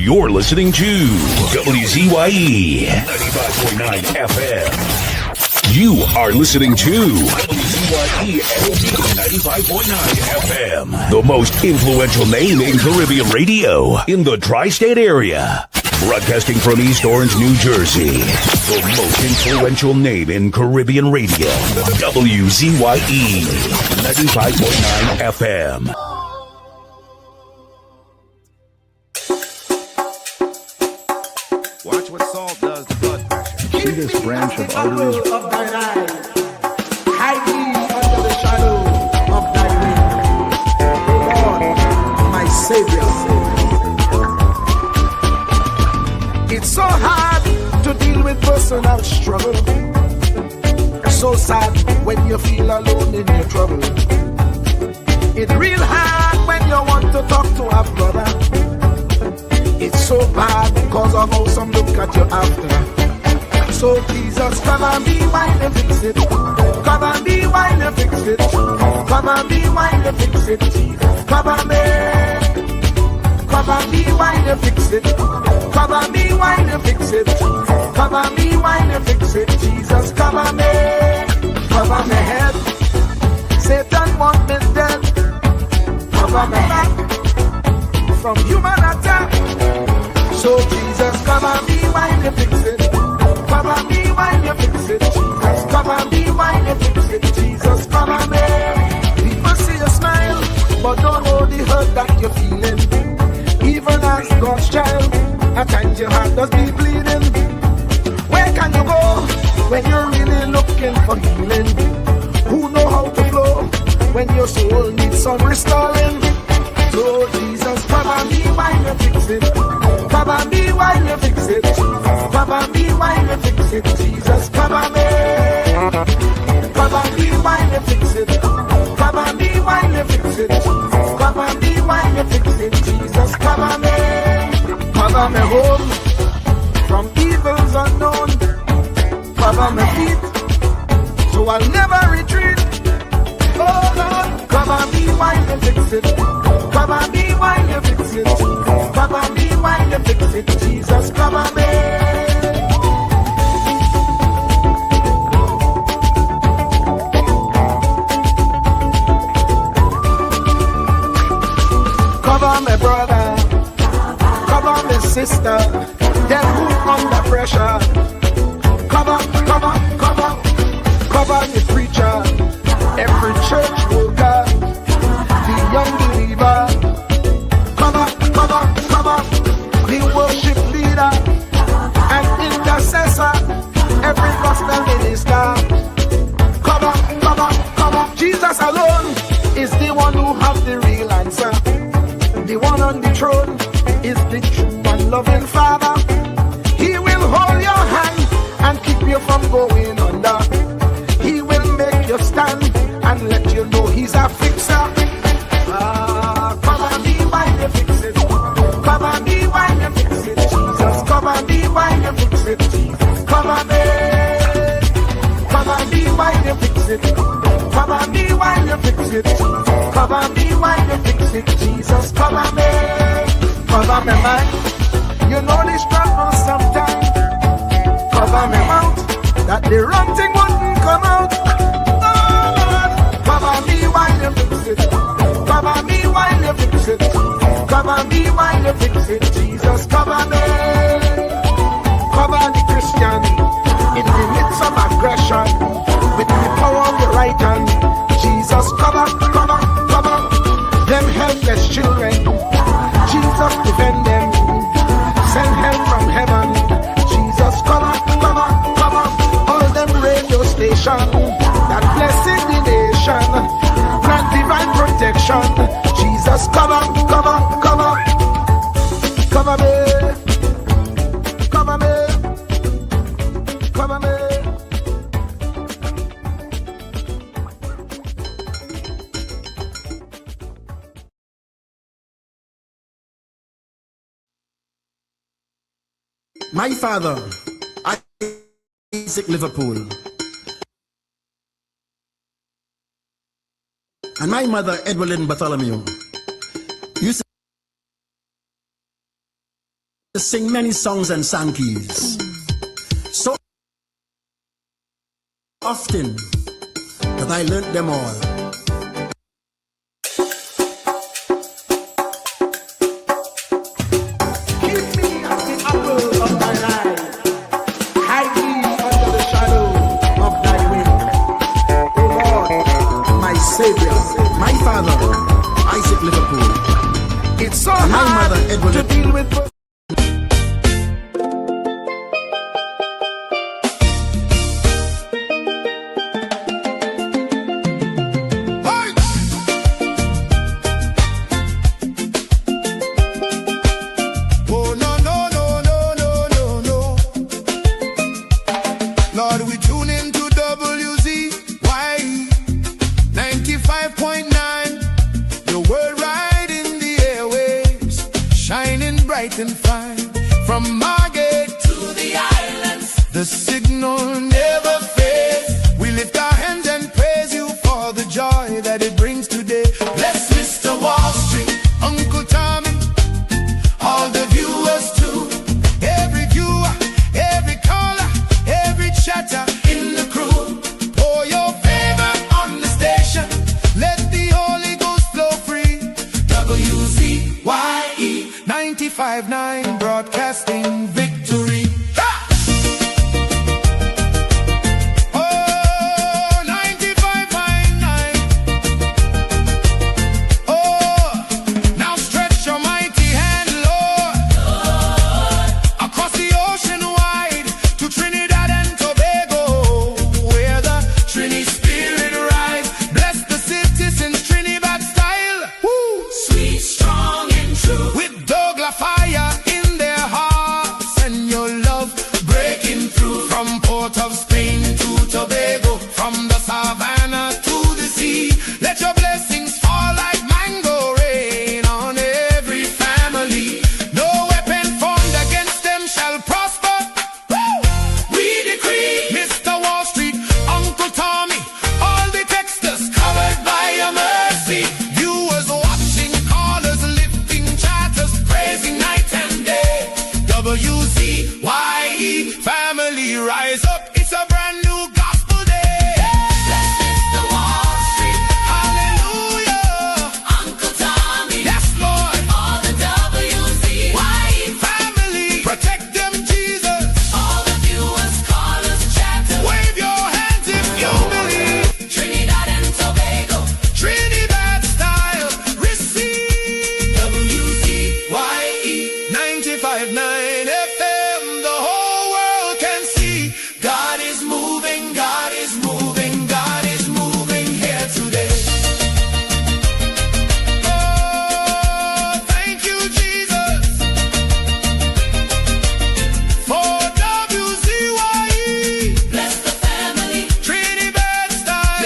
You're listening to WZYE 95.9 FM. You are listening to WZYE 95.9 FM. The most influential name in Caribbean radio in the tri-state area. Broadcasting from East Orange, New Jersey. The most influential name in Caribbean radio. WZYE 95.9 FM. Watch what salt does to blood pressure. See this branch of arteries? Of thine eye, hide me under the shadow of thy wing. O Lord, my Savior. It's so hard to deal with personal struggle. It's so sad when you feel alone in your trouble. It's real hard when you want to talk to a brother. It's so bad because of how some look at you after. So Jesus, come and be while you fix it. Come and be while you fix it. Come and be while you fix it. Come and be. Come and be while you fix it. Come and be while you fix it. Come and be while you fix it. Jesus, come and be. Cover my head. Satan want me dead. Cover my back from human attack. So Jesus, come and be while you fix it. Come and be while you fix it. Jesus, come and be while you fix it. Jesus, come and be. People see you smile, but don't know the hurt that you're feeling. Even as God's child, at times your heart does be bleeding. Where can you go when you're really looking for healing? Who know how to flow when your soul needs some restoring? So Jesus, come and be while you fix it. Come and be while you fix it. Come and be while you fix it. Jesus, come and be. Come and be while you fix it. Come and be while you fix it. Come and be while you fix it. Jesus, come and be. Cover me home from evils unknown. Cover my feet so I'll never retreat. Oh Lord, come and be while you fix it. Come and be while you fix it. Come and be while you fix it. Jesus, come and be. Cover my brother, cover my sister, them who under pressure. Cover the preacher, every church worker, the young believer. Cover the worship leader and intercessor, every gospel minister. Cover. Jesus alone is the one who has the real answer. The one on the throne is the true and loving Father. He will hold your hand and keep you from going under. He will make you stand and let you know he's a fixer. Come and be while you fix it. Come and be while you fix it. Jesus, come and be while you fix it. Jesus, come and be. Come and be while you fix it. Come and be while you fix it. Come and be while you fix it. Jesus, come and be. Cover my mind. You know the struggle sometimes. Cover my mouth, that the wrong thing wouldn't come out. Oh Lord, cover me while you fix it. Cover me while you fix it. Cover me while you fix it. Jesus, cover me. Cover the Christian in the midst of aggression with the power of your right hand. Jesus, cover them helpless children. Jesus, defend them. Send help from heaven. Jesus, cover all them radio stations that blessing the nation. Grant divine protection. Jesus, cover me. My father, Isaac Liverpool, and my mother, Edwelyn Bartholomew, used to sing many songs and sankies. So often that I learnt them all. Give me the apple of thine eye. Hide me under the shadow of thy wing. O Lord, my Savior, my Father, Isaac Liverpool. It's so And my hard mother, Edward to deal with. Oh, no, no, no, no, no, no, no. Lord, we tune into WZYE 95.9. The world right in the airwaves, shining bright and fine. From Margate to the islands, the signal never fades. We lift our hands and praise you for the joy that it brings today. Bless Mr. Wall Street, Uncle Tommy, all the viewers too. Every viewer, every caller, every chatter in the crew. Pour your favor on the station. Let the Holy Ghost flow free. WZYE 95.9 broadcasting victory. Ha! Oh, 95.9. Oh, now stretch your mighty hand, Lord, across the ocean wide to Trinidad and Tobago, where the Trini spirit rides. Bless the citizens, Trinidad style. Woo! Sweet, strong, and true. With Douglas fire in their hearts and your love breaking through. From Port of Spain to Tobago, from the savannah to the sea. Let your blessings fall like mango rain on every family. No weapon formed against them shall prosper. Woo! We decree, Mr. Wall Street, Uncle Tommy, all the texters covered by your mercy. Viewers watching, callers lifting, chatters praising night and day. WZYE family rise up. It's a brand new gospel day. Bless Mr. Wall Street. Hallelujah. Uncle Tommy. Yes, Lord. All the WZYE family. Protect them, Jesus. All the viewers, callers, chatters. Wave your hands if you believe. Trinidad and Tobago. Trinidad style. Receive. WZYE 95.9 FM. The whole world can see. God is moving, God is moving, God is moving here today. Oh, thank you, Jesus, for WZYE. Bless the family. Trinidad style.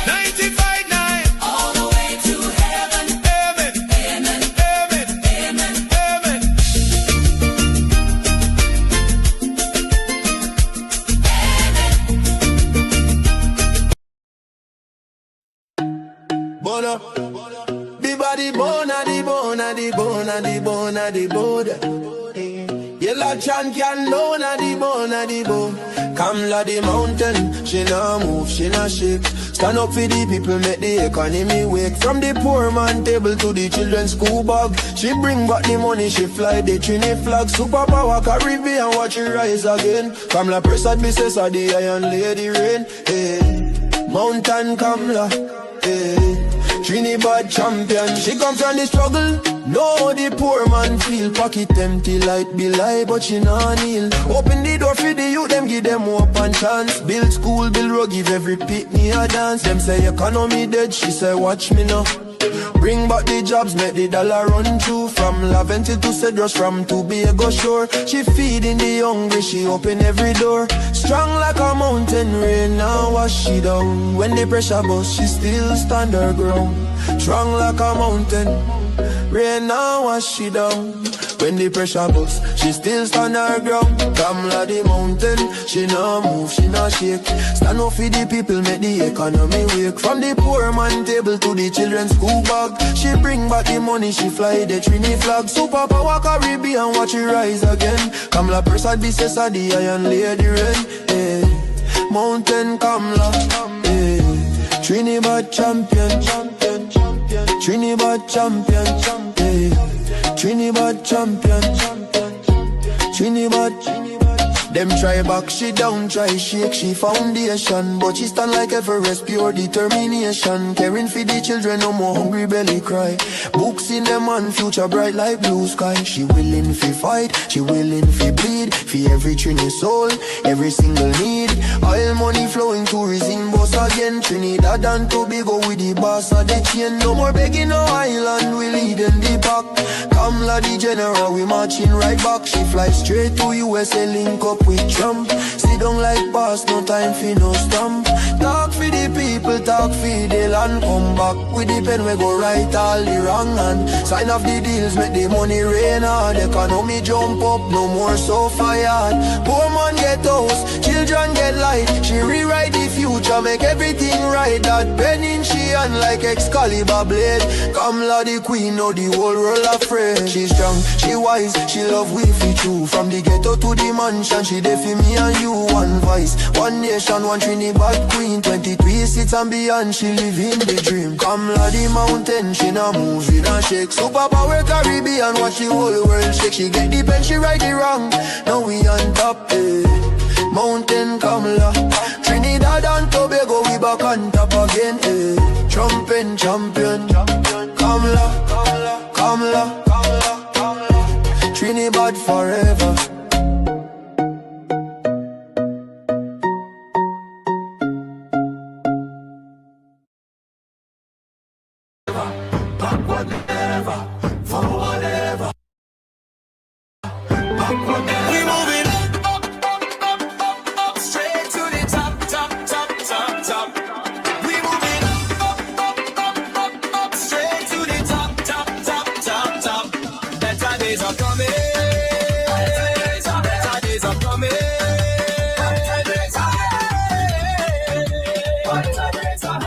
95.9. All the way to heaven. Amen. Amen. Amen. Amen. Amen. Bona, the body bona, the bona, the bona, the bona, the bona. Yellow chan can lona the bona, the bone. Kamla the mountain, she nah move, she nah shake. Stand up for the people, make the economy wake. From the poor man table to the children's school bag, she bring back the money, she fly the Trini flag. Superpower Caribbean, watch it rise again. Kamla Prasad, Mrs. the Iron Lady Rain. Hey, Mountain Kamla, hey. Trinidad champion, she come from the struggle. No, the poor man feel pocket empty, light be lie, but she nah kneel. Open the door for the youth, them give them hope and chance. Build school, build road, give every pitney a dance. Them say economy dead, she say watch me now. Bring back the jobs, make the dollar run through. From Laventil to Cedros, from Tobago shore. She feeding the hungry, she open every door. Strong like a mountain, rain now wash she down. When the pressure bust, she still stand her ground. Strong like a mountain, rain now wash she down. When the pressure bust, she still stand her ground. Kamla the mountain, she no move, she no shake. Stand up for the people, make the economy wake. From the poor man table to the children's school bag, she bring back the money, she fly the Trini flag. Superpower Caribbean, watch it rise again. Kamla Persad, this is the Iron Lady rain. Hey. Mountain Kamla, hey. Trinidad champion, champion, champion. Trinidad champion, champion. Trinidad champion, Trinidad. Them try back, she down, try shake, she foundation. But she stand like Everest, pure determination. Caring for the children, no more hungry belly cry. Books in them and future bright like blue sky. She willing fi fight, she willing fi bleed. For every Trini soul, every single need. Oil money flowing, tourism boss again. Trinidad and Tobago with the boss of the chain. No more begging no island, we lead in the pack. Kamla the general, we marching right back. She fly straight to USA, link up with Trump. Sit down like boss, no time for no stamp. Talk for the people, talk for the land. Come back with the pen, we go right all the wrong hand. Sign off the deals, make the money rain hard. Economy jump up, no more so fired. Poor man get house, children get light. She rewrite the future, make everything right. That pen in she hand like Excalibur blade. Kamla the queen, know the whole world afraid. She's strong, she wise, she love we fi true. From the ghetto to the mansion, she there for me and you. One voice, one nation, one Trinidad queen. 23 seats and beyond, she living the dream. Kamla the mountain, she no move, she no shake. Superpower Caribbean, watch the whole world shake. She get the pen, she right the wrong. Now we on top, eh. Mountain Kamla, Trinidad and Tobago, we back on top again, eh. Trumpin' champion, Kamla, Kamla, Trinidad forever. Backward never, forward ever. We moving up, straight to the top, top, top, top, top. We moving up, straight to the top, top, top, top, top. Better days are coming. Better days are coming. Better days are better days are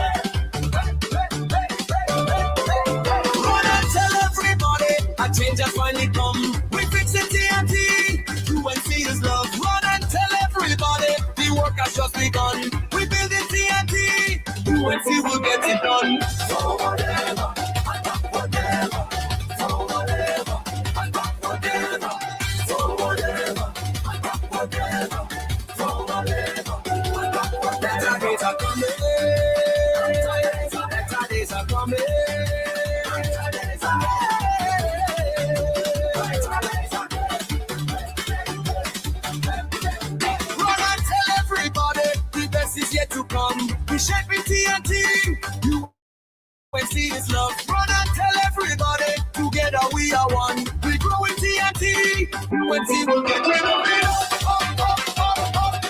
change has finally come. We fix it TNT. You and see his love. Run and tell everybody the work has just begun. We build it TNT. You and see will get it done. For whatever, and back whatever. For whatever, and back whatever. For whatever, and back whatever. For whatever, and back whatever. Better days are coming. Better days are coming. Better days are coming. Is yet to come. We shape it TNT. You and see his love. Run and tell everybody. Together we are one. We grow in TNT. You and see will get rid of it.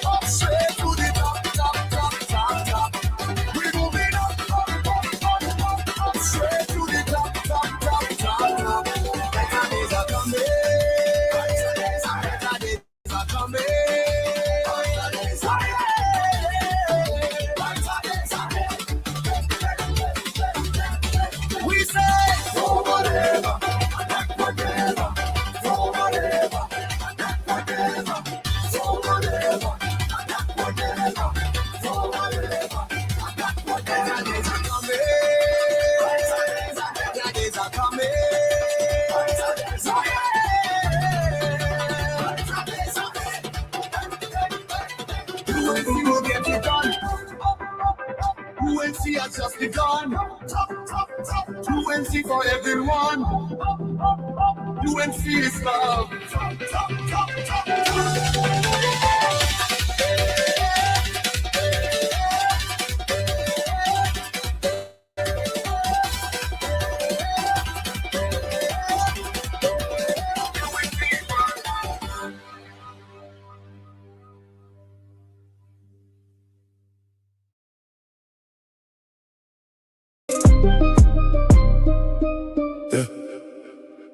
Up, straight to the top, top, top, top, top. We moving up, straight to the top, top, top, top, top. Better days are coming. Better days are coming. Better days are coming. We say, for whatever, back whatever, for whatever, back whatever, for whatever, back whatever, for whatever, back whatever. Days are coming, days are coming, days are coming. We will get it done. UNC has just begun. UNC for everyone. UNC is love.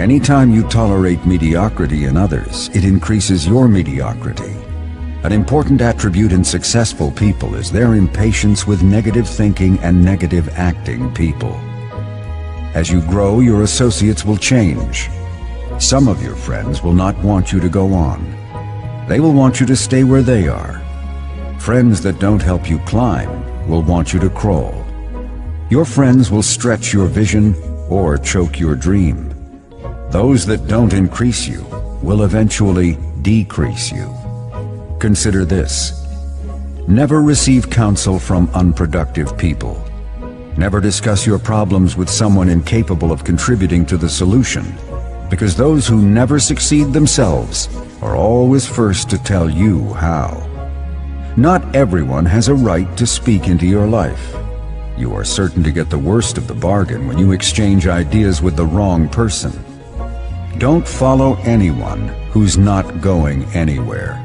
Anytime you tolerate mediocrity in others, it increases your mediocrity. An important attribute in successful people is their impatience with negative thinking and negative acting people. As you grow, your associates will change. Some of your friends will not want you to go on. They will want you to stay where they are. Friends that don't help you climb will want you to crawl. Your friends will stretch your vision or choke your dream. Those that don't increase you will eventually decrease you. Consider this. Never receive counsel from unproductive people. Never discuss your problems with someone incapable of contributing to the solution, because those who never succeed themselves are always first to tell you how. Not everyone has a right to speak into your life. You are certain to get the worst of the bargain when you exchange ideas with the wrong person. Don't follow anyone who's not going anywhere.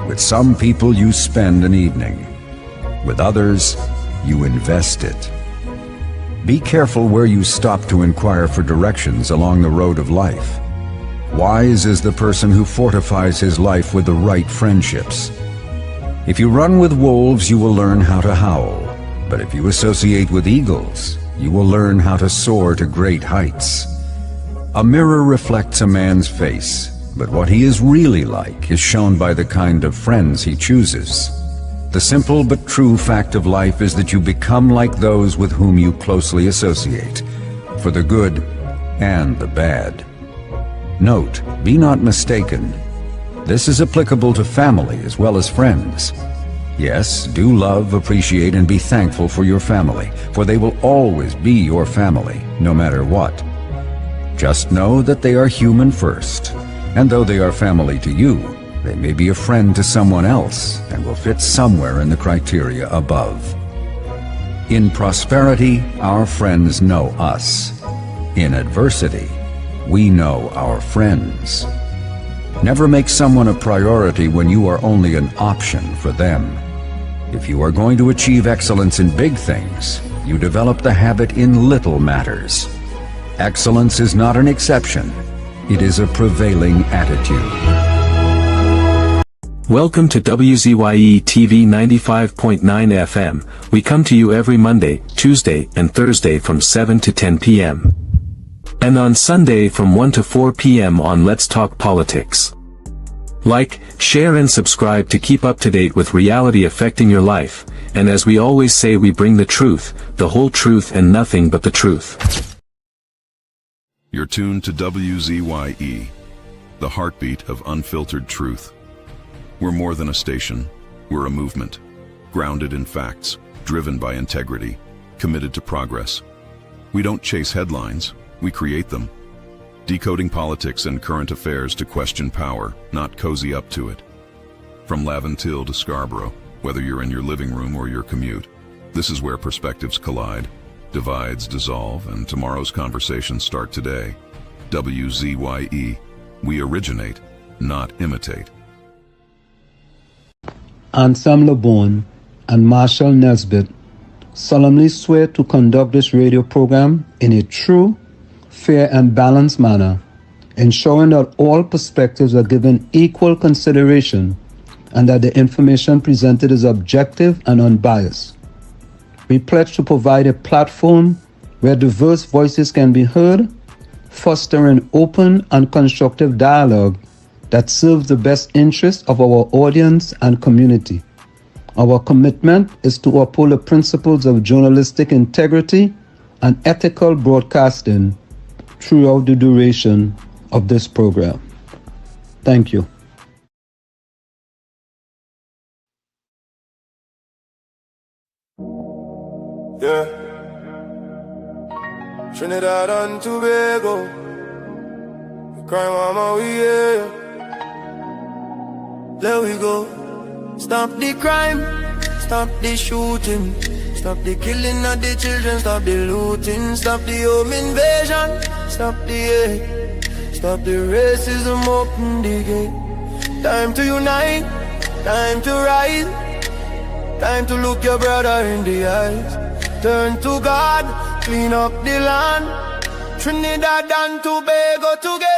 With some people you spend an evening. With others, you invest it. Be careful where you stop to inquire for directions along the road of life. Wise is the person who fortifies his life with the right friendships. If you run with wolves, you will learn how to howl. But if you associate with eagles, you will learn how to soar to great heights. A mirror reflects a man's face, but what he is really like is shown by the kind of friends he chooses. The simple but true fact of life is that you become like those with whom you closely associate, for the good and the bad. Note, be not mistaken. This is applicable to family as well as friends. Yes, do love, appreciate, and be thankful for your family, for they will always be your family, no matter what. Just know that they are human first. And though they are family to you, they may be a friend to someone else and will fit somewhere in the criteria above. In prosperity, our friends know us. In adversity, we know our friends. Never make someone a priority when you are only an option for them. If you are going to achieve excellence in big things, you develop the habit in little matters. Excellence is not an exception. It is a prevailing attitude. Welcome to WZYE TV 95.9 FM. We come to you every Monday, Tuesday, and Thursday from 7 to 10 p.m. And on Sunday from 1 to 4 p.m. on Let's Talk Politics. Like, share and subscribe to keep up to date with reality affecting your life, and as we always say, we bring the truth, the whole truth and nothing but the truth. You're tuned to WZYE, the heartbeat of unfiltered truth. We're more than a station, we're a movement, grounded in facts, driven by integrity, committed to progress. We don't chase headlines, we create them. Decoding politics and current affairs to question power, not cozy up to it. From Laventille to Scarborough, whether you're in your living room or your commute, this is where perspectives collide. Divides dissolve, and tomorrow's conversations start today. WZYE. We originate, not imitate. Ansam LeBon and Marshall Nesbitt solemnly swear to conduct this radio program in a true, fair, and balanced manner, ensuring that all perspectives are given equal consideration and that the information presented is objective and unbiased. We pledge to provide a platform where diverse voices can be heard, fostering open and constructive dialogue that serves the best interests of our audience and community. Our commitment is to uphold the principles of journalistic integrity and ethical broadcasting throughout the duration of this program. Thank you. Yeah. Trinidad and Tobago. Crime mama, we yeah. There we go. Stop the crime, stop the shooting, stop the killing of the children, stop the looting, stop the home invasion, stop the hate, stop the racism, open the gate. Time to unite, time to rise, time to look your brother in the eyes. Turn to God, clean up the land. Trinidad and Tobago together.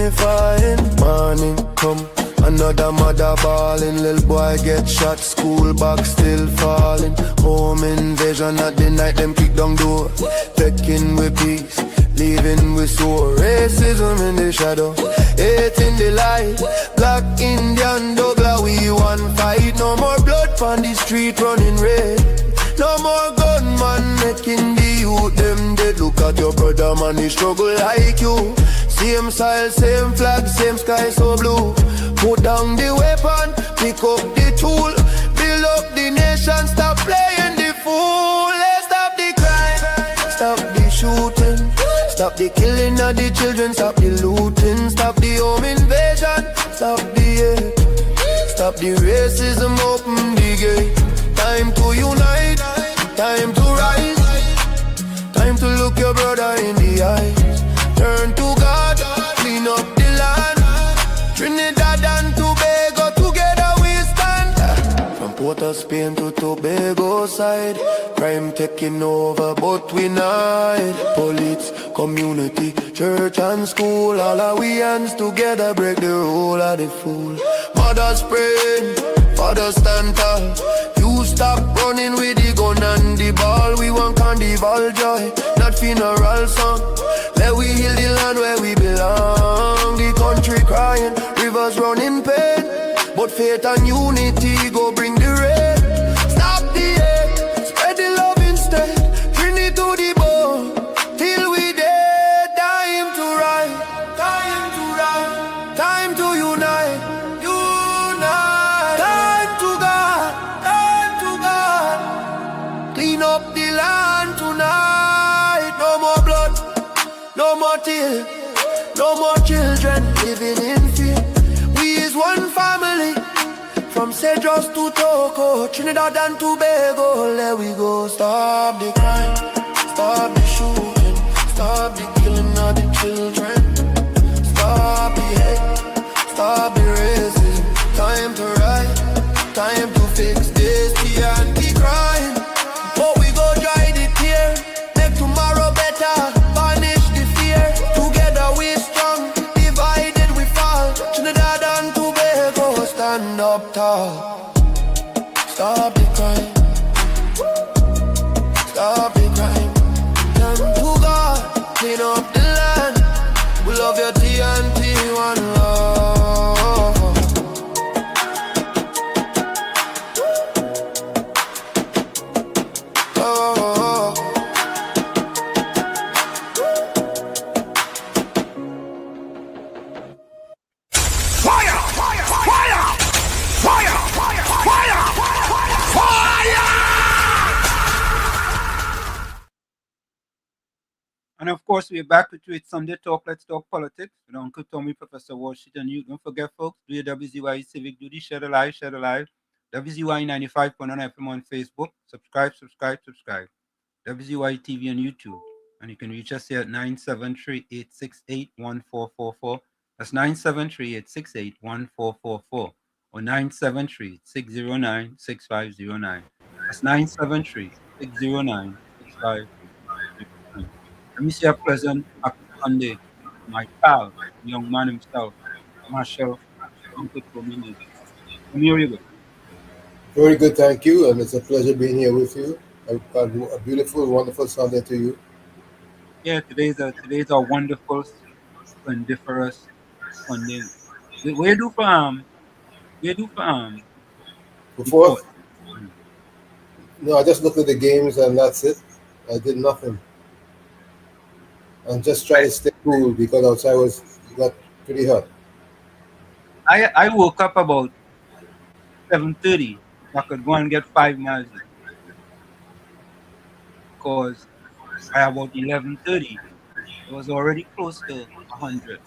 unifying. Morning come, another mother balling. Little boy get shot, school bag still falling. Home invasion at the night, them kick down door. Taking with peace, leaving with sore. Racism in the shadow, hate in the light. Black Indian Douglas, we one fight. No more blood on the street running red. No more gunman making the youth them dead. Look at your brother, man, he struggle like you. Same style, same flag, same sky so blue. Put down the weapon, pick up the tool. Build up the nation, stop playing the fool. Let's stop the crime, stop the shooting. Stop the killing of the children, stop the looting. Stop the home invasion, stop the hate. Stop the racism, open the gate. Time to unite, time to rise. Time to look your brother in the eyes. Turn to God, clean up the land. Trinidad and Tobago, together we stand. From Port of Spain to Tobago side, crime taking over, but we not. Police, community, church and school, all our we hands together break the rule of the fool. Mothers praying, fathers stand tall. You stop running with the gun and the ball. We want carnival joy, not funeral song. Let we heal the land where we belong. The country crying, rivers running pain, but faith and unity go bring the rain. Stop the hate, spread the love instead. Bring it to the bone, till we dead. Time to rise, time to rise, time to unite, unite. Time to God, time to God. Clean up the land tonight. No more blood, no more tears, no more children living in fear. We is one family, from Cedros to Toco, Trinidad and Tobago. Let we go. Stop the crime, stop the shooting, stop the killing of the children. Stop the hate, stop the racism. Time to rise, time to fix this, the anti-crime. But we go dry the tear, make tomorrow better. Banish the fear, together we strong. Divided we fall, Trinidad and Tobago stand up tall. Stop the crime, stop the crime. Turn to God, clean up the land. We love your TNT, one love. Oh. Fire! Fire! Fire! Fire! Fire! Fire! Fire! And of course, we're back with you. It's Sunday Talk. Let's talk politics with Uncle Tommy, Professor Washington. You don't forget, folks, do your WZYE civic duty. Share the live, share the live. WZYE 95.1 FM on Facebook. Subscribe, subscribe, subscribe. WZYE TV on YouTube. And you can reach us here at 973-868-1444. That's 973-868-1444 or 973-609-6509. That's 973-609-6509. Let me say a pleasant happy Sunday to my pal, the young man himself, Marshall, Uncle Tommy. Here you go. Very good, thank you, and it's a pleasure being here with you. A beautiful, wonderful Sunday to you. Yeah, today's a wonderful, splendiferous Sunday. Where do for Before? No, I just looked at the games and that's it. I did nothing. And just try to stay cool because outside got pretty hot. I woke up about 7:30. I could go and get 5 miles in. Because by about 11:30, it was already close to 100.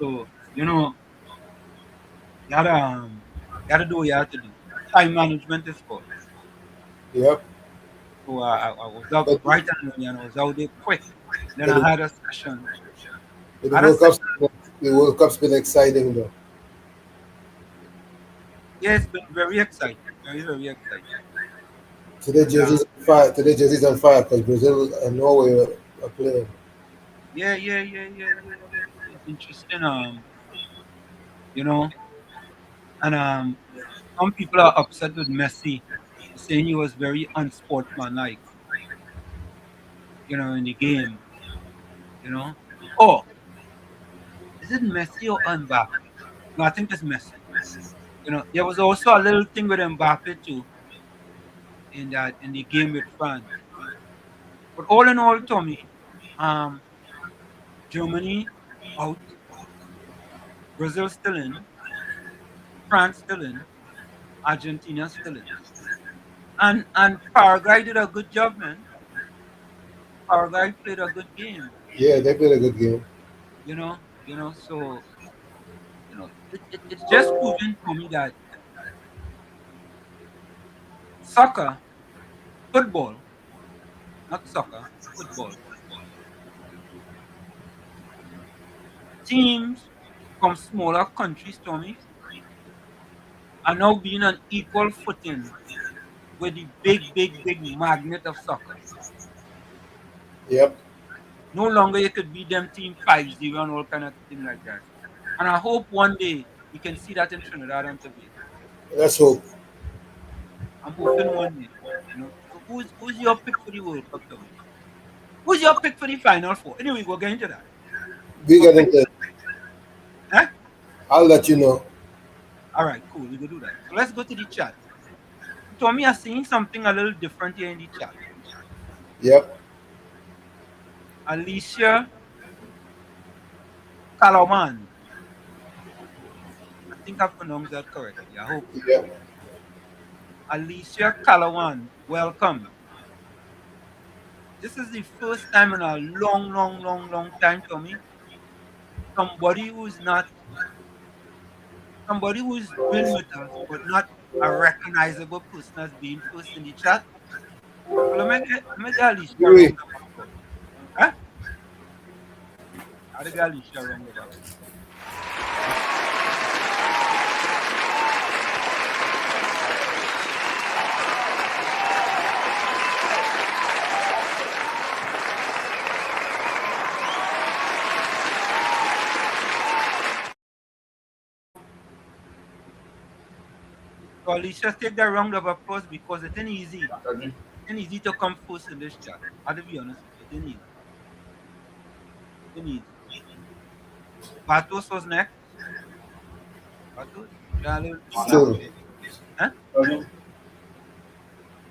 So, you gotta do what you have to do. Time management is called. Yep. So I was up bright and early and I was out there quick. Then I had a session. The World Cup's been exciting though. Yeah, it's been very exciting. Very, very exciting. Today Jersey's on fire. Today Jersey's on fire because Brazil and Norway are playing. Yeah. It's interesting. You know, and some people are upset with Messi, saying he was very unsportsmanlike. In the game. Oh, is it Messi or Mbappe? No, I think it's Messi. There was also a little thing with Mbappe too in the game with France. But all in all, Tommy, um, Germany out, Brazil still in, France still in, Argentina still in, and Paraguay did a good job, man. Paraguay played a good game. Yeah, they played a good game. So it's just proving to me that soccer, football, not soccer, football, teams from smaller countries, Tommy, are now being on equal footing with the big magnet of soccer. Yep. No longer you could beat them team 5-0 and all kind of thing like that. And I hope one day we can see that in Trinidad and Tobago. Let's hope. I'm hoping one day. So who's your pick for the World Cup, Tommy? Who's your pick for the Final Four? Anyway, we'll get into that. We get into. Huh? I'll let you know. All right, cool. We will do that. So let's go to the chat. Tommy, I'm seeing something a little different here in the chat. Yep. Alicia Kalaman. I think I pronounced that correctly. I hope. Yep. Alicia Kalawan, welcome. This is the first time in a long time, Tommy. Somebody who's been with us, but not a recognizable person as being first in the chat. So let me get Alicia a round of applause. Huh? I'll get Alicia a round of applause. So Alicia, take that round of applause because it ain't easy. It ain't easy to come first in this chat. I'll be honest with you. It ain't easy. It ain't easy. Batos was next. Batos? Still. Huh?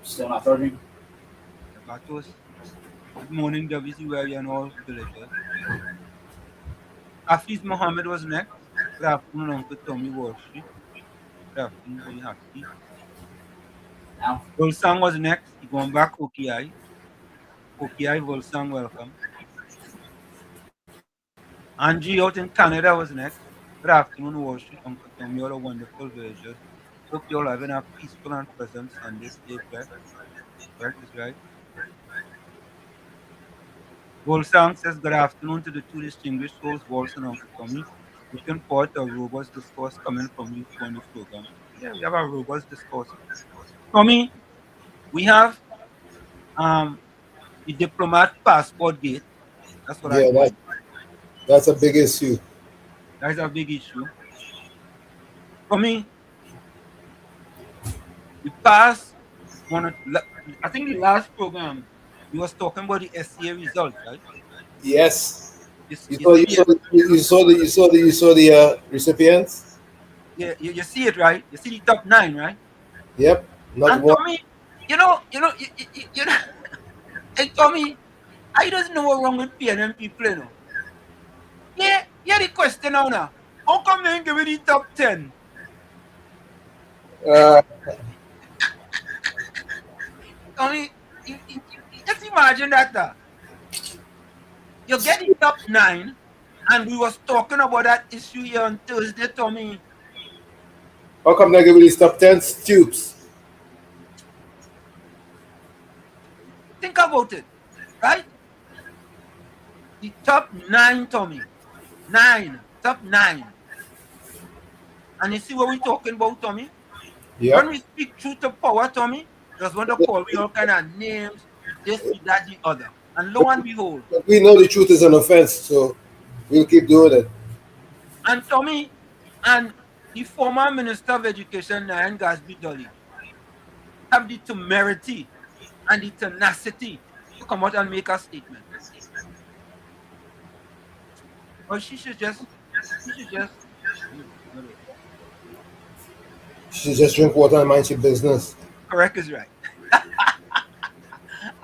Still not 30. Batos. Good morning, WZYE and all villagers. Hafiz Mohammed was next. Good afternoon, Uncle Tommy Walsh. Good afternoon, very happy. Volsang was next. He going back, Okiai. Okiai, Volsang, welcome. Angie out in Canada was next. Good afternoon, Wall Street, Uncle Tommy, all the wonderful villagers. Hope you all having a peaceful and pleasant Sunday. Stay blessed. Right, is right. Volsang says, good afternoon to the two distinguished souls, Walsh and Uncle Tommy. Looking forward to a robust discourse coming from you on the program. Yeah, we have a robust discourse. Tommy, we have the diplomat passport gate. That's what I call it. That's a big issue. That's a big issue. For me, the past one, I think the last program we was talking about the SCA results, right? Yes. You saw the recipients. Yeah, you see it, right? You see the top 9, right? Yep. And Tommy, you know, hey Tommy, I doesn't know what's wrong with PNM people, you know. Yeah, the question now. How come they ain't give me the top 10? Tommy, just imagine that. You get the top 9, and we was talking about that issue here on Thursday, Tommy. How come they give me these top 10 stupes? Think about it, right? The top 9, Tommy. Top 9. And you see what we're talking about, Tommy? Yep. When we speak truth to power, Tommy, just want to call me all kind of names, this, that, the other. And lo and behold, But we know the truth is an offense, so we'll keep doing it. and Tommy, and the former Minister of Education, Nyan Gasby Dolly, have the temerity and the tenacity to come out and make a statement. Or she should just, whatever. She just drink water and mind your business. Correct is right.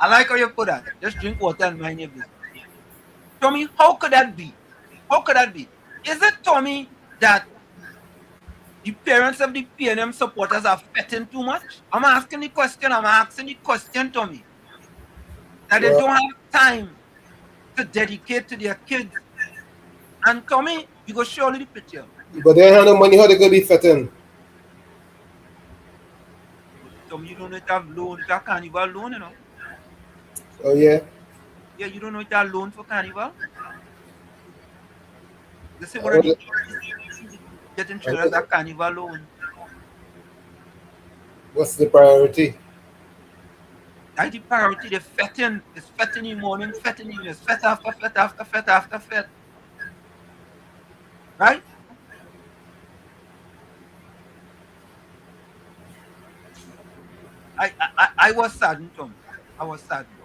I like how you put that. Just drink water and mind your business. Tommy, how could that be? How could that be? Is it, Tommy, that the parents of the PNM supporters are fetting too much? I'm asking the question. I'm asking the question, Tommy. That they Well, don't have time to dedicate to their kids. And Tommy, you go show the picture. but they have no money, how they gonna be fitting? Tommy, you don't know to have loan, to have carnival loan, you know. Oh yeah? Yeah, you don't know to have loan for carnival. They say one I of the would- getting children that carnival loan. What's the priority? That's the priority. The fetting is fetting in the morning, fetting in the fet after fet after fet after fet. Right? I was saddened, Tommy. I was saddened.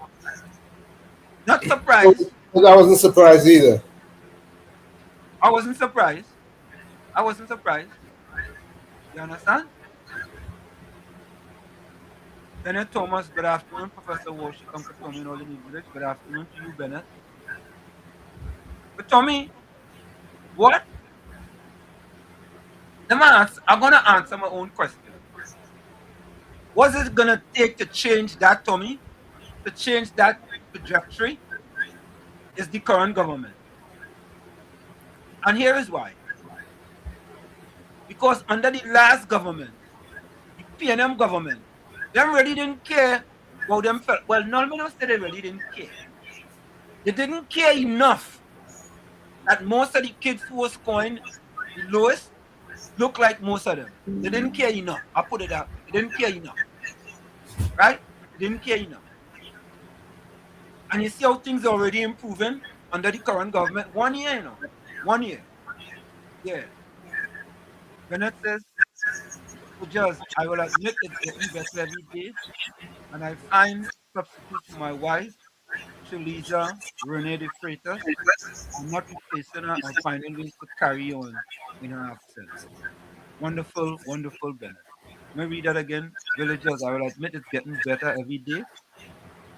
Not surprised. I wasn't surprised either. I wasn't surprised. I wasn't surprised. You understand? Bennett Thomas, good afternoon. Professor Walsh, Uncle Tommy and all in the village. Good afternoon to you, Bennett. But Tommy, what? I'm gonna answer my own question. What's it gonna take to change that, Tommy? To change that trajectory is the current government. And here is why. Because under the last government, the PNM government, them really didn't care how them felt. Well, no, me don't say they really didn't care. They didn't care enough that most of the kids who were scoring the lowest look like most of them. They didn't care enough. I put it that way. They didn't care enough. Right? They didn't care enough. And you see how things are already improving under the current government. 1 year, you know. 1 year. Yeah. Bennett says, so just, I will admit it's getting better every day. And I find substitute for my wife, Shalisa Renee de Freitas. I'm not replacing her. I'm finding ways to carry on in her absence. Wonderful, wonderful Bennett. Let me read that again. Villagers, I will admit it's getting better every day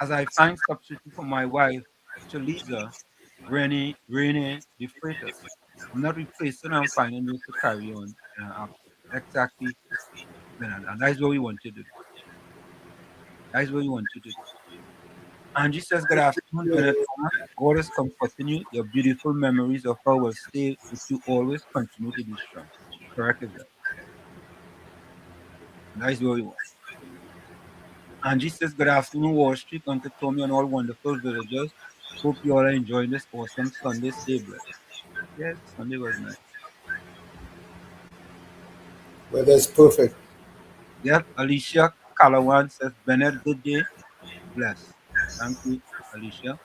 as I find substitute for my wife, Shalisa Renee de Freitas. I'm not replacing her. I'm finding ways to carry on in her absence. Exactly, Bennett. And that's what we want you to do. That's what we want you to do. Angie says, good afternoon, Bennett. God is comforting you. Your beautiful memories of her will stay with you always. Continue to be strong. Correct is that. That is what we want. Angie says, good afternoon, Wall Street, Uncle Tommy, and all wonderful villagers. Hope you all are enjoying this awesome Sunday. Stay blessed. Yes, Sunday was nice. Weather is perfect. Yep, Alicia Calawan says, Bennett, good day. Bless. Thank you, Alicia.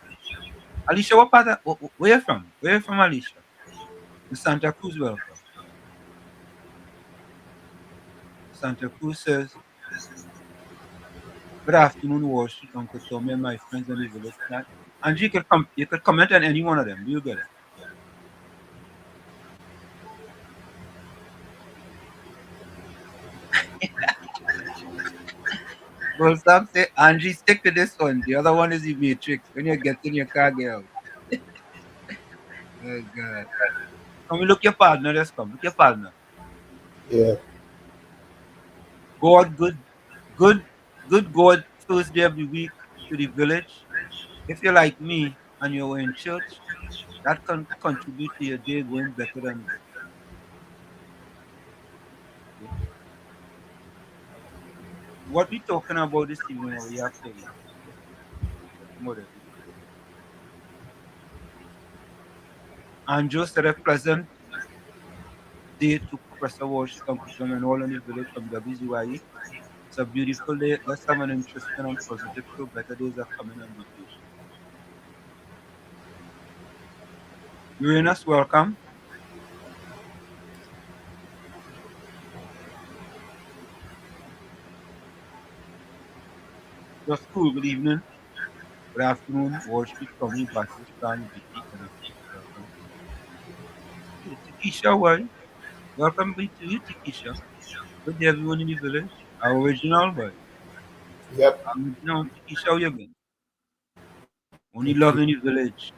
Alicia, what part of, where you from? Where you from, Alicia? In Santa Cruz, welcome. Santa Cruz says, good afternoon, Wall Street, Uncle Tommy, and my friends in the village chat. And you could comment on any one of them. Do you get it? Well, some say, Angie, stick to this one. The other one is the Matrix. When you get in your car, get out. Oh, God. Come look your partner. Let's come. Look your partner. Yeah. God, good God, first day of the week to the village. If you're like me and you're in church, that can contribute to your day going better than good. Okay? What we talking about this evening, we have to read. More every day. Andrew said a pleasant day to Professor Walsh, Uncle Tom, and all in the village from WZYE. It's a beautiful day. Let's have an interesting and positive show. Better days are coming and be patient. Uranus, welcome. Just cool, good evening. Good afternoon, Wall Street, Tommy, Baptist, Plan, BT, and of course, welcome. Hey, Tikisha, why? Welcome to you, Tikisha. Good day, everyone in the village. Our original boy. Yep. Original Tikisha, how you been? Only love in the village.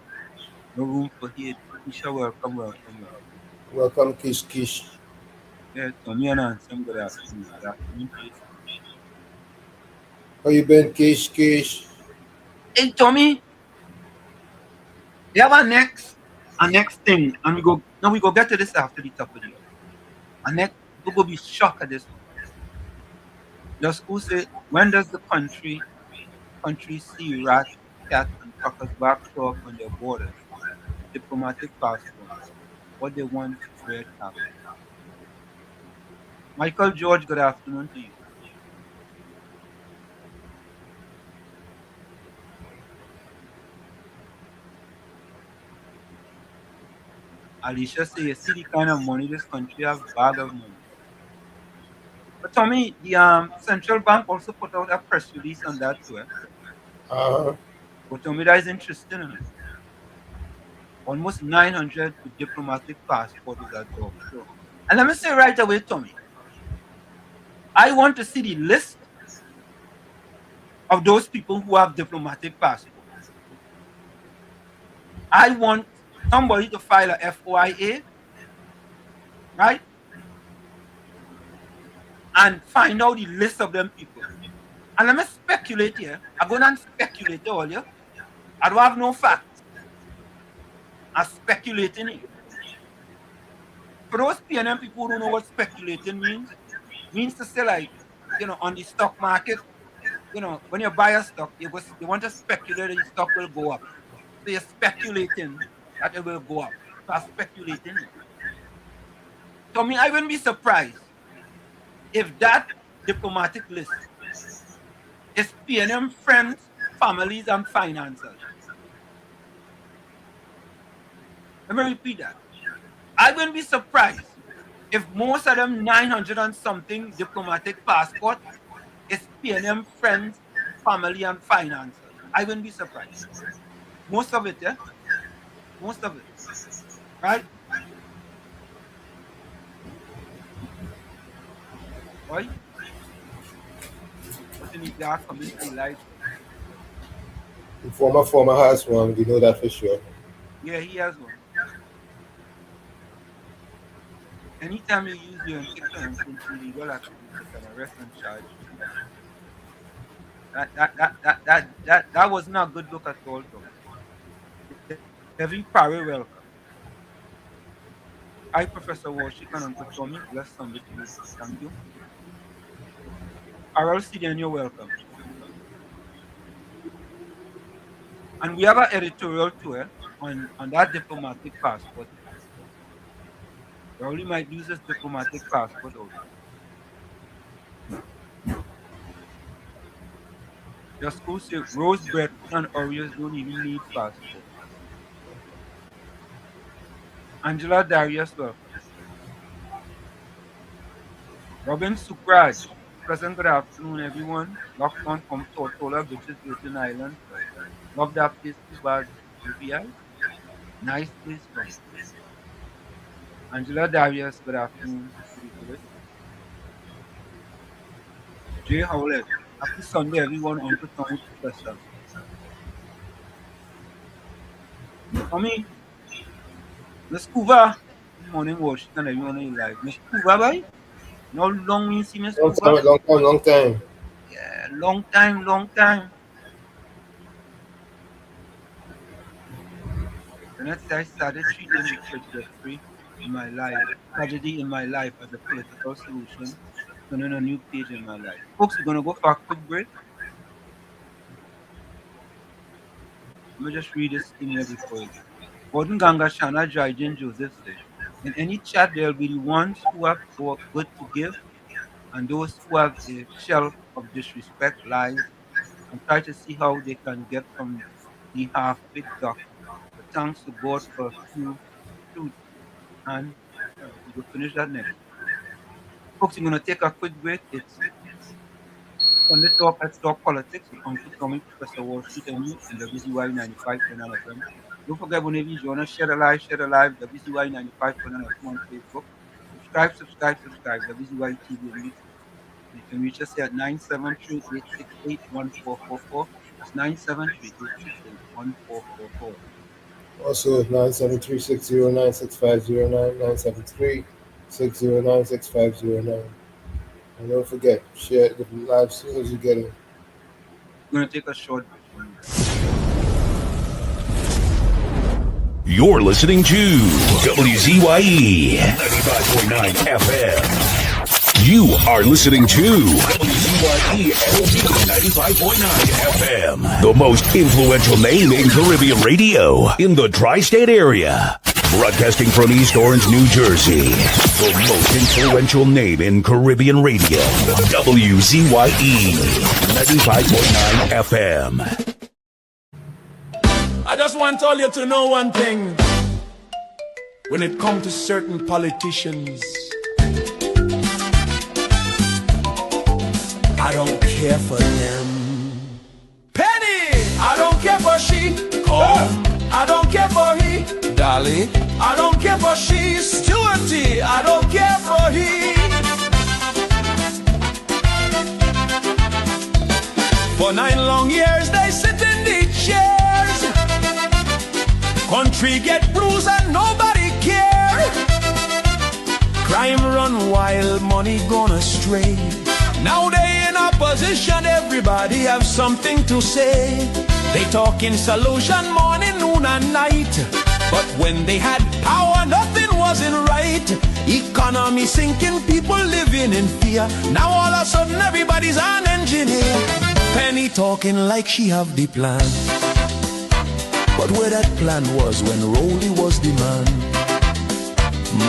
No room for hate. Tikisha, welcome, welcome, welcome. Welcome, Kish Kish. Yeah, Tommy and Ansem, good afternoon. Good afternoon to you. How you been, Kish Kish? Hey, Tommy, we have our next thing, and we go get to this after the top of the hour. Our next, we go be shocked at this one. The school say, when does the country see rats, cats, and crackers back show up on their borders with diplomatic passports? What they want red tax. Michael George, good afternoon to you. Alicia say, you see the kind of money this country have, bag of money. But Tommy, the central bank also put out a press release on that too. Uh-huh. But Tommy, that is interesting. Almost 900 with diplomatic passport is a job. So, and let me say right away, Tommy, I want to see the list of those people who have diplomatic passport. I want somebody to file a FOIA, right? And find out the list of them people. And let me speculate here. I'm going to speculate all you. I don't have no facts. I'm speculating here. For those PNM people who don't know what speculating means to say like, on the stock market, when you buy a stock, you want to speculate that the stock will go up. So you're speculating that it will go up. So I'm speculating here. So I wouldn't be surprised if that diplomatic list is PNM friends, families, and financiers. Let me repeat that. I wouldn't be surprised if most of them 900 and something diplomatic passport is PNM friends, family, and financiers. I wouldn't be surprised. Most of it, yeah? Most of it. Right? Right? But in the dark coming to the light. The former has one, we know that for sure. Yeah, he has one. Anytime you use your injection into illegal activity, they can arrest and charge you. That was not a good look at all, Tommy. Every parry welcome. Hi, Professor Washington and Uncle Tommy. Bless Sunday to you. Thank you. Harold Sidian, you're welcome. And we have an editorial tour on that diplomatic passport. Rowley might use his diplomatic passport also. The school say rose breadfruit and Oreos don't even need passport. Angela Darius, welcome. Robin Sukraj, present good afternoon, everyone. Locked on from Tortola Beaches, Virgin Islands. Love that place too bad. UVI. Nice place, Tommy. Angela Darius, good afternoon to the village. Jay Howlett, happy Sunday, everyone. Uncle Tommy Professor. Tommy, Miss Cuba. Good morning, Washington, everyone in live. Miss Cuba, boy. No long we see Miss Long Cuba. time, long time. Yeah, long time, long time. And that's I started treating the trajectory in my life, tragedy in my life as a political solution, turning a new page in my life. Folks, we're gonna go for a quick break. Let me just read this thing here before you. Gordon Ganga Shana Jaijan Joseph said, in any chat there'll be the ones who have good to give and those who have a shell of disrespect, lies, and try to see how they can get from the half-baked duck. But thanks to God for a few truth. And we'll finish that next. Folks, we're going to take a quick break. It's on the top. Let's talk politics with Uncle Tommy, Professor Wall Street, and you, and WZYE 95.9 FM. Don't forget, whenever you join us, share the live, WZYE 95.9 FM on Facebook. Subscribe, WZYE TV on YouTube. You can reach us here at 973-868-1444. That's 973-868-1444. Also, 973-609-6509, 973-609-6509. And don't forget, share the live as soon as you get it. We're going to take a short break. You're listening to WZYE 95.9 FM. You are listening to WZYE 95.9 FM, the most influential name in Caribbean radio in the tri-state area. Broadcasting from East Orange, New Jersey, the most influential name in Caribbean radio, WZYE 95.9 FM. I just want all you to know one thing. When it comes to certain politicians, I don't care for them. Penny, I don't care for she. Come, I don't care for he. Dolly, I don't care for she. Stewarty, I don't care for he. For 9 long years they sit in the chairs. Country get bruised and nobody care. Crime run wild, money gone astray. Now they in opposition, everybody have something to say. They talking solution morning, noon and night. But when they had power, nothing wasn't right. Economy sinking, people living in fear. Now all of a sudden everybody's an engineer. Penny talking like she have the plan. But where that plan was when Rolly was the man.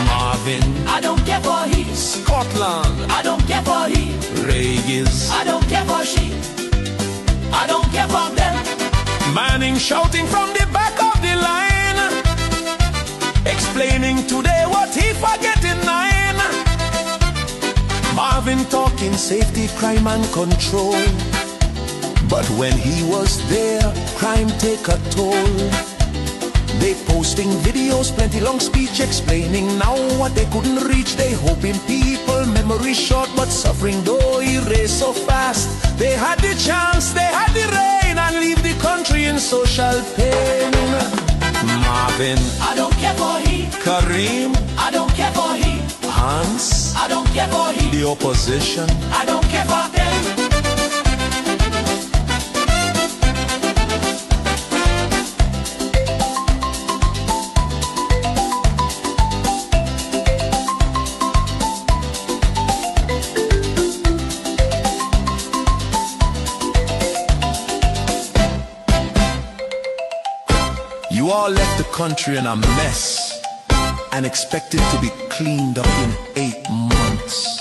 Marvin, I don't care for he. Scotland, I don't care for he. Regis, I don't care for she. I don't care for them. Manning shouting from the back of the line, explaining today what he forget in 9. Marvin talking safety, crime and control. But when he was there, crime take a toll. They posting videos, plenty long speech explaining now what they couldn't reach. They hoping people memory short, but suffering though erase so fast. They had the chance, they had the rain, and leave the country in social pain. Marvin, I don't care for he. Kareem, I don't care for he. Hans, I don't care for he. The opposition, I don't care for them. you all left the country in a mess and expected to be cleaned up in 8 months.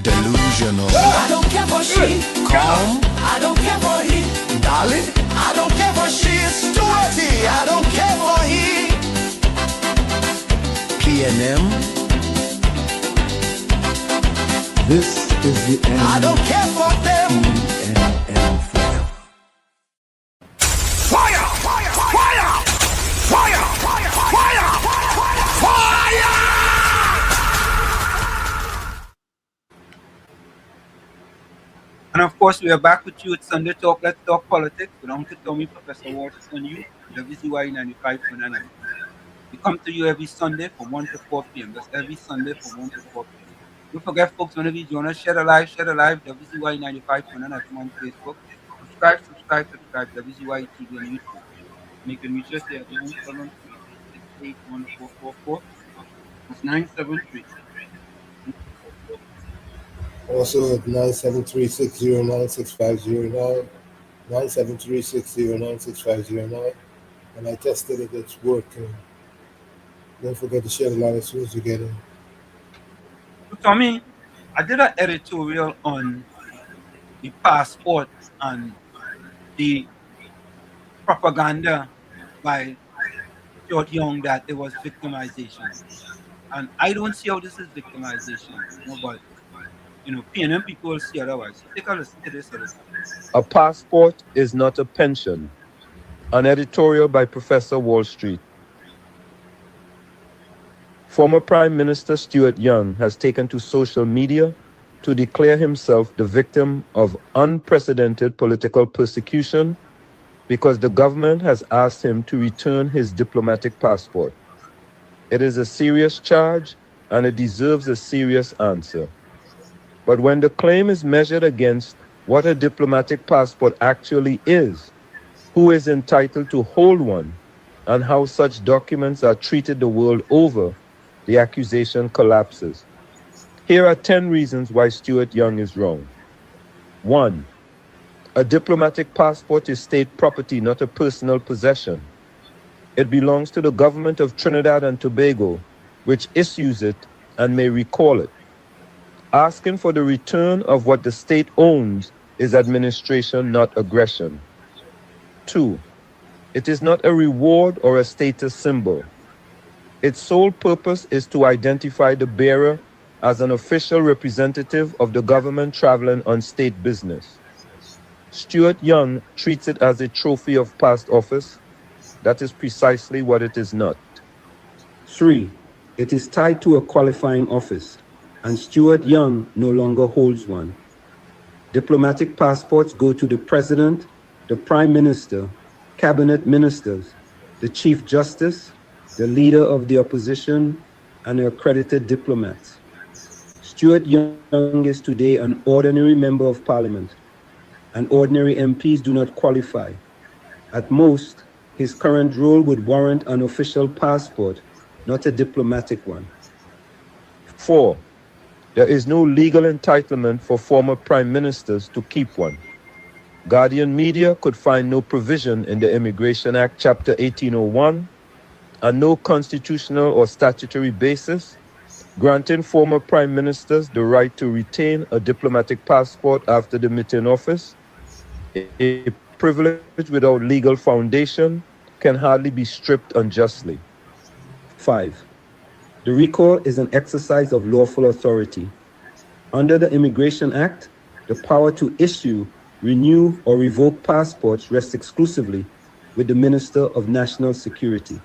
Delusional. I don't care for she. Calm. I don't care for he. Dolly. I don't care for she. Stewarty. I don't care for he. PNM. This is the end. I don't care for them. PNM forever. Fire! Fire! Fire! Fire! Fire! Fire! Fire! And of course, we are back with you at Sunday Talk. Let's talk politics with Uncle Tommy, Professor Walters, and you, WZYE 95.9. We come to you every Sunday from 1 to 4 p.m. That's every Sunday from 1 to 4 p.m. Don't forget, folks, whenever you join us, share the live, WZYE 95.9 on Facebook. Subscribe, WZYE TV on YouTube. And you can reach us here at 973-868-1444. That's 973. Also at 973-609-6509, 973-609-6509. And I tested it, it's working. Don't forget to share the live as soon as you get in. So, Tommy, I did an editorial on the passport and the propaganda by Stuart Young that it was victimization. And I don't see how this is victimization, but PNM people will see otherwise. So take a listen to this editor. A passport is not a pension. An editorial by Professor Wall Street. Former Prime Minister Stuart Young has taken to social media to declare himself the victim of unprecedented political persecution because the government has asked him to return his diplomatic passport. It is a serious charge and it deserves a serious answer. But when the claim is measured against what a diplomatic passport actually is, who is entitled to hold one, and how such documents are treated the world over, the accusation collapses. Here are 10 reasons why Stuart Young is wrong. 1. A diplomatic passport is state property, not a personal possession. It belongs to the government of Trinidad and Tobago, which issues it and may recall it. Asking for the return of what the state owns is administration, not aggression. 2. It is not a reward or a status symbol. Its sole purpose is to identify the bearer as an official representative of the government traveling on state business. Stuart Young treats it as a trophy of past office. That is precisely what it is not. 3. It is tied to a qualifying office, and Stuart Young no longer holds one. Diplomatic passports go to the President, the Prime Minister, Cabinet Ministers, the Chief Justice, the Leader of the Opposition, and accredited diplomats. Stuart Young is today an ordinary member of Parliament, and ordinary MPs do not qualify. At most, his current role would warrant an official passport, not a diplomatic one. 4. There is no legal entitlement for former prime ministers to keep one. Guardian Media could find no provision in the Immigration Act, Chapter 1801, and no constitutional or statutory basis granting former prime ministers the right to retain a diplomatic passport after demit office. A privilege without legal foundation can hardly be stripped unjustly. 5. The recall is an exercise of lawful authority. Under the Immigration Act, the power to issue, renew, or revoke passports rests exclusively with the Minister of National Security.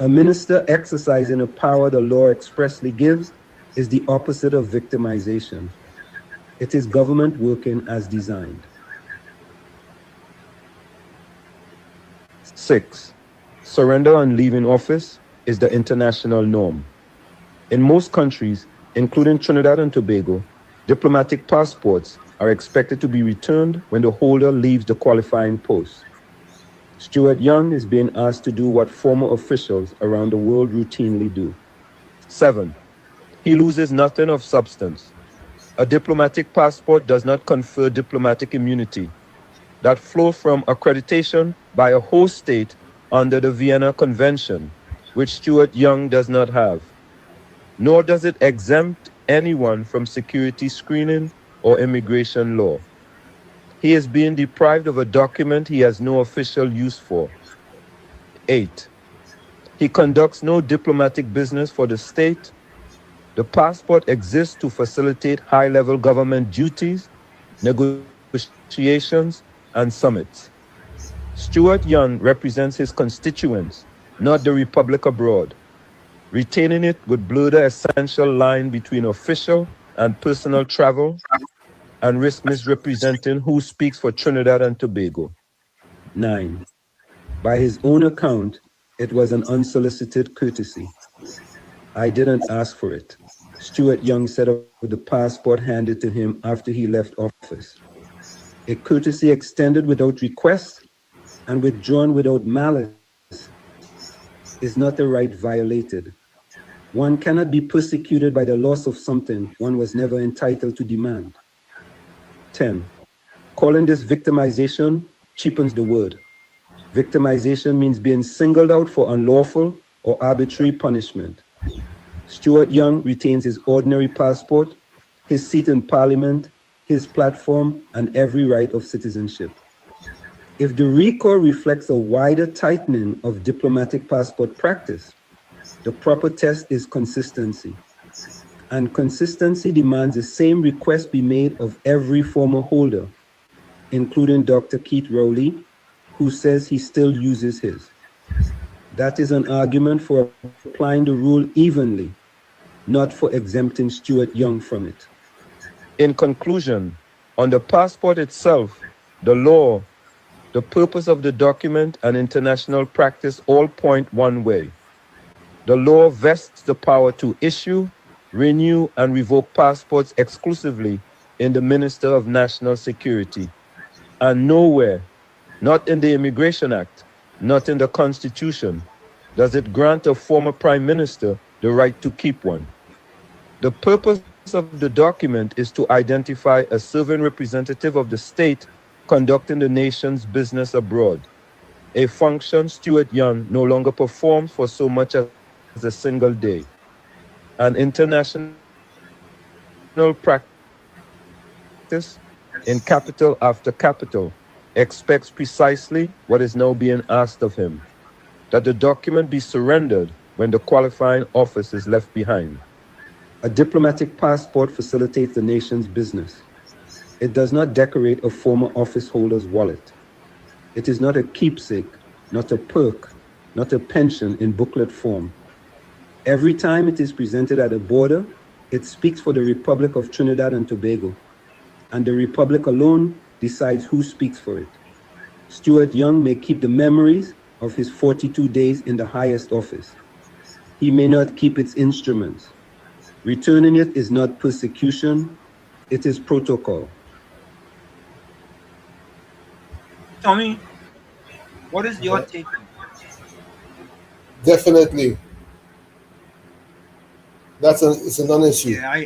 A minister exercising a power the law expressly gives is the opposite of victimization. It is government working as designed. 6. Surrender on leaving office is the international norm. In most countries, including Trinidad and Tobago, diplomatic passports are expected to be returned when the holder leaves the qualifying post. Stuart Young is being asked to do what former officials around the world routinely do. 7. He loses nothing of substance. A diplomatic passport does not confer diplomatic immunity. That flows from accreditation by a host state under the Vienna Convention, which Stuart Young does not have. Nor does it exempt anyone from security screening or immigration law. He is being deprived of a document he has no official use for. 8. He conducts no diplomatic business for the state. The passport exists to facilitate high-level government duties, negotiations, and summits. Stuart Young represents his constituents, not the Republic abroad. Retaining it would blur the essential line between official and personal travel and risk misrepresenting who speaks for Trinidad and Tobago. 9. By his own account, it was an unsolicited courtesy. I didn't ask for it. Stuart Young said of the passport handed to him after he left office. A courtesy extended without request and withdrawn without malice is not a right violated. One cannot be persecuted by the loss of something one was never entitled to demand. 10. Calling this victimization cheapens the word. Victimization means being singled out for unlawful or arbitrary punishment. Stuart Young retains his ordinary passport, his seat in Parliament, his platform, and every right of citizenship. If the recall reflects a wider tightening of diplomatic passport practice, the proper test is consistency. And consistency demands the same request be made of every former holder, including Dr. Keith Rowley, who says he still uses his. That is an argument for applying the rule evenly, not for exempting Stuart Young from it. In conclusion, on the passport itself, the law, the purpose of the document, and international practice all point one way. The law vests the power to issue, renew, and revoke passports exclusively in the Minister of National Security. And nowhere, not in the Immigration Act, not in the Constitution, does it grant a former Prime Minister the right to keep one. The purpose of the document is to identify a serving representative of the state conducting the nation's business abroad, a function Stuart Young no longer performs for so much as a single day. An international practice in capital after capital expects precisely what is now being asked of him, that the document be surrendered when the qualifying office is left behind. A diplomatic passport facilitates the nation's business. It does not decorate a former office holder's wallet. It is not a keepsake, not a perk, not a pension in booklet form. Every time it is presented at a border, it speaks for the Republic of Trinidad and Tobago, and the Republic alone decides who speaks for it. Stuart Young may keep the memories of his 42 days in the highest office. He may not keep its instruments. Returning it is not persecution, it is protocol. Tommy, what is your take? Definitely. It's a non-issue. Yeah,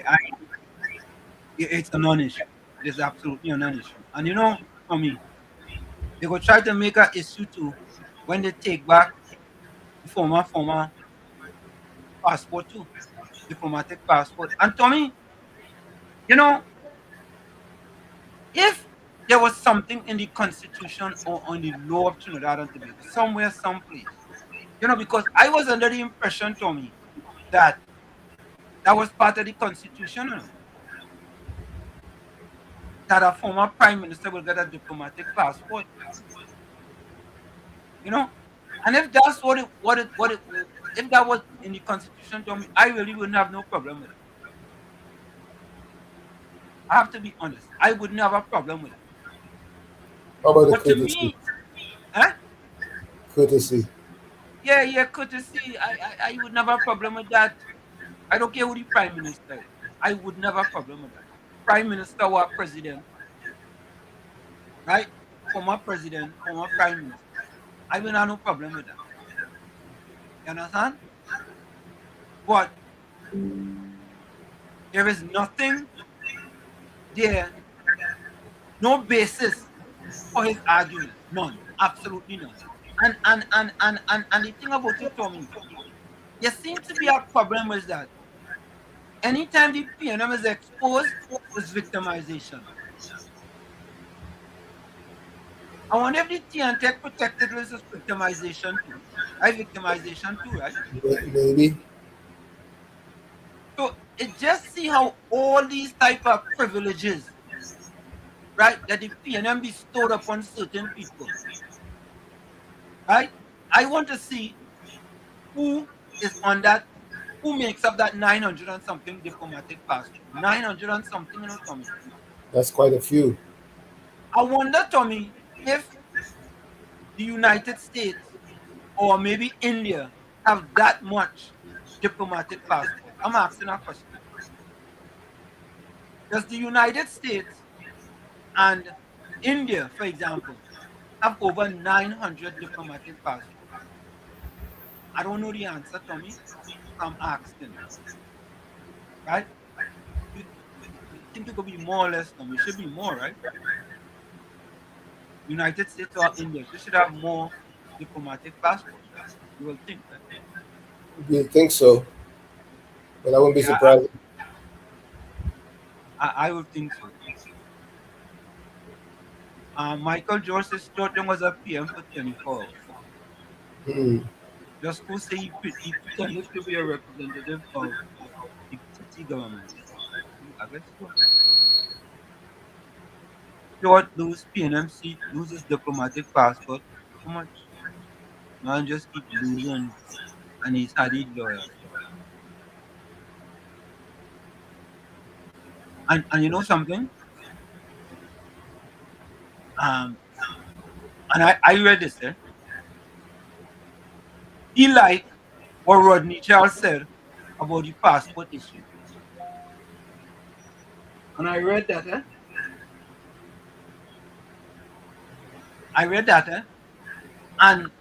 it's a non-issue. It is absolutely a non-issue. And you know, Tommy, they will try to make an issue too when they take back the former passport too, diplomatic passport. And Tommy, you know, if there was something in the Constitution or on the law of Trinidad and Tobago, somewhere, someplace, you know, because I was under the impression, Tommy, that was part of the Constitution, you know, that a former Prime Minister will get a diplomatic passport. You know, and if that's if that was in the Constitution, Tommy, I really wouldn't have no problem with it. I have to be honest. I wouldn't have a problem with it. How about but the courtesy? To me, huh? Courtesy. Yeah, courtesy. I would never have a problem with that. I don't care who the Prime Minister is. I would never have a problem with that. Prime Minister or President, right? Former President, former Prime Minister. I will have no problem with that. You understand? But there is nothing there, no basis for his argument. None. Absolutely none. And the thing about it, Tommy, there seems to be a problem with that. Anytime the PNM is exposed, is victimization. I wonder if the TNTech protected list is victimization too. Victimization too, right? Maybe. So it just see how all these type of privileges, right, that the PNM bestowed upon certain people, right? I want to see who is on that, who makes up that 900 and something diplomatic passport. 900 and something, you know, Tommy. That's quite a few. I wonder, Tommy, if the United States or maybe India have that much diplomatic passport. I'm asking a question. Does the United States and India, for example, have over 900 diplomatic passports? I don't know the answer, Tommy. I'm asking. Right? You think it could be more or less, Tommy? It should be more, right? United States or India, they should have more diplomatic passports. You will think that. You think so? But I wouldn't be surprised. I would think so. Michael George Stuart Young was a PM for 24 hours. Just go say he pretended to be a representative of the city government. I guess so. Stuart lose PNMC, loses diplomatic passport. How much? Man just keep losing, and he's had it lawyer. And you know something? And I read this there. He like what Rodney Charles said about the passport issue. And I read that, and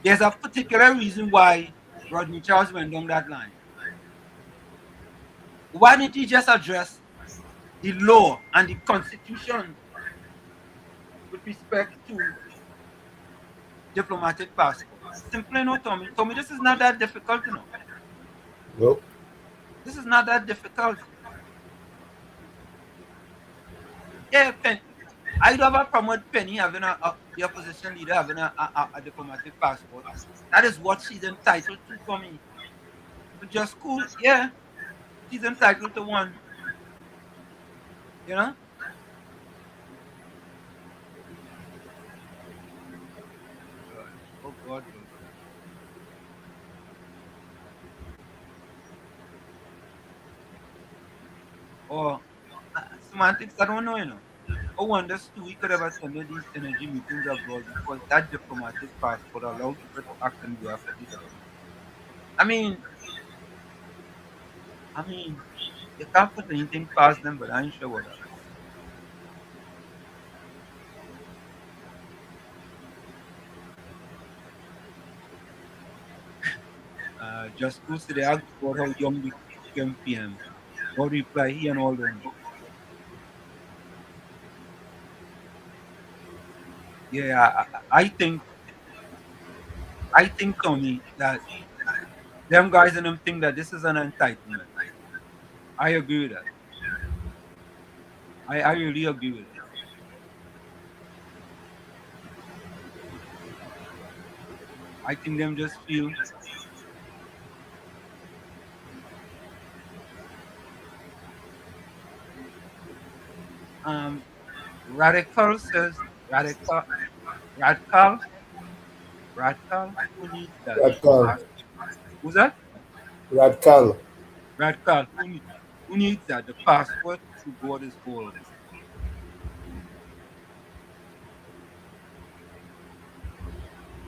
there's a particular reason why Rodney Charles went down that line. Why didn't he just address the law and the constitution with respect to diplomatic passport? Simply no, Tommy. Tommy, this is not that difficult, you know. Nope. This is not that difficult. Yeah, I'd have a problem with Penny having the opposition leader having a diplomatic passport. That is what she's entitled to, Tommy. But just cool, yeah. She's entitled to one. You know? Oh God. Or semantics, I don't know, you know. I wonder too, we could have attended these energy meetings abroad because that diplomatic passport allowed people to act on behalf of the government. I mean, you can't put anything past them, but I ain't sure what that. Just go to the ask about how young became PM. What reply he and all them. Yeah, I think Tony that them guys and them think that this is an entitlement. I agree with that. I really agree with that. I think them just feel radical says radical who needs that? Radcal. Who's that? Radcal. Radical who needs that? The passport to board is gold.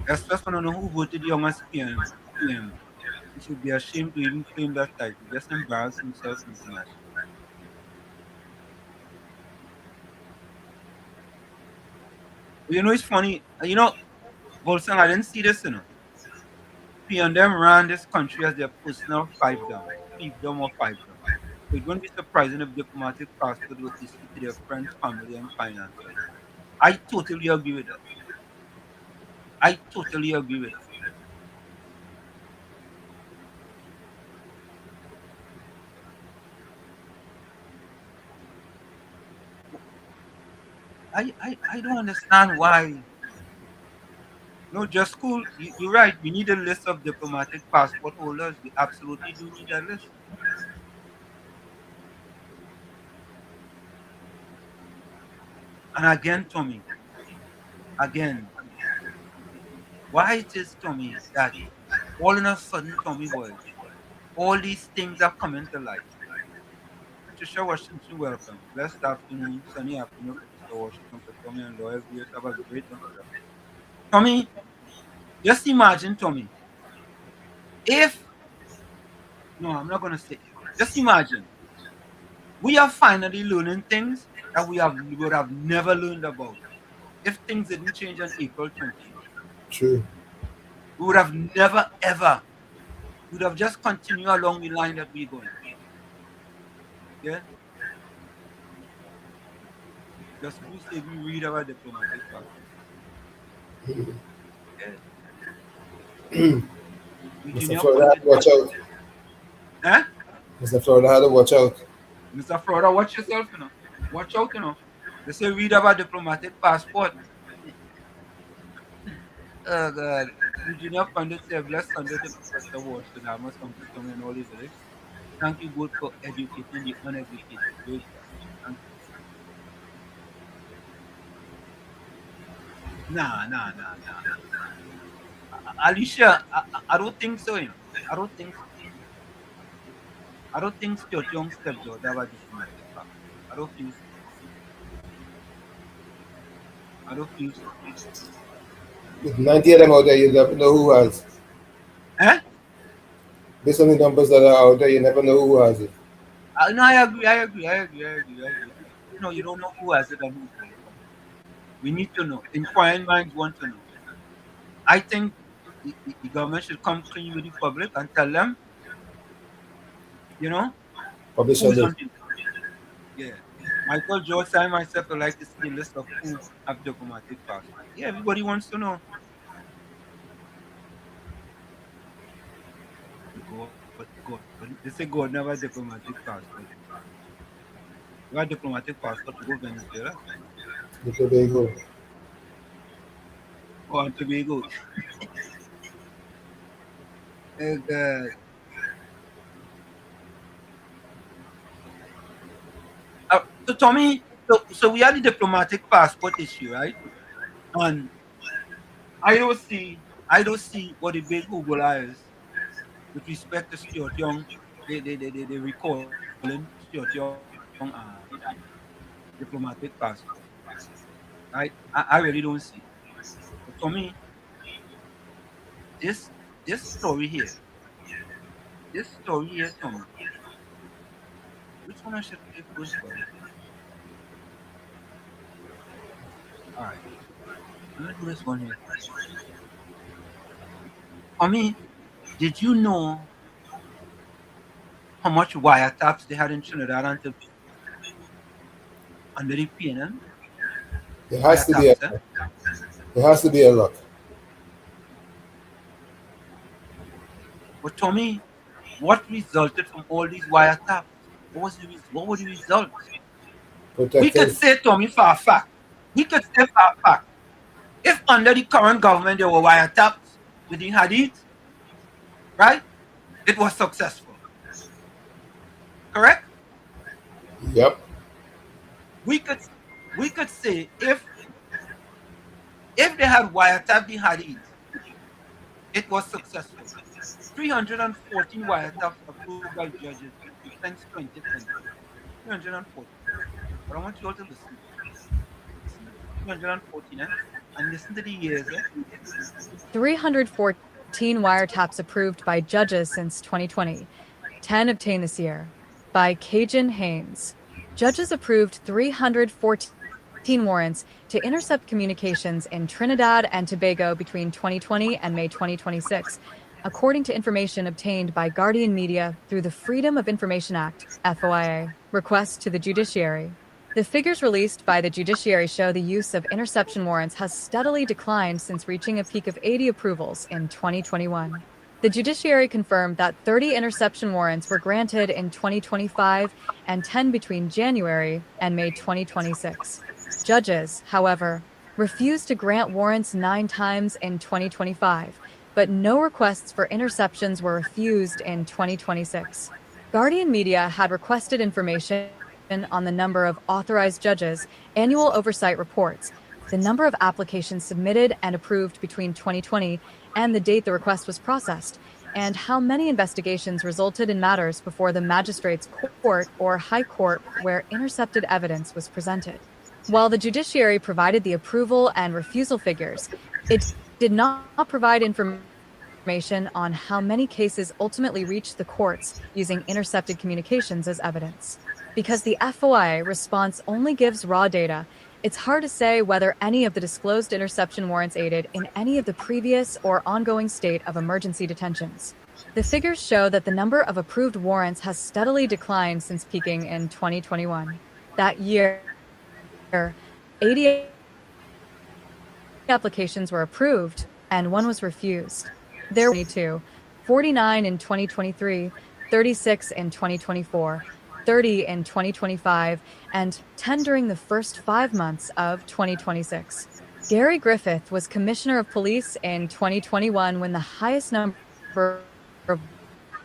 Just want to know who voted youngest PM. He should be ashamed to even claim that title. Just embarrass himself internationally. You know, it's funny. You know, Volsang, I didn't see this, you know. PM them ran this country as their personal fiefdom or fiefdom. So it wouldn't be surprising if diplomatic passport was issued to their friends, family, and financiers. I totally agree with that. I totally agree with that. I don't understand why. No, just cool. You're right. We need a list of diplomatic passport holders. We absolutely do need a list. And again, Tommy, why it is, Tommy, that all in a sudden, Tommy boy, all these things are coming to light. Patricia Washington, welcome. Blessed afternoon, sunny afternoon, Professor Washington, for Tommy and Loyal viewers. Have a great introduction. Tommy, just imagine, Tommy, I'm not going to say if. Just imagine, we are finally learning things that we would have never learned about if things didn't change on April 20th. True. We would have never, ever, we would have just continued along the line that we're going. Yeah? Just who say we read about diplomatic passport. Yeah. Mr. Florida, watch out. Huh? Mr. Florida, watch out. Mr. Florida, watch yourself, you know. Watch out, you know. They say read about diplomatic passport. Oh God. Virginia Pundit said, bless Sunday to Professor Walsh, to Damas, Uncle Tommy, and all the village. Thank you both for educating the uneducated. Great job. Thank you. Nah. Alicia, I don't think so. I don't think so. I don't think Stuart Young stepdaughter have a diplomatic passport. I don't feel so. I don't feel so. With 90 of them out there, you never know who has. Eh? Based on the numbers that are out there, you never know who has it. No, I agree. You know, you don't know who has it and who don't. We need to know. Inquiring minds want to know. I think the government should come clean with the public and tell them, you know, Publish a who's on list. the list. Yeah. Michael George, I myself would like to see the list of who have diplomatic passport. Yeah, everybody wants to know. God. They say God never diplomatic passport. You have diplomatic passport to go Venezuela The Tobago. or Tobago. Oh God. So Tommy, so we had the diplomatic passport issue, right? And I don't see what the big Google is with respect to Stuart Young. They recalling Stuart Young diplomatic passport. Right? I really don't see. But for me, this this story here, Tommy, which one I should play first, buddy? All right, I'm gonna do this one here first. For me, did you know how much wiretaps they had in Trinidad and Tobago under the PNM? There has to be a, Wiretaps, eh? there has to be a lot. But Tommy, what resulted from all these wiretaps? What were the results? We could Protected. say, Tommy, for a fact. We could say for a fact. If under the current government there were wiretaps within Hadith, right? It was successful. Correct? Yep. We could say if they had wiretapped the Hadith, it was successful. 314 wiretaps approved by judges since 2020. 314. But I want you all to listen. Listen. 314, eh? And listen to the years, eh? 314 wiretaps approved by judges since 2020. 10 obtained this year. By Cajun Haynes. Judges approved 314 warrants to intercept communications in Trinidad and Tobago between 2020 and May 2026, according to information obtained by Guardian Media through the Freedom of Information Act, FOIA, request to the judiciary. The figures released by the judiciary show the use of interception warrants has steadily declined since reaching a peak of 80 approvals in 2021. The judiciary confirmed that 30 interception warrants were granted in 2025 and 10 between January and May 2026. Judges, however, refused to grant warrants 9 times in 2025, but no requests for interceptions were refused in 2026. Guardian Media had requested information on the number of authorized judges, annual oversight reports, the number of applications submitted and approved between 2020 and the date the request was processed, and how many investigations resulted in matters before the magistrate's court or high court where intercepted evidence was presented. While the judiciary provided the approval and refusal figures, it did not provide information on how many cases ultimately reached the courts using intercepted communications as evidence. Because the FOIA response only gives raw data, it's hard to say whether any of the disclosed interception warrants aided in any of the previous or ongoing state of emergency detentions. The figures show that the number of approved warrants has steadily declined since peaking in 2021. That year, 80 applications were approved and 1 was refused. There were 49 in 2023, 36 in 2024, 30 in 2025, and 10 during the first 5 months of 2026. Gary Griffith was Commissioner of Police in 2021 when the highest number of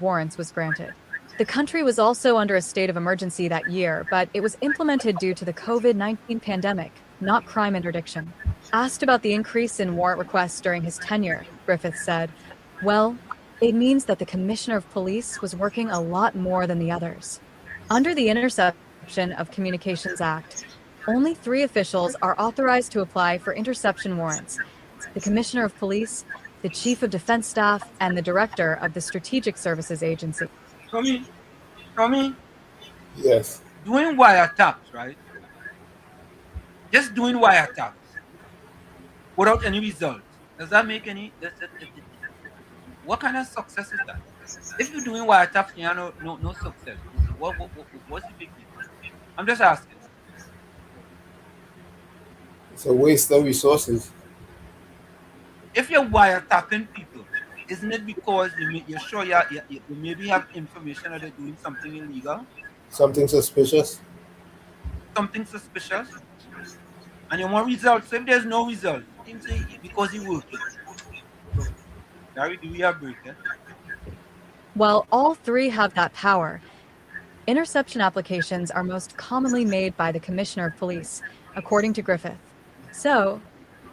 warrants was granted. The country was also under a state of emergency that year, but it was implemented due to the COVID-19 pandemic, not crime interdiction. Asked about the increase in warrant requests during his tenure, Griffith said, "Well, it means that the Commissioner of Police was working a lot more than the others." Under the Interception of Communications Act, only 3 officials are authorized to apply for interception warrants: the Commissioner of Police, the Chief of Defense Staff, and the Director of the Strategic Services Agency. Tommy, Yes. doing wiretaps, right? Just doing wiretaps without any results. Does that make any? What kind of success is that? If you're doing wiretaps and you have no success, what's the big deal? I'm just asking. It's a waste of resources. If you're wiretapping people, isn't it because you're sure you maybe have information that they're doing something illegal? Something suspicious. Something suspicious? And you want results. So if there's no results, because you're working. So, Gary, do we have break? Eh? While all 3 have that power, interception applications are most commonly made by the Commissioner of Police, according to Griffith. So,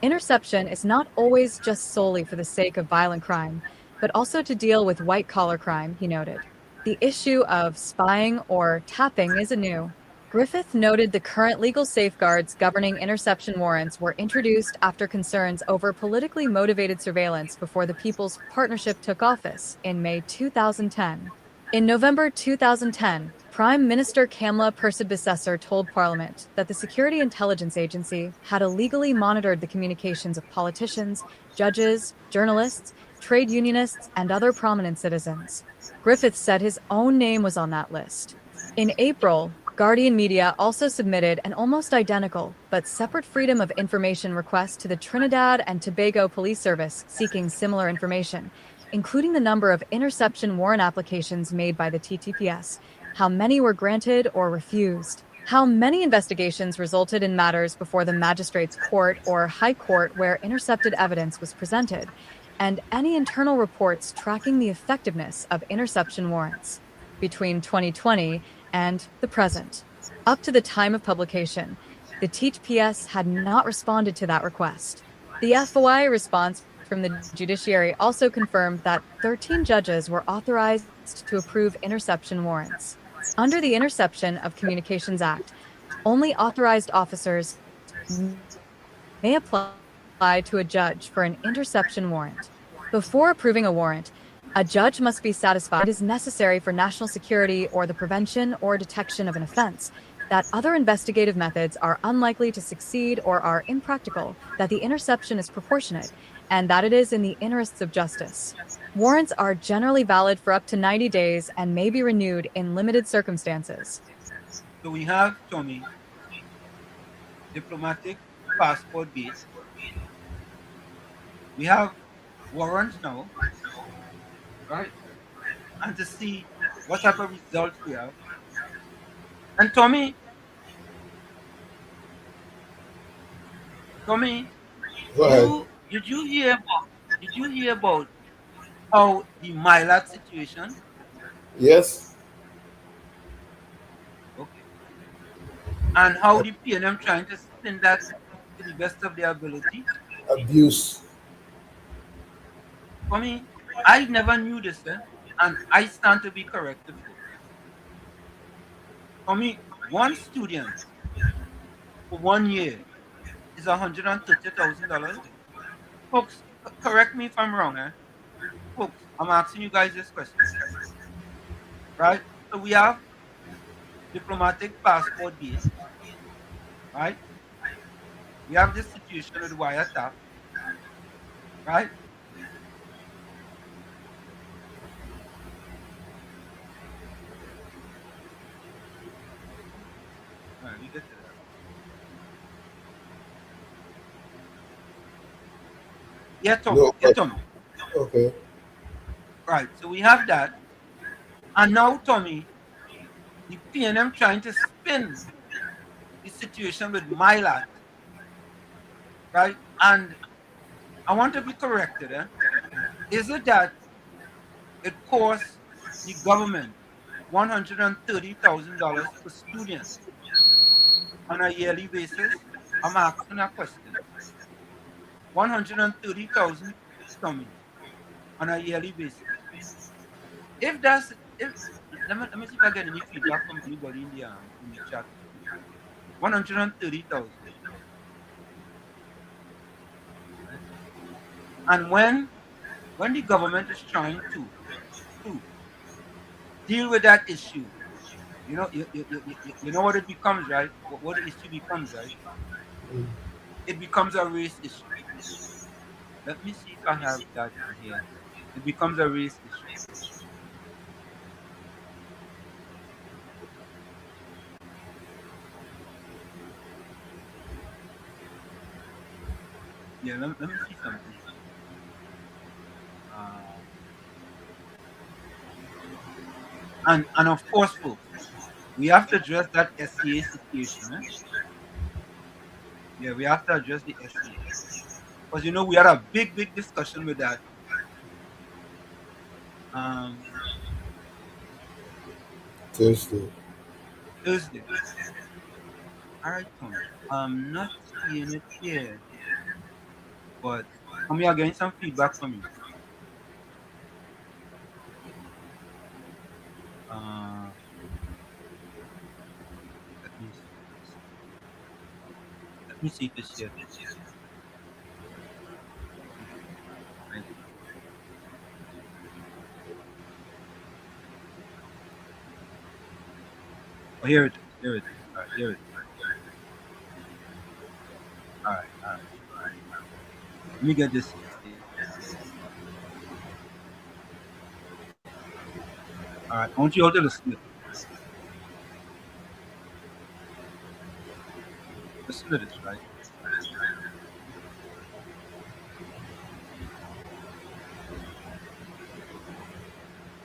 interception is not always just solely for the sake of violent crime, but also to deal with white-collar crime, he noted. The issue of spying or tapping isn't new. Griffith noted the current legal safeguards governing interception warrants were introduced after concerns over politically motivated surveillance before the People's Partnership took office in May 2010. In November 2010, Prime Minister Kamala Persad-Bissessar told Parliament that the Security Intelligence Agency had illegally monitored the communications of politicians, judges, journalists, trade unionists, and other prominent citizens. Griffith said his own name was on that list. In April, Guardian Media also submitted an almost identical but separate Freedom of Information request to the Trinidad and Tobago Police Service seeking similar information, including the number of interception warrant applications made by the TTPS, how many were granted or refused, how many investigations resulted in matters before the magistrate's court or high court where intercepted evidence was presented, and any internal reports tracking the effectiveness of interception warrants. Between 2020 and the present, up to the time of publication, the TTPS had not responded to that request. The FOI response from the judiciary also confirmed that 13 judges were authorized to approve interception warrants. Under the Interception of Communications Act, only authorized officers may apply to a judge for an interception warrant. Before approving a warrant, a judge must be satisfied it is necessary for national security or the prevention or detection of an offense, that other investigative methods are unlikely to succeed or are impractical, that the interception is proportionate, and that it is in the interests of justice. Warrants are generally valid for up to 90 days and may be renewed in limited circumstances. So we have, Tommy, diplomatic passport base. We have warrants now, right? And to see what type of results we have. And Tommy, Go ahead. did you hear about how the Mylat situation? Yes. Okay. And how the PNM trying to spin that to the best of their ability? Abuse. For me, I never knew this, and I stand to be corrected, folks. For me, one student for 1 year is $130,000. Folks, correct me if I'm wrong, Folks, I'm asking you guys this question. Right? So we have diplomatic passport base. Right? We have this situation with wiretap. Right? All right, we get to that. Yeah, Tom. No, Yeah, Tom. Okay. Right. So we have that. And now, Tommy, the PNM trying to spin the situation with MILAT, right? And I want to be corrected. Is it that it costs the government $130,000 per student on a yearly basis? I'm asking a question. 130,000, Tommy, on a yearly basis. If that's if let me see if I get any feedback from anybody in the chat. 130,000. Right? And when the government is trying to deal with that issue, you know what it becomes, right? What the issue becomes, right? It becomes a race issue. Let me see if I have that in here. It becomes a race issue. Yeah, let me see something. And of course, folks, we have to address that SCA situation. Yeah, we have to address the SCA. Because we had a big discussion with that. Thursday. All right, Tommy. I'm not seeing it here. But Tommy, I'm getting some feedback from you. Let me see if it's here. Right. Oh, here it is. Here it is. All right, here it is. All right. Let me get this here. All right, I want you all to listen. Listen to this, right?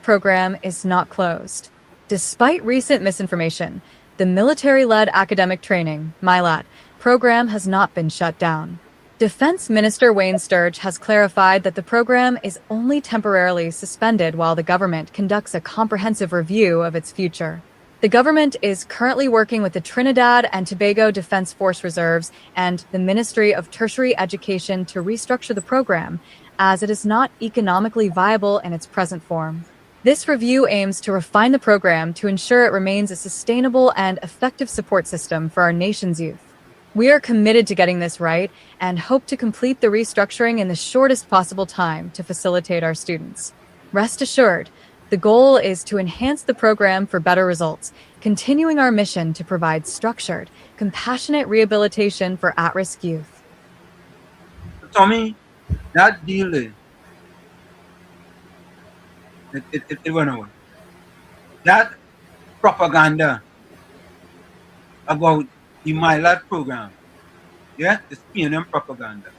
Program is not closed. Despite recent misinformation, the military-led academic training, MILAT, program has not been shut down. Defense Minister Wayne Sturge has clarified that the program is only temporarily suspended while the government conducts a comprehensive review of its future. The government is currently working with the Trinidad and Tobago Defense Force Reserves and the Ministry of Tertiary Education to restructure the program, as it is not economically viable in its present form. This review aims to refine the program to ensure it remains a sustainable and effective support system for our nation's youth. We are committed to getting this right and hope to complete the restructuring in the shortest possible time to facilitate our students. Rest assured, the goal is to enhance the program for better results, continuing our mission to provide structured, compassionate rehabilitation for at-risk youth. Tommy, that deal, it went away. That propaganda about the MILAT program, yeah, it's PNM propaganda.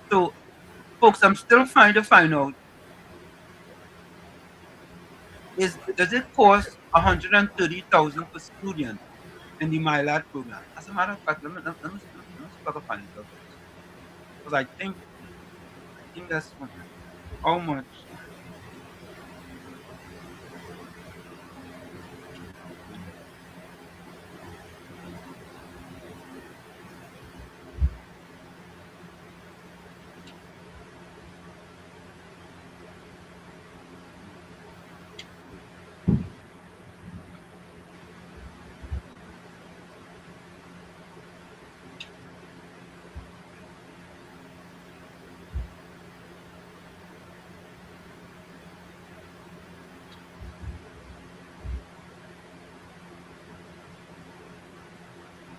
So, folks, I'm still trying to find out, does it cost 130,000 per student in the MILAT program? As a matter of fact, let me see if I can find it out. Because I think that's one. How much?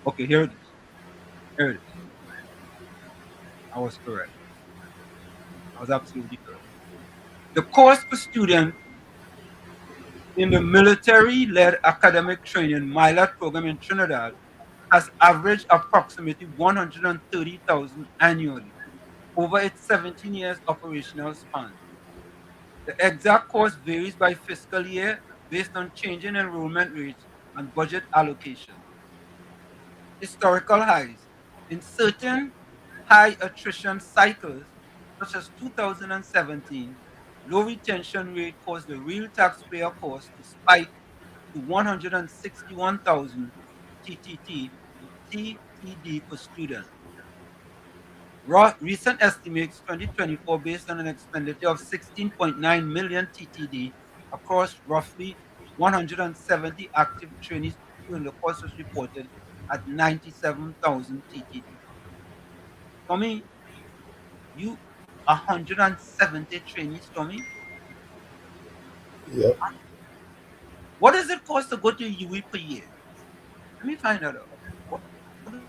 Okay, here it is. Here it is. I was correct. I was absolutely correct. The cost per student in the military-led academic training MILAT program in Trinidad has averaged approximately 130,000 annually over its 17 years operational span. The exact cost varies by fiscal year based on changing enrollment rates and budget allocation. Historical highs. In certain high attrition cycles, such as 2017, low retention rate caused the real taxpayer cost to spike to 161,000 TTD per student. Recent estimates 2024 based on an expenditure of 16.9 million TTD across roughly 170 active trainees during the course was reported at 97,000 TTD. Tommy, you 170 trainees, Tommy? Yep. What does it cost to go to UE per year? Let me find that out. What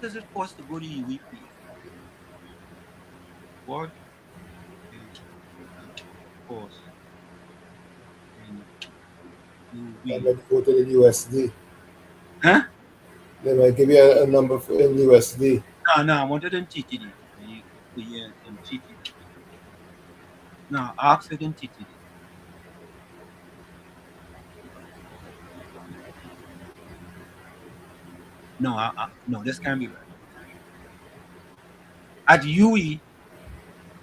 does it cost to go to UE per year? What is the cost in I UE? might go to the USD. Huh? They might give you a number for in USD. No, I wanted in TTD. Per year in TTD. No, I asked it in TTD. No, no, this can't be right. At UE,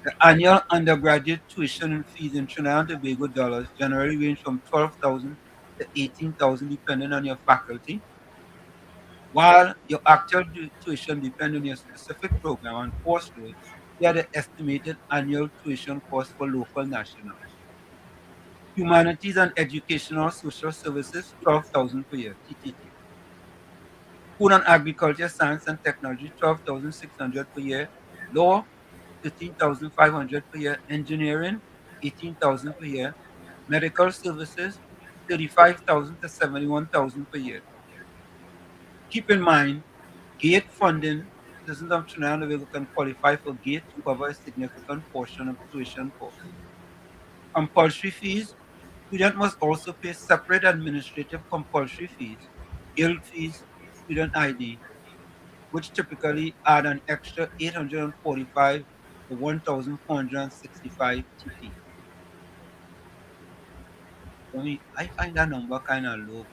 the annual undergraduate tuition and fees in Trinidad and Tobago dollars generally range from 12,000 to 18,000 depending on your faculty, while your actual tuition depends on your specific program and course load. They are the estimated annual tuition cost for local nationals. Humanities and educational social services, 12,000 per year, TTT. Food and agriculture, science and technology, 12,600 per year. Law, 13,500 per year. Engineering, 18,000 per year. Medical services, 35,000 to 71,000 per year. Keep in mind, GATE funding, citizens of Trinidad and Tobago can qualify for GATE to cover a significant portion of tuition costs. Compulsory fees, student must also pay separate administrative compulsory fees, guild fees, student ID, which typically add an extra 845 to 1,465 TT. For me, I find that number kind of low.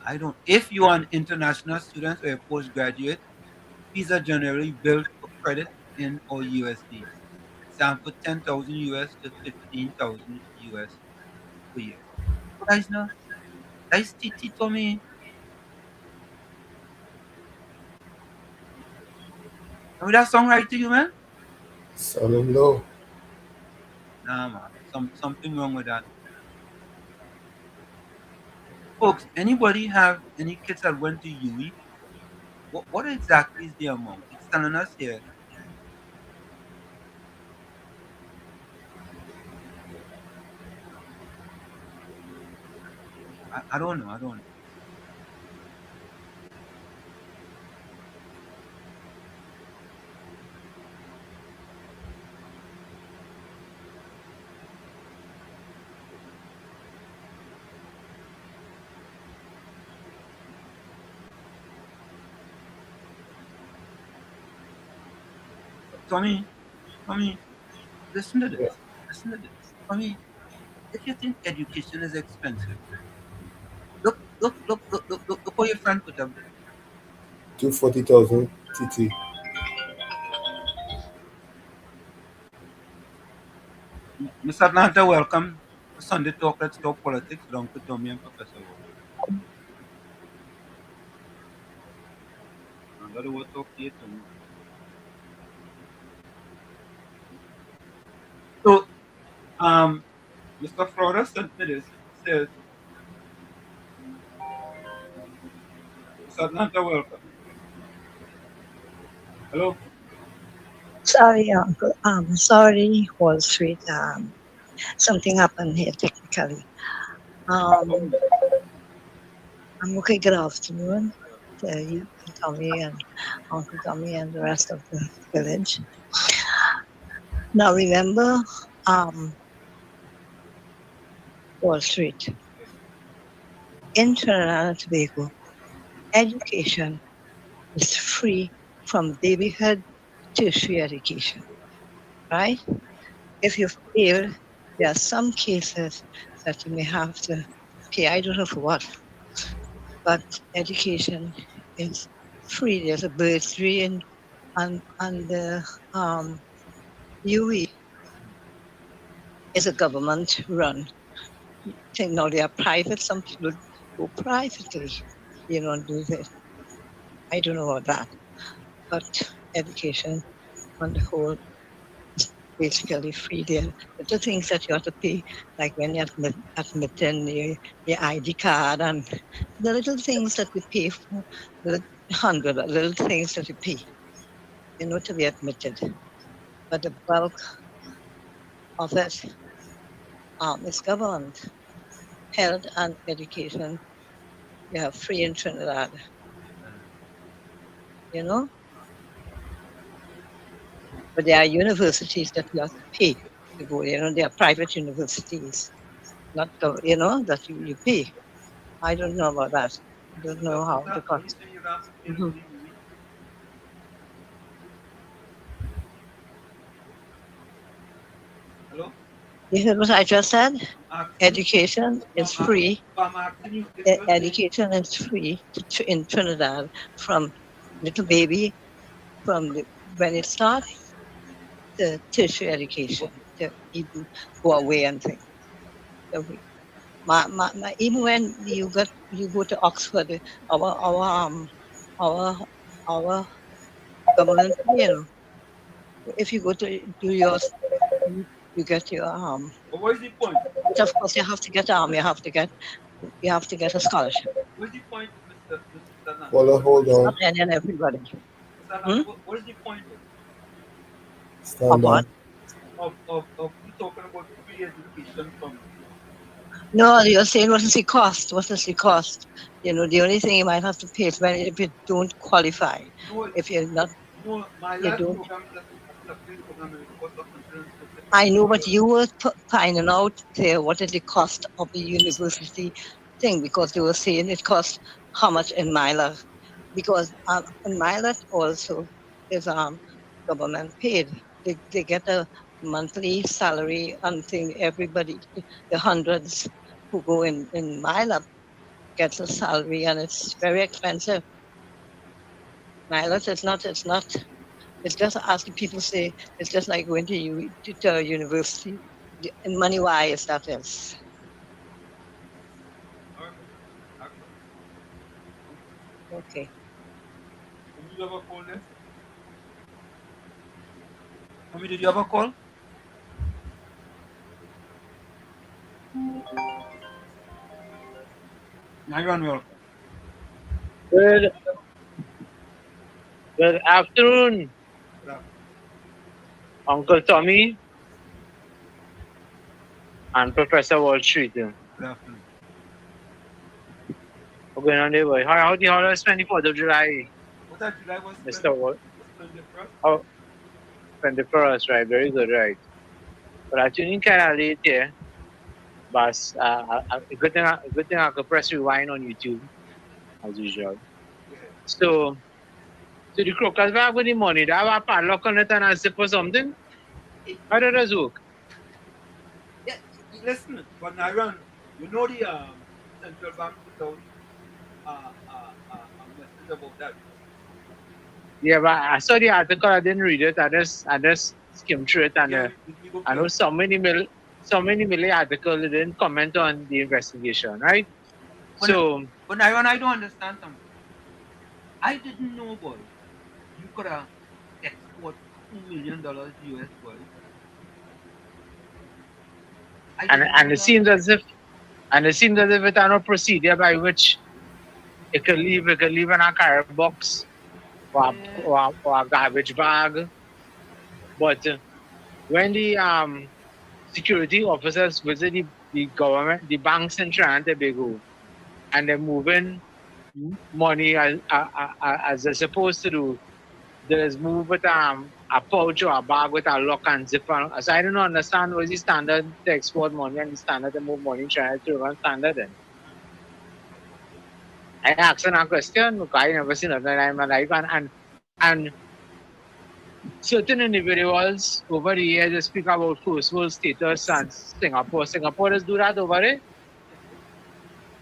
I don't. If you are an international student or a postgraduate, fees are generally billed for credit in or USD. Example, 10,000 US to 15,000 US per year. So guys, no, that's TT to me. Would that sound right to you, man? Sounding low. Nah, man. Something wrong with that. Folks, anybody have any kids that went to UE? What exactly is the amount? It's telling us here. I don't know. I don't know. Tommy, listen to this. Listen to this. Tommy, if you think education is expensive, look what your friend put up there. 240,000 TT. Miss Atlanta, welcome to Sunday Talk. Let's talk politics with Uncle Tommy and Professor Wall. Another word talk here, Tommy. So, Mr. Flora sent me this. It says, Miss Atlanta, welcome. Hello? Sorry, Uncle. Sorry, Wall Street. Something happened here technically. Okay, good afternoon to you, Tommy, and Uncle Tommy, and the rest of the village. Now, remember, Wall Street. In Trinidad and Tobago, education is free from babyhood to tertiary education. right? If you fail, there are some cases that you may have to pay. I don't know for what, but education is free. There's a bursary and the UE is a government run thing. Now they are private. Some people go privately, and do this. I don't know about that, but education on the whole is basically free. There are the things that you have to pay, like when you're admitting your ID card and the little things that we pay for, the little things that we pay, to be admitted. But the bulk of it is government. Health and education, you have free in Trinidad, But there are universities that you have to pay to go. They are private universities, not that you pay. I don't know about that. I don't know how the cost. Hello? You heard what I just said? Education is free. Education is free in Trinidad from little baby, when it starts, the tertiary education, to even go away and things. So even when you go to Oxford, our our government, if you go to do yours, you get your But what is the point? But of course, you have to get a scholarship. What is the point, Mr. Nan? Hold on. Not any and everybody. Mr. Nan, what is the point Stand what? of you talking about free education from? No, you're saying what is the cost? What is the cost? The only thing you might have to pay is if you don't qualify. No, If you're not, no, my you last don't. program is a separate program and it costs $150. I know, but you were finding out there what is the cost of the university thing, because they were saying it costs how much in Myla, because in Myla also is government paid. They get a monthly salary and thing. Everybody, the hundreds who go in Myla gets a salary, and it's very expensive. Myla, it's not. It's just as the people say, it's just like going to a university. In money wise, that is. Okay. Did you have a call there? Did you have a call? Nairan, welcome. Good afternoon, Uncle Tommy and Professor Wall Street. Good afternoon. What's going on there, boy? How do you spend the 4th of July? What that July was Mr. Wall? splendid for us? Oh, splendid for us, right? Very good, right? But I tuning kind of late here. But a good thing I could press rewind on YouTube, as usual. So the crocus bag with the money, that have a padlock on it and a zip or something? How does that work? Yeah, listen, but Nairan, you know the central bank put out a message about that. Yeah, but I saw the article. I didn't read it. I just skimmed through it, and I know so many million articles didn't comment on the investigation, right? But Nairan, I don't understand something. I didn't know, boy. You could export $2 million US, boy. And it seems as if it's a procedure by which it could leave in a carrier box or a garbage bag. But when the security officers visit the government, the banks in Trinidad and Tobago, and they're moving money as they're supposed to do, there's move with a pouch or a bag with a lock and zipper. So I don't understand what's the standard to export money and the standard to move money in China to run standard then. I asked a question because I never seen it in my life, and certain individuals over the years they speak about first world status and Singapore. Singapore does do that over there.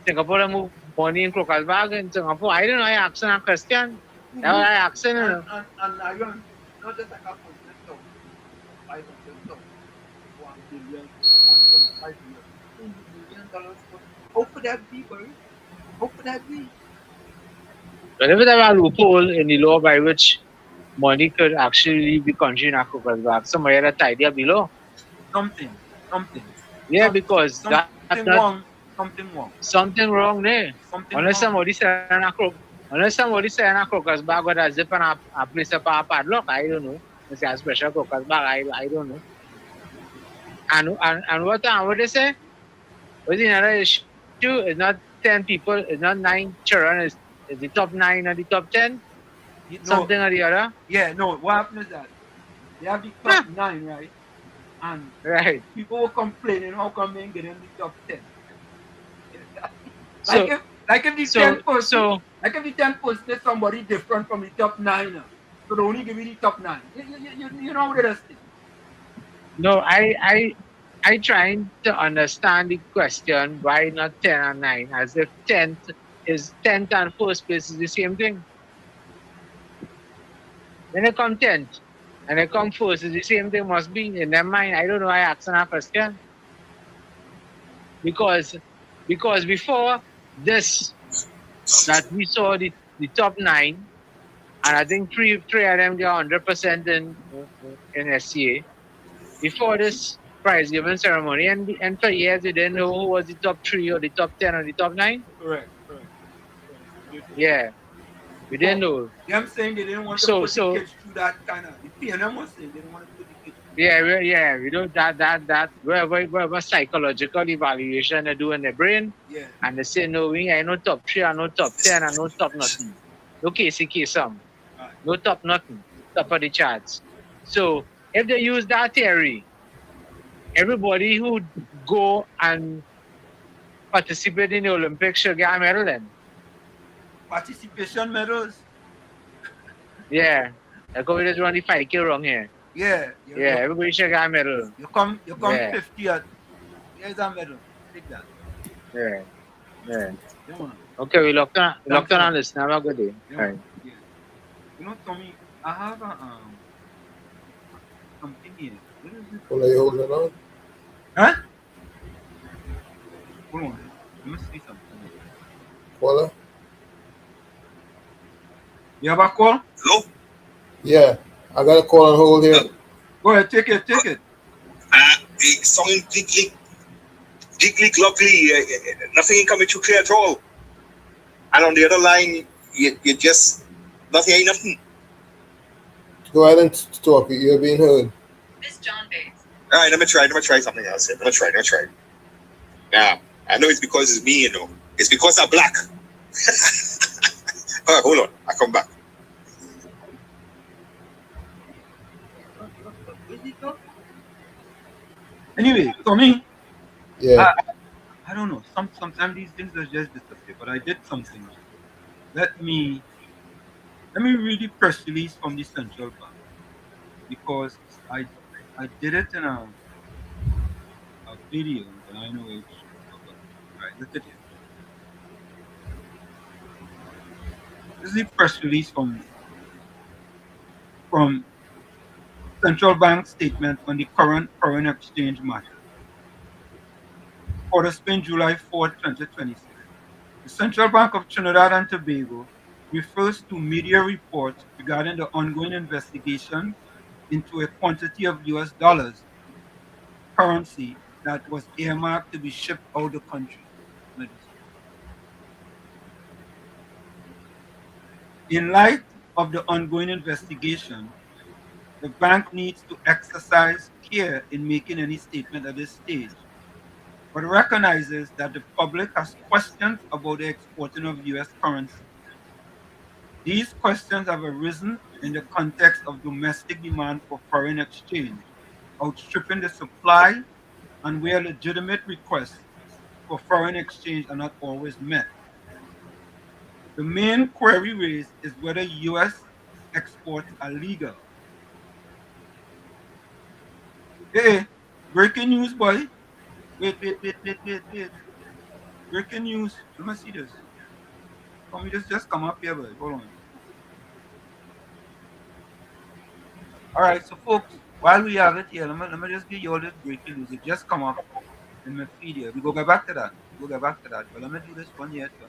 Singapore move money in crocodile bag in Singapore. I don't know. I asked a question. That's what I asked. And I don't, not just like a 100,000, 500,000, 1 billion, 1.5 billion, $2 million. How could that be, boy? How could that be? Whenever there was a loophole in the law by which money could actually leave the country in a crocodile bag, somebody had a idea below. Something. Yeah, because that's Something not wrong. something wrong there. Something Unless wrong. somebody said a crocodile bag with a zip and a place up a padlock, I don't know. It's a special crocodile bag, I don't know. And what they say? What's another issue? It's not 10 people, it's not 9 children, it's the top 9 and the top 10. Something or the other. Yeah, no, what happened is that they have the top 9, right? And right. People were complaining how come they get in the top 10. So, like if the 10 person, like if the 10 person is somebody different from the top 9, so they only give you the top 9. You know what it is. No, I trying to understand the question why not 10 and 9, as if 10th and first place is the same thing. When they come 10th and they come first, it's the same thing must be in their mind. I don't know why I asked that question. Because before this, that we saw the top 9, and I think three of them they are 100% in SCA. Before this prize giving ceremony, and for years we didn't know who was the top 3 or the top 10 or the top 9. Correct. Yeah, we didn't know. I'm saying they didn't want to put the kids through that kind of. The PNM was saying they didn't want to put the kids through. Yeah, we do that whatever psychological evaluation they do in their brain. Yeah. And they say no, we ain't no top 3, and no top 10, and no top nothing. No case some. No top nothing. Top of the charts. So if they use that theory, everybody who go and participate in the Olympics should get a medal then. Participation medals? Yeah. I go just run the 5K wrong here. Yeah. Everybody should get a medal. You come 50 at here's a medal. Take that. Yeah. Okay, we locked on this. Have a good day. Right. Yeah. You know, Tommy, I have something here. What is it? What are you holding on? Huh? Hold on. Let me see something. Paula? You have a call? Hello? Yeah, I got a call on hold here. Go ahead, take it. The song Dick luckily, nothing coming too clear at all. And on the other line, you just, ain't nothing. Go ahead and talk, you're being heard. Miss John Bates. All right, let me try something else here. Let me try. Now, I know it's because it's me, you know. It's because I'm black. All right, hold on. I come back. Anyway, Tommy. Yeah. I don't know. Sometimes these things are just disappear. But I did something. Let me read the press release from the central bank, because I did it in a video that I know it's right. Look at it. This is the press release from central bank statement on the current foreign exchange matter. For the Spain, July 4, 2026. The Central Bank of Trinidad and Tobago refers to media reports regarding the ongoing investigation into a quantity of US dollars currency that was earmarked to be shipped out of the country. In light of the ongoing investigation, the bank needs to exercise care in making any statement at this stage, but recognizes that the public has questions about the exporting of US currency. These questions have arisen in the context of domestic demand for foreign exchange, outstripping the supply, and where legitimate requests for foreign exchange are not always met. The main query raised is whether US exports are legal. Hey, breaking news, boy. Wait. Breaking news. Let me see this. Come, just come up here, boy. Hold on. All right, so folks, while we have it here, let me just give you all this breaking news. It just come up in my feed here. We go get back to that. We'll get back to that. But let me do this one here too.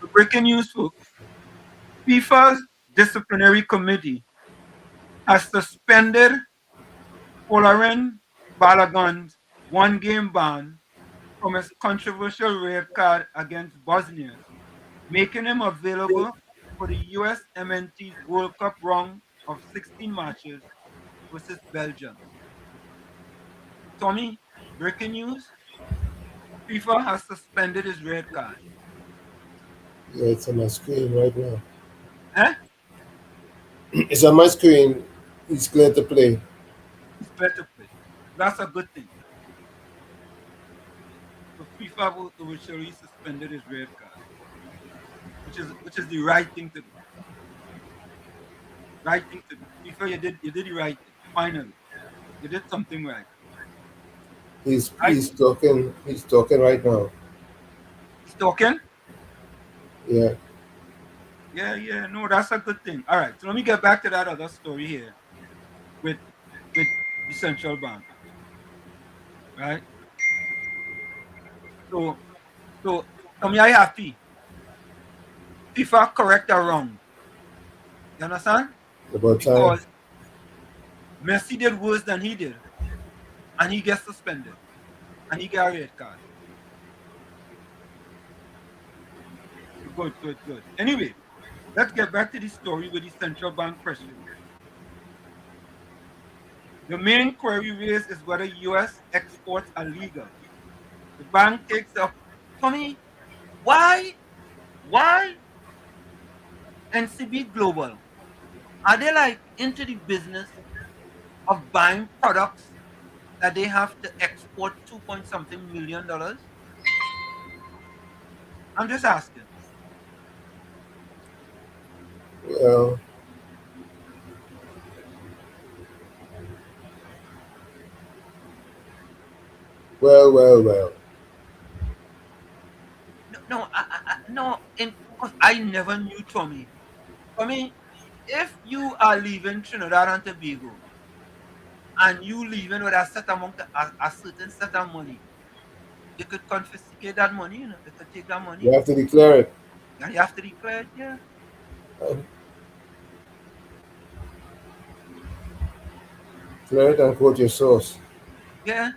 So breaking news, folks. FIFA's disciplinary committee has suspended Folarin Balogun's one-game ban from his controversial red card against Bosnia, making him available for the US MNT's World Cup round of 16 matches versus Belgium. Tommy, breaking news. FIFA has suspended his red card. Yeah, it's on my screen right now. Huh? It's on my screen. He's clear to play. He's clear to play. That's a good thing. So FIFA will officially suspended his red card, which is the right thing to do. Right thing to do. FIFA, you did the right thing. Finally, you did something right. He's talking. He's talking right now. He's talking. Yeah. Yeah. No, that's a good thing. All right. So let me get back to that other story here with the central bank. Right. So tell me, are you happy? FIFA correct or wrong? You understand? About time. Because Messi did worse than he did, and he gets suspended, and he got a red card. Good. Anyway, let's get back to the story with the central bank press release. The main query raised is whether U.S. exports are legal. The bank takes up. Tommy, why NCB Global? Are they like into the business of buying products that they have to export 2 point something million? I'm just asking. Well, well. No, because I never knew Tommy. Tommy, if you are leaving Trinidad and Tobago and you leaving with a set amount, a certain set of money, they could confiscate that money. They could take that money. You have to declare it. And you have to declare it, yeah. Declare it and quote your source. Yeah.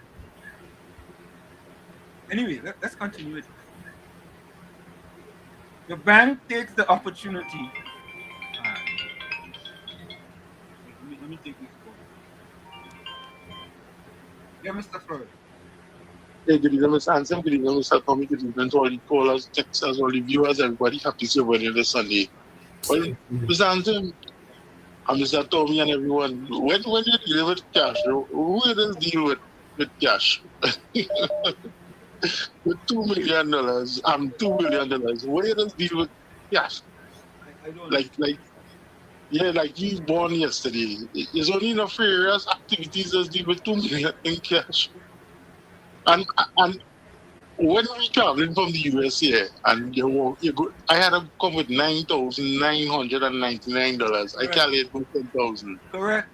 Anyway, let's continue with this. The bank takes the opportunity. Let me take this call. Yeah, Mr. Floyd. Hey, good evening, Mr. Anselm. Good evening, Mr. Tommy. Good evening to all the callers, texters, all the viewers, everybody. Happy to see you this Sunday. Well, Mr. Anselm and Mr. Tommy and everyone, when you deal with cash, who does deal with cash? With $2 million and $2 million, where does deal with cash? I don't like he's born yesterday. It's only enough various activities that deal with $2 million in cash. And when we traveling from the US here, and I had to come with $9,999. I calculated for 10,000. Correct.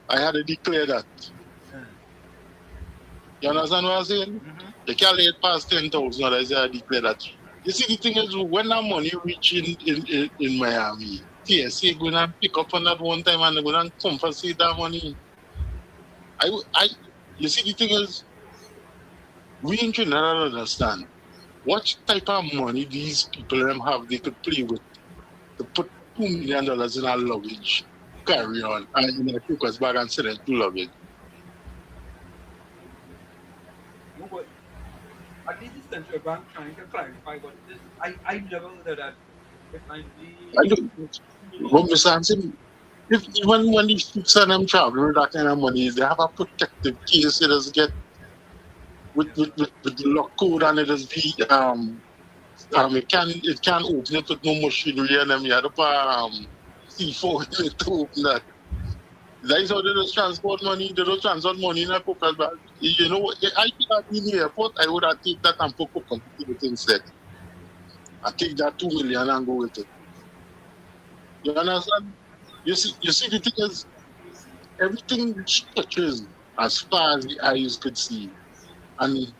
I had to declare that. You understand what I'm saying? The calculate past 10,000, I had to declare that. You see, the thing is, when that money reach in Miami, TSA going to pick up on that one time and they're going to compensate that money. You see, the thing is, we in Trinidad don't understand what type of money these people have they could play with to put $2 million in our luggage, carry on, and in a focus bag and send it to luggage. No, but at least the central bank trying to clarify what it is. I never heard of that. I don't, but Mr. Hansen, if even when these folks and them travel with that kind of money, they have a protective case. It does get with the lock code and it does be it can open it with no machinery and them. You have to C4 in it to open that. That is how they just transport money. They don't transport money in a coconut bag. You know, I could have been in the airport. I would have taken that and put coconut in it instead. I take that 2 million and go with it. You understand? You see, the thing is, everything stretches as far as the eyes could see. And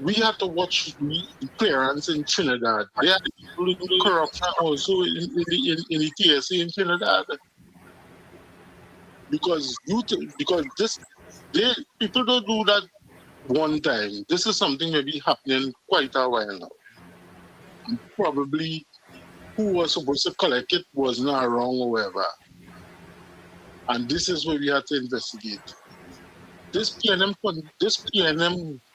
we have to watch the clearance in Trinidad. They are doing corruption also in the TSA in Trinidad. Because people don't do that one time. This is something maybe happening quite a while now. And probably who was supposed to collect it was not wrong or whatever. And this is what we have to investigate. This PNM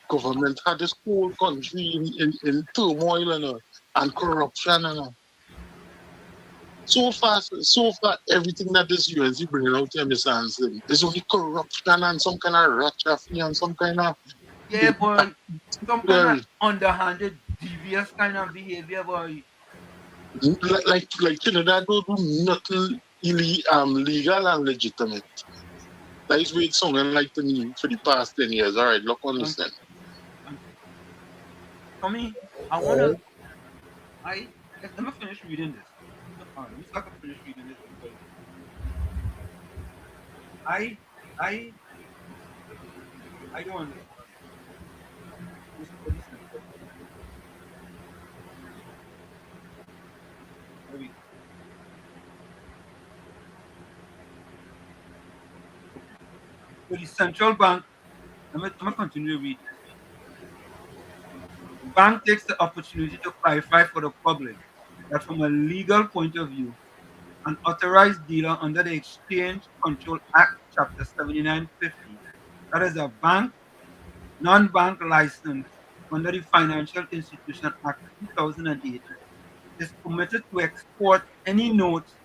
government had this whole country in turmoil and corruption So far, everything that this UNC bringing out here, Mr. Hansen, is only corruption and some kind of ratchaffy and some kind of but some kind of underhanded, devious kind of behavior, boy. Like Trinidad don't do nothing legal and legitimate. That is what it's sounding like to me for the past 10 years. All right, look, understand. Tommy, I wanna. Let me finish reading this. Let me start to finish reading this because I don't understand. This is pretty simple. There we go. So the central bank. Let me continue to read this. The bank takes the opportunity to clarify for the public that from a legal point of view, an authorized dealer under the Exchange Control Act, Chapter 7950, that is a bank, non-bank license under the Financial Institution Act 2008, is permitted to export any notes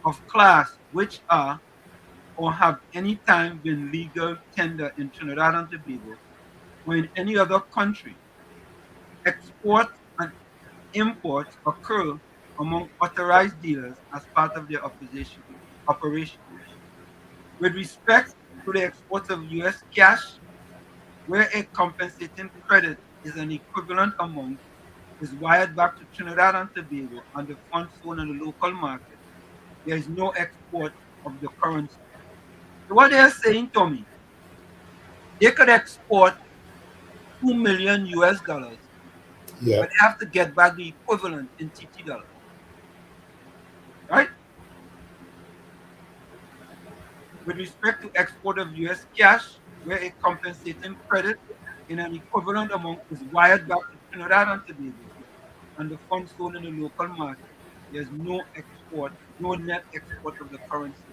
of class which are or have any time been legal tender in Trinidad and Tobago or in any other country. Exports and imports occur among authorized dealers as part of their operation. With respect to the export of U.S. cash, where a compensating credit is an equivalent amount is wired back to Trinidad and Tobago and the funds sold in the local market, there is no export of the currency. So what they're saying to me, they could export 2 million US dollars, but they have to get back the equivalent in TT dollars. Right? With respect to export of US cash, where a compensating credit in an equivalent amount is wired back to Trinidad and Tobago and the funds sold in the local market, there's no export, no net export of the currency.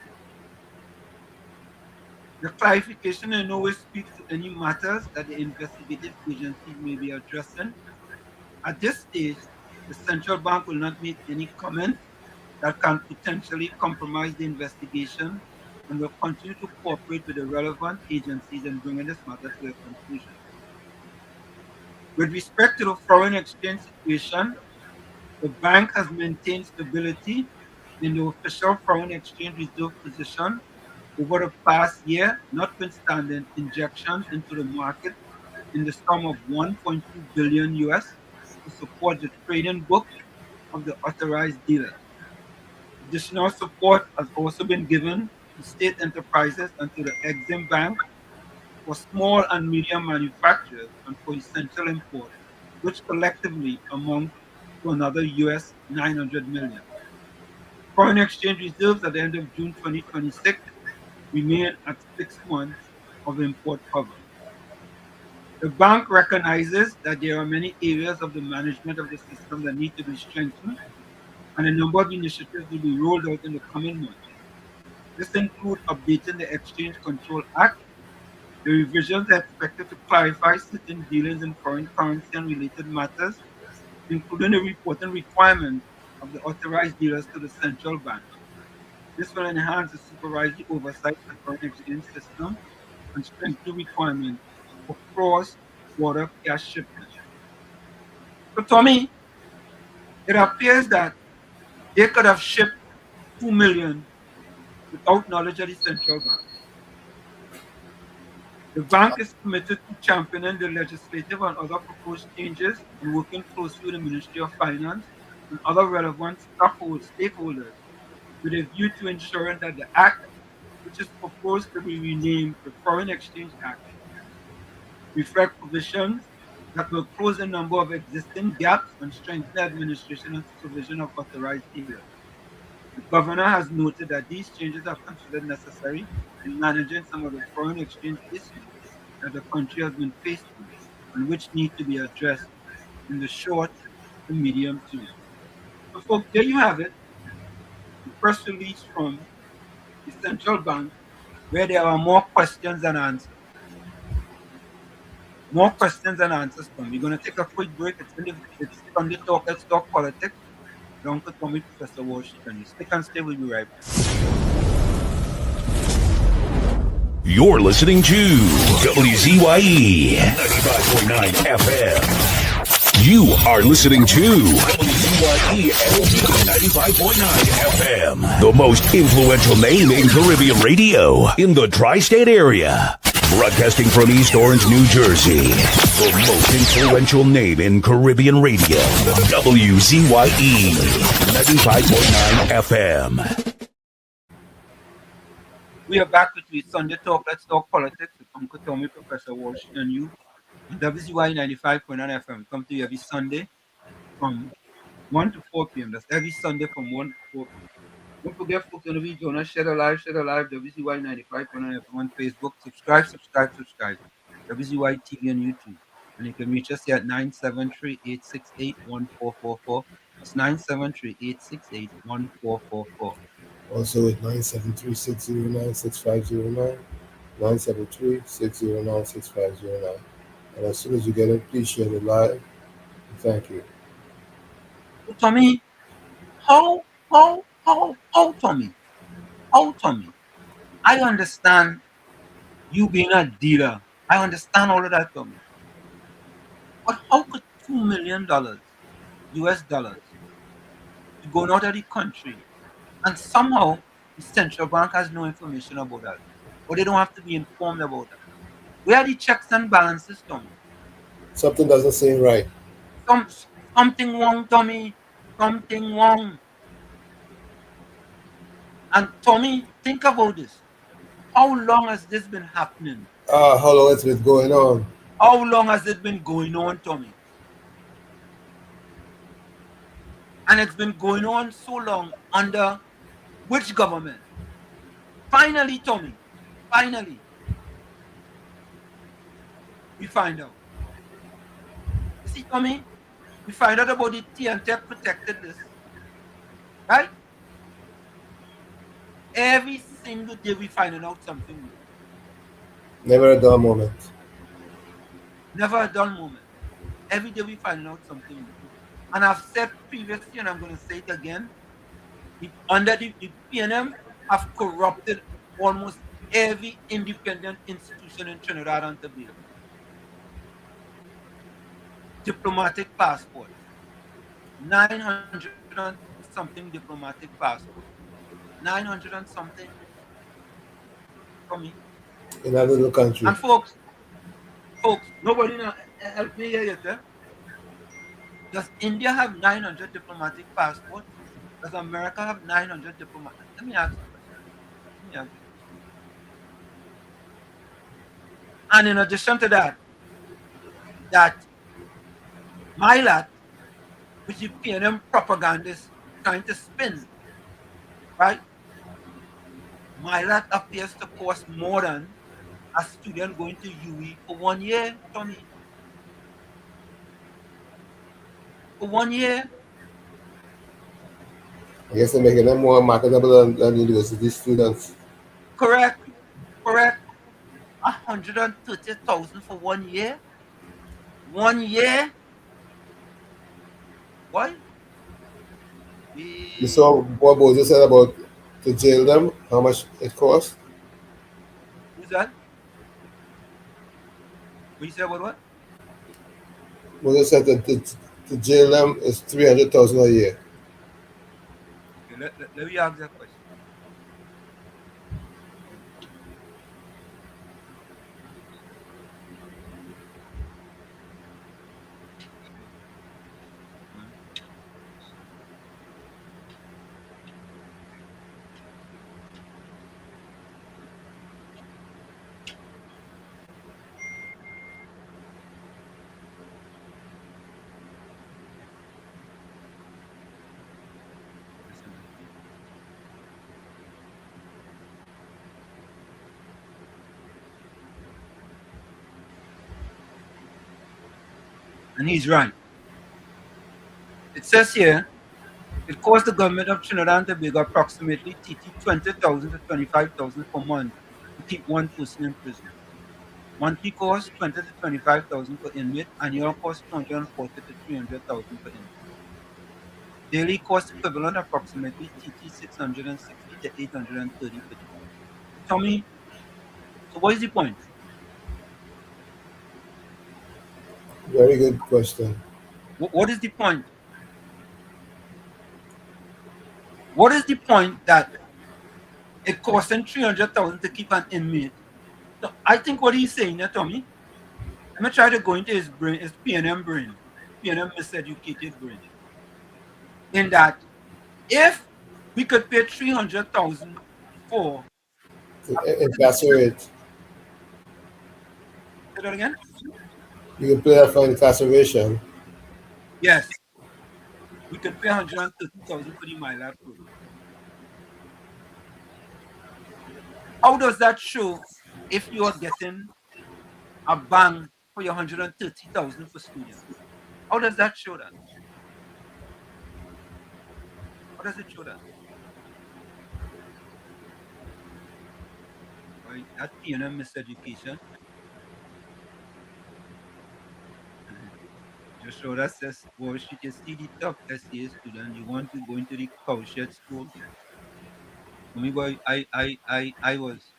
The clarification in no way speaks to any matters that the investigative agencies may be addressing. At this stage, the central bank will not make any comments that can potentially compromise the investigation and will continue to cooperate with the relevant agencies in bringing this matter to a conclusion. With respect to the foreign exchange situation, the bank has maintained stability in the official foreign exchange reserve position over the past year, notwithstanding injections into the market in the sum of 1.2 billion US to support the trading book of the authorized dealers. Additional support has also been given to state enterprises and to the Exim Bank for small and medium manufacturers and for essential imports, which collectively amount to another US 900 million. Foreign exchange reserves at the end of June 2026 remain at 6 months of import cover. The bank recognizes that there are many areas of the management of the system that need to be strengthened, and a number of initiatives will be rolled out in the coming months. This includes updating the Exchange Control Act. The revisions are expected to clarify certain dealings in foreign currency and related matters, including the reporting requirements of the authorized dealers to the central bank. This will enhance the supervisory oversight of the foreign exchange system and strengthen the requirement for cross-border cash shipment. So, Tommy, it appears that they could have shipped 2 million without knowledge of the central bank. The bank is committed to championing the legislative and other proposed changes and working closely with the Ministry of Finance and other relevant stakeholders with a view to ensuring that the Act, which is proposed to be renamed the Foreign Exchange Act, reflect provisions that will close a number of existing gaps and strengthen the administration and supervision of authorized dealers. The governor has noted that these changes are considered necessary in managing some of the foreign exchange issues that the country has been faced with and which need to be addressed in the short to medium term. So, folks, there you have it, the press release from the central bank where there are more questions than answers. More questions than answers, Tom. We're going to take a quick break. It's Sunday Talk. Let's talk politics. Uncle Tommy, Professor Washington. You stick and stay. We'll be right back. You're listening to WZYE 95.9 FM. You are listening to WZYE 95.9 FM, the most influential name in Caribbean radio in the tri-state area. Broadcasting from East Orange, New Jersey, the most influential name in Caribbean radio, WZYE 95.9 FM. We are back with Sunday Talk. Let's talk politics with Uncle Tommy, Professor Washington, you on WZYE 95.9 FM. Come to you every Sunday from 1 to 4 p.m. That's every Sunday from 1 to 4 p.m. Don't forget, folks, on the video, on Share Alive, WZYE 95.9 FM on Facebook. Subscribe. WZYE TV on YouTube. And you can reach us here at 973-868-1444. It's 973-868-1444. Also at 973-609-6509, 973-609-6509. And as soon as you get it, please share it live. Thank you. Tommy, Tommy, I understand you being a dealer. I understand all of that, Tommy. But how could $2 million US dollars be going out of the country and somehow the central bank has no information about that? Or they don't have to be informed about that? Where are the checks and balances, Tommy? Something doesn't seem right. Something wrong, Tommy. Something wrong. And Tommy, think about this. How long has this been happening? How long has it been going on? How long has it been going on, Tommy? And it's been going on so long under which government? Finally, Tommy, finally, we find out. You see, Tommy, we find out about the TNTech protected list, right? Every single day we finding out something new. Never a dull moment. Never a dull moment. Every day we finding out something new. And I've said previously, and I'm going to say it again, under the PNM have corrupted almost every independent institution in Trinidad and Tobago. Diplomatic passport. 900 and something diplomatic passport. 900 and something for me. In a little country. And folks, nobody now help me here yet, eh? Does India have 900 diplomatic passports? Does America have 900 diplomatic? Let me ask you a question. And in addition to that, Milat, which the PNM propagandists trying to spin, right? Milat appears to cost more than a student going to UE for 1 year, Tommy. For 1 year. I guess they're making them more marketable than university students. Correct. 130,000 for 1 year. 1 year. Why? You saw what Moses said about to jail them, how much it cost? Who's that? What you say about what? Moses said that to jail them is 300,000 a year. Okay, let me ask that question. And he's right. It says here, it costs the government of Trinidad and Tobago approximately TT 20,000 to 25,000 per month to keep one person in prison. Monthly cost 20 to 25,000 per inmate, annual cost 240 to 300,000 per inmate. Daily cost equivalent approximately TT 660 to 830 per day. Tell me, so what is the point? Very good question. What is the point? What is the point that it costing 300,000 to keep an inmate? So I think what he's saying there, Tommy, I'm gonna try to go into his brain, his PNM brain, PNM miseducated brain. In that, if we could pay 300,000 for Incarcerate. say that again? You can pay that for incarceration. Yes, we could pay 130,000 for the MyLab program. How does that show if you are getting a bang for your 130,000 per student? How does that show that? How does it show that? Right? That PNM miseducation. Just show that says, well, should you see the top SCA student, you want to go into the cowshed school? For me, boy, I was,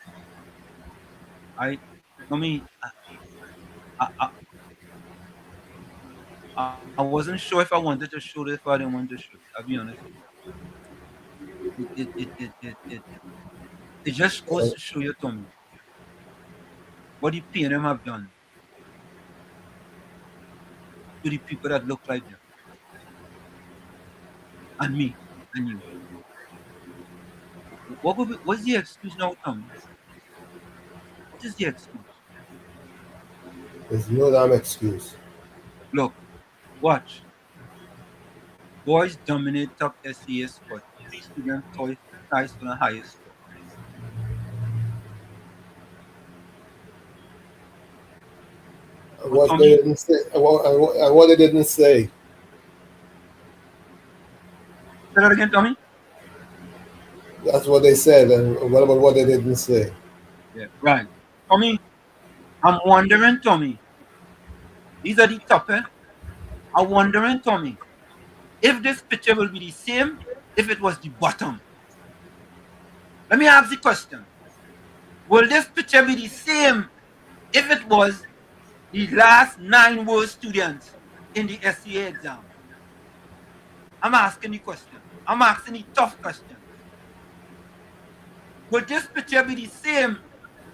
I mean, I wasn't sure if I wanted to shoot it, if I didn't want to shoot. I'll be honest with you. It just goes to show you, Tommy, what the PNM have done to the people that look like them, and me, and you. What's the excuse now, Tommy? What is the excuse? There's no damn excuse. Look, watch. Boys dominate top SES spot. 3 students ties for the highest score. What they didn't say, what they didn't say. Say that again, Tommy? That's what they said, and what about what they didn't say? Yeah, right. Tommy, I'm wondering, Tommy. These are the top, eh? I'm wondering, Tommy, if this picture will be the same if it was the bottom. Let me ask the question. Will this picture be the same if it was the last 9 worst students in the SCA exam? I'm asking the question. I'm asking the tough question. Will this picture be the same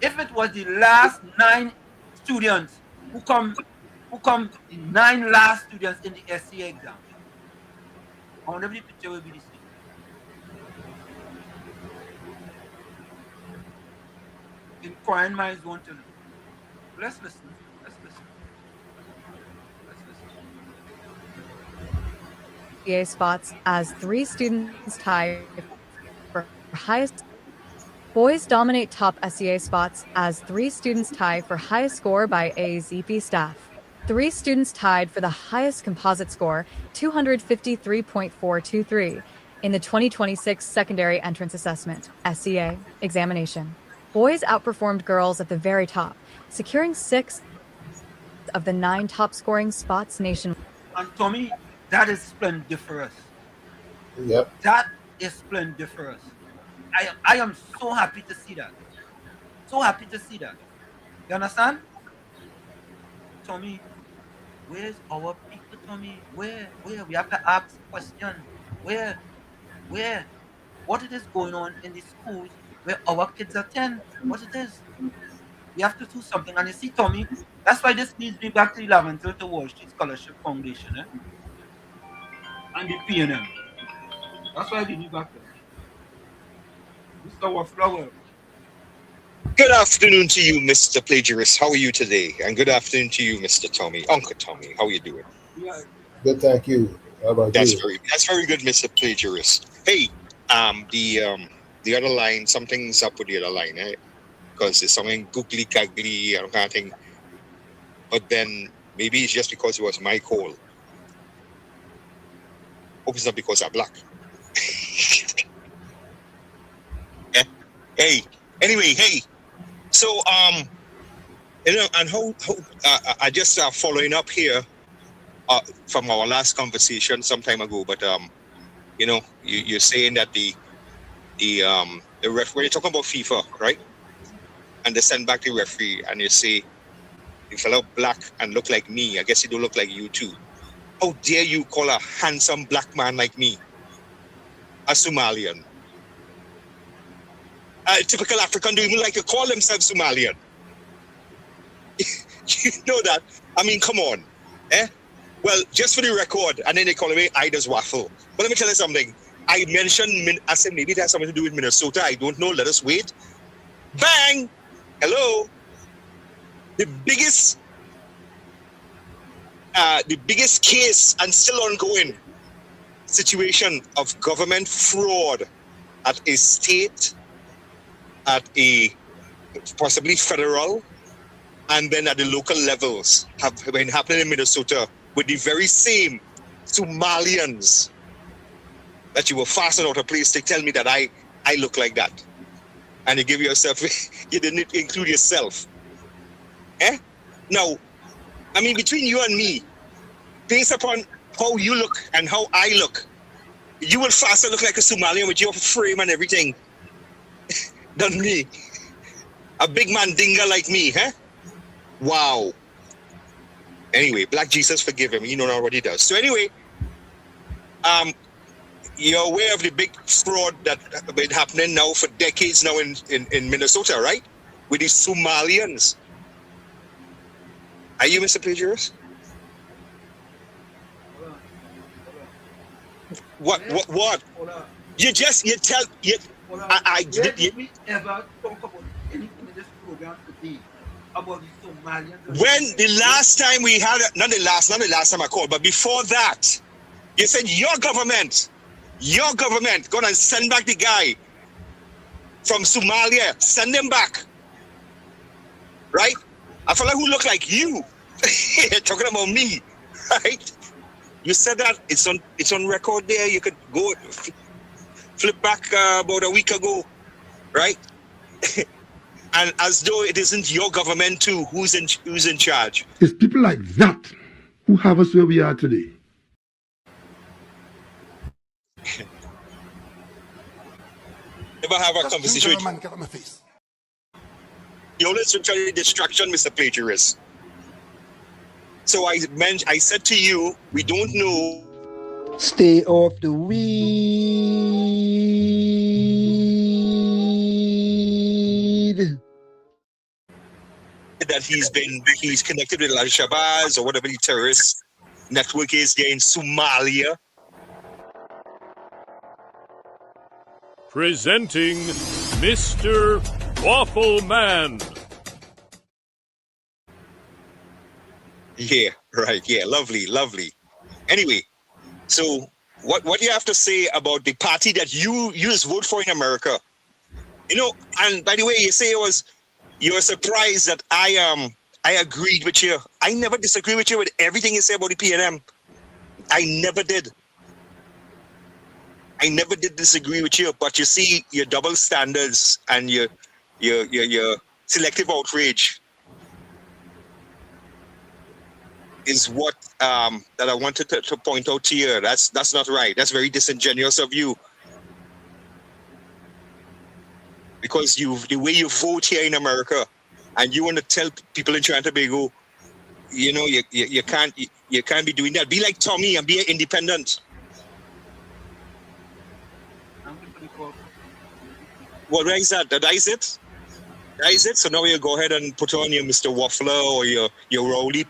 if it was the last 9 students who come the 9 last students in the SCA exam? I wonder if the picture will be the same. Inquiring minds want to know. Let's listen. Let's listen. Let's listen. SCA spots as 3 students tie for highest. Boys dominate top SEA spots as 3 students tie for highest score by AZP staff. 3 students tied for the highest composite score, 253.423, in the 2026 Secondary Entrance Assessment (SEA) examination. Boys outperformed girls at the very top, securing 6 of the 9 top scoring spots nationwide. And Tommy, that is splendiferous. Yep. That is splendiferous. I am so happy to see that. So happy to see that. You understand? Tommy, where's our people, Tommy? Where? We have to ask questions. Where? What it is going on in the schools where our kids attend? What it is? We have to do something. And you see, Tommy, that's why this leads me back to the 1130 Wall Street Scholarship Foundation, and the PNM. That's why we need back there. Mr. Flower. Good afternoon to you, Mr. Plagiarist. How are you today? And good afternoon to you, Mr. Tommy. Uncle Tommy, how are you doing? Yeah. Good, thank you. How about That's you? that's very good, Mr. Plagiarist. Hey, the other line, something's up with the other line, eh? Because there's something googly gaggly and kind of thing. But then maybe it's just because it was my call. Hope it's not because I'm black. Yeah. Hey. Anyway, hey. So you know, and how I just following up here from our last conversation some time ago, but you know, you're saying that the referee, you're talking about FIFA, right? And they send back the referee, and you say, "You fellow black and look like me. I guess you don't look like you too. How dare you call a handsome black man like me a Somalian? Typical African don't even like to call themselves Somalian. You know that? I mean, come on, eh? Well, just for the record, and then they call me Ida's waffle. But let me tell you something. I mentioned, I said maybe it has something to do with Minnesota. I don't know. Let us wait. Bang! Hello. The biggest case and still ongoing situation of government fraud at a state, at a possibly federal, and then at the local levels have been happening in Minnesota with the very same Somalians that you were fastened out of place to tell me that I look like that. And you give yourself, you didn't include yourself. Eh? Now, I mean, between you and me, based upon how you look and how I look, you will faster look like a Somalian with your frame and everything than me. A big mandinga like me, huh? Wow. Anyway, Black Jesus, forgive him. You know not what he does. So anyway, you're aware of the big fraud that has been happening now for decades now in Minnesota, right? With these Somalians. Are you, Mr. Plagiarist? What? You tell. Did we ever talk about anything in this program today about the Somalians? When the last time we had, not the last time I called, but before that, you said your government, gonna send back the guy from Somalia, send him back, right? A fella who look like you, talking about me, right? You said that it's on record there. You could go flip back about a week ago, right? And as though it isn't your government too, who's in charge. It's people like that who have us where we are today. Never have a conversation with you. Get on my face. You always try to distraction, Mr. Plagiarist. So I said to you, we don't know. Stay off the weed. That he's connected with Al-Shabaab or whatever the terrorist network is there in Somalia. Presenting Mr. Waffle Man. Yeah, right. Yeah, lovely. Anyway, so what do you have to say about the party that you just vote for in America? You know, and by the way, you say you were surprised that I agreed with you. I never disagree with you with everything you say about the PNM. I never did. I never did disagree with you, but you see your double standards and your selective outrage is what that I wanted to point out to you. That's not right. That's very disingenuous of you. Because the way you vote here in America, and you want to tell people in Trinidad and Tobago, you know, you can't be doing that. Be like Tommy and be an independent. Well, where is that? That is it. That is it. So now you go ahead and put on your Mr. Waffler or your Rowley,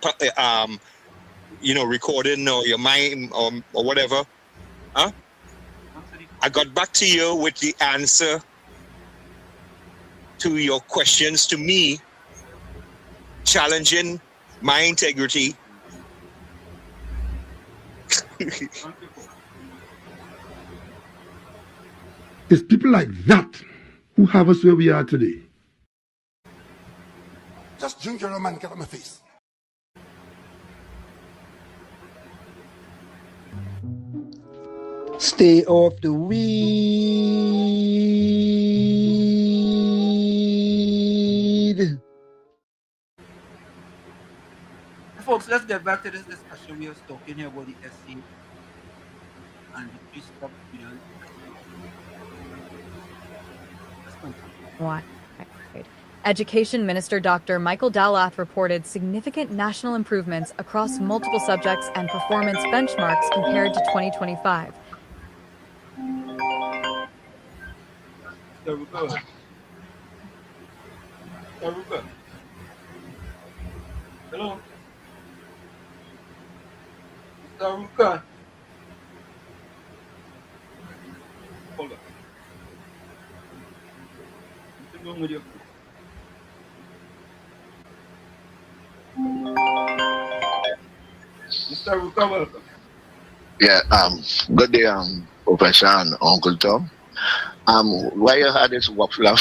you know, recording or your mime or whatever. Huh? I got back to you with the answer to your questions to me, challenging my integrity. It's people like that who have us where we are today. Just drink your rum and get on my face. Stay off the weed. Folks, let's get back to this discussion. We are talking here about the SC and the three-stop union. Wide. Education Minister Dr. Michael Dalath reported significant national improvements across multiple subjects and performance benchmarks compared to 2025. Hello. Ruka. Hold on. What's wrong with you? Mr. Ruka, welcome. Yeah, good day, Professor and Uncle Tom. Why you had this waffle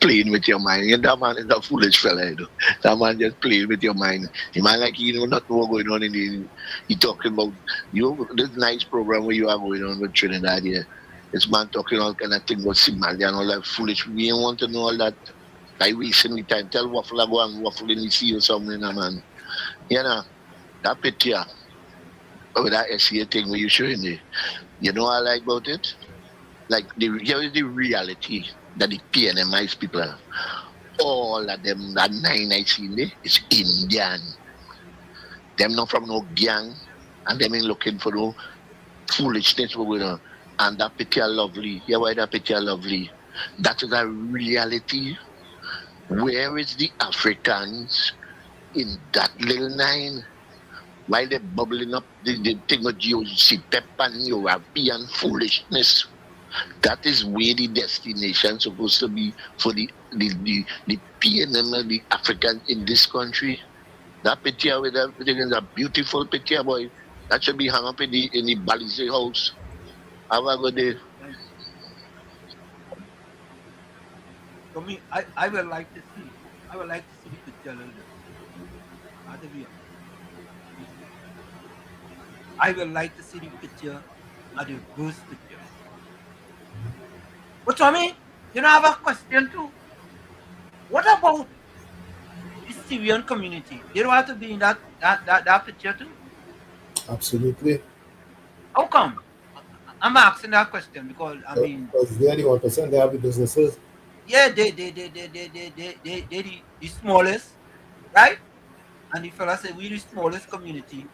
playing with your mind? You know, that man is a foolish fella, you know. That man just playing with your mind. The man like you know not know what's going on in the he talking about this nice program where you are going on with Trinidad here. This man talking all kind of things about Somalia and all that foolish. We ain't want to know all that. Like wasting the time. Tell waffle go and waffle in the sea or something, man. You know, that picture with that SCA thing where you showing there. You know what I like about it? Like here is the reality that the PNMIs people are. All of them, that 9 I seen there, is Indian. Them not from no gang, and them ain't looking for no foolishness we're going on. And that picture lovely. Yeah, why that picture lovely? That is a reality. Where is the Africans in that little 9? Why they bubbling up the thing of GOC and European foolishness? That is where the destination supposed to be for the PNM, the African in this country. That picture with everything is a beautiful picture, boy. That should be hung up in the Balize house. Have a good day. For me, I would like to see the picture a little bit. I would like to see the picture of the first picture. But Tommy, you know, I have a question too. What about the Syrian community? They don't have to be in that picture too? Absolutely. How come? I'm asking that question because because they're the 1%, they have the businesses. Yeah, they the smallest, right? And the fella said we the smallest community,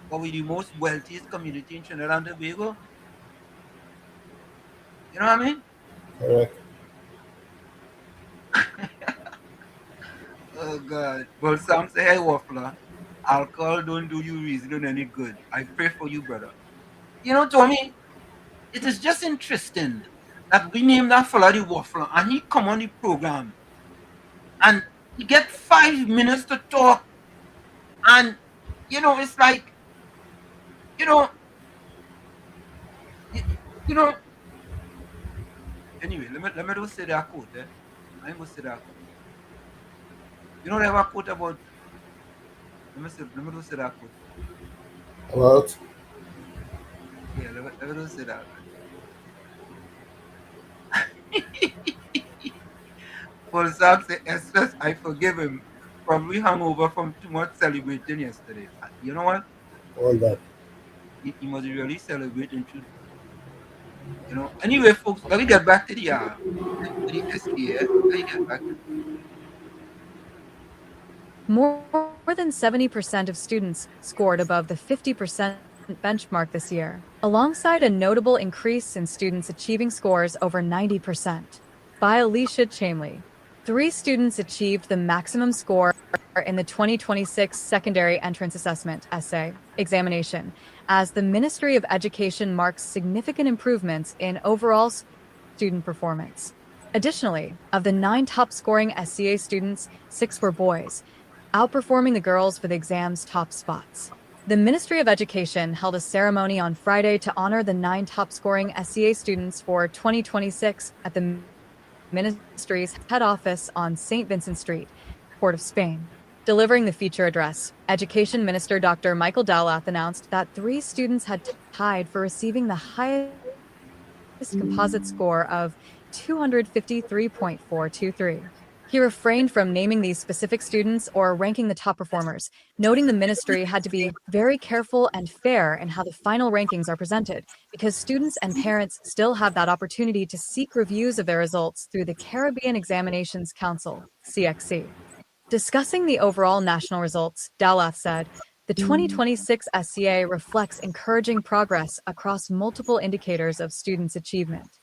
but we the most wealthiest community in Trinidad and Tobago. You know what I mean? Correct. Oh God. Well, some say, hey Waffler, alcohol don't do you reason any good. I pray for you, brother. You know, Tommy, it is just interesting that we named that fella the Waffler and he come on the program and he get 5 minutes to talk. And you know, it's like, you know, anyway, let me just say that quote, I ain't gonna say that quote. You know, they have a quote about, let me just say that quote. About? Yeah, let me just say that. Paul Saab said, Estes, I forgive him. Probably hungover from too much celebrating yesterday. You know what? all that. He must be really celebrating too. Anyway, folks, let me get back to the SEA. Let me get back to More than 70% of students scored above the 50% benchmark this year, alongside a notable increase in students achieving scores over 90%. By Alicia Chamley, 3 students achieved the maximum score in the 2026 Secondary Entrance Assessment essay examination, as the Ministry of Education marks significant improvements in overall student performance. Additionally, of the 9 top-scoring SCA students, 6 were boys, outperforming the girls for the exam's top spots. The Ministry of Education held a ceremony on Friday to honor the 9 top-scoring SCA students for 2026 at the ministry's head office on St. Vincent Street, Port of Spain. Delivering the feature address, Education Minister Dr. Michael Dallath announced that 3 students had tied for receiving the highest composite score of 253.423. He refrained from naming these specific students or ranking the top performers, noting the ministry had to be very careful and fair in how the final rankings are presented, because students and parents still have that opportunity to seek reviews of their results through the Caribbean Examinations Council, CXC. Discussing the overall national results, Dallath said, the 2026 SCA reflects encouraging progress across multiple indicators of students' achievement.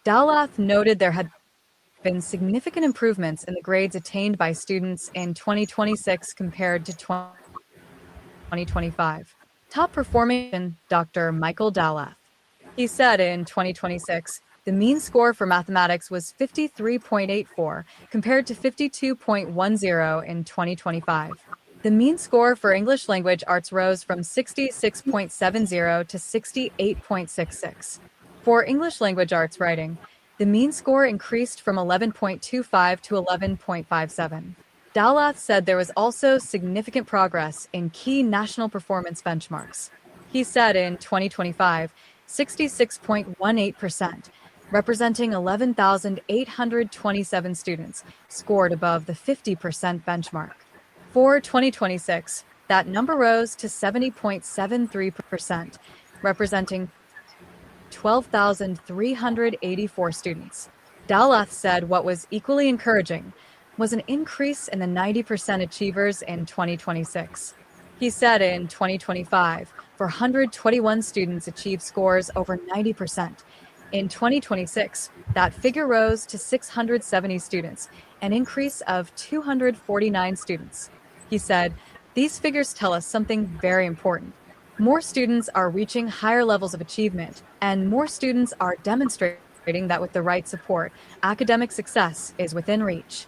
Dallath noted there had been significant improvements in the grades attained by students in 2026 compared to 2025. Top performing Dr. Michael Dallath. He said in 2026, the mean score for mathematics was 53.84 compared to 52.10 in 2025. The mean score for English language arts rose from 66.70 to 68.66. For English language arts writing, the mean score increased from 11.25 to 11.57. Dallath said there was also significant progress in key national performance benchmarks. He said in 2025, 66.18%, representing 11,827 students, scored above the 50% benchmark. For 2026, that number rose to 70.73%, representing 12,384 students. Dallath said what was equally encouraging was an increase in the 90% achievers in 2026. He said in 2025, 421 students achieved scores over 90%. In 2026, that figure rose to 670 students, an increase of 249 students. He said, these figures tell us something very important. More students are reaching higher levels of achievement, and more students are demonstrating that with the right support, academic success is within reach.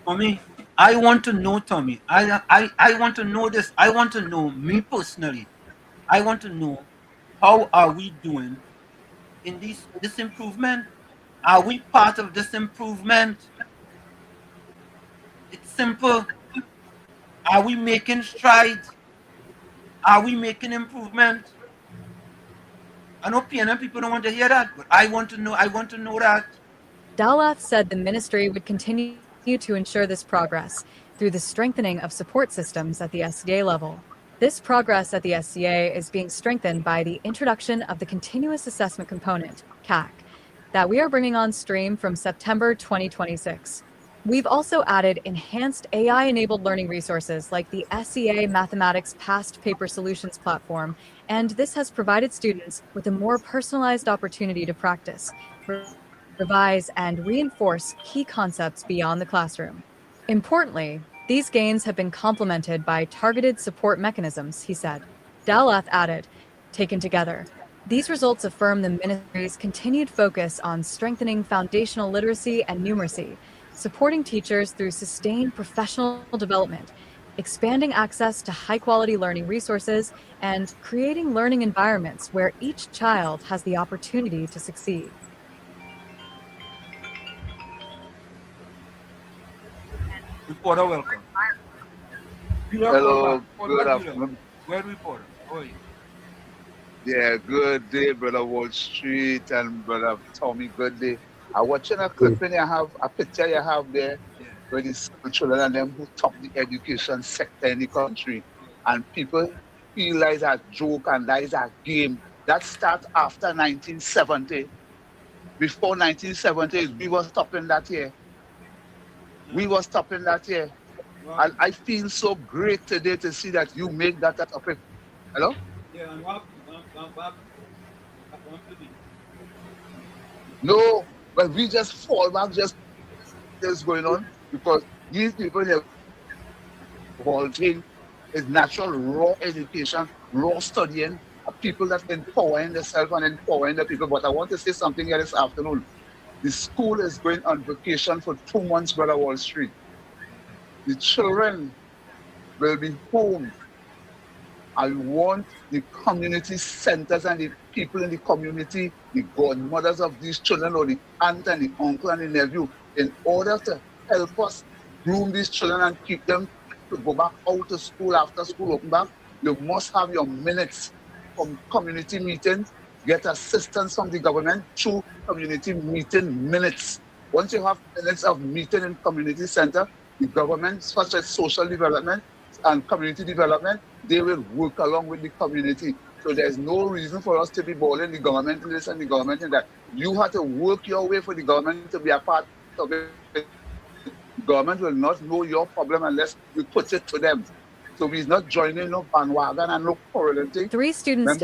Tommy, I want to know, Tommy. I want to know this. I want to know, me personally, I want to know how are we doing in this improvement? Are we part of this improvement? It's simple. Are we making strides? Are we making improvement? I know PNM people don't want to hear that, but I want to know that. Dallath said the ministry would continue to ensure this progress through the strengthening of support systems at the SCA level. This progress at the SCA is being strengthened by the introduction of the Continuous Assessment Component, CAC, that we are bringing on stream from September 2026. We've also added enhanced AI-enabled learning resources like the SCA Mathematics Past Paper Solutions platform, and this has provided students with a more personalized opportunity to practice, revise, and reinforce key concepts beyond the classroom. Importantly, these gains have been complemented by targeted support mechanisms, he said. Dallath added, taken together, these results affirm the ministry's continued focus on strengthening foundational literacy and numeracy, supporting teachers through sustained professional development, expanding access to high-quality learning resources, and creating learning environments where each child has the opportunity to succeed. Reporter, welcome. Hello, good afternoon. Where reporter? How are you? Yeah, good day, brother Wall Street and brother Tommy. Good day. I watching a clip and you have a picture you have there where the school children and them who top the education sector in the country. And people feel that is a joke and that is a game. That starts after 1970. Before 1970, we were stopping that year. We were stopping that year. And I feel so great today to see that you make that a topic. Hello? Yeah, and what happened? No, but we just fall back, just what's going on, because these people have whole thing is natural raw education, raw studying, people that empowering themselves and empowering the people. But I want to say something here this afternoon. The school is going on vacation for 2 months, Brother Wall Street. The children will be home. I want the community centers and the people in the community, the godmothers of these children, or the aunt and the uncle and the nephew, in order to help us groom these children and keep them to go back out to school after school open back. You must have your minutes from community meeting, get assistance from the government through community meeting minutes. Once you have minutes of meeting in community center, the government, such as social development and community development, they will work along with the community. So there's no reason for us to be boiling the government in this and the government in that. You have to work your way for the government to be a part of it. The government will not know your problem unless you put it to them. So we're not joining no bandwagon and no correlating. 3 students.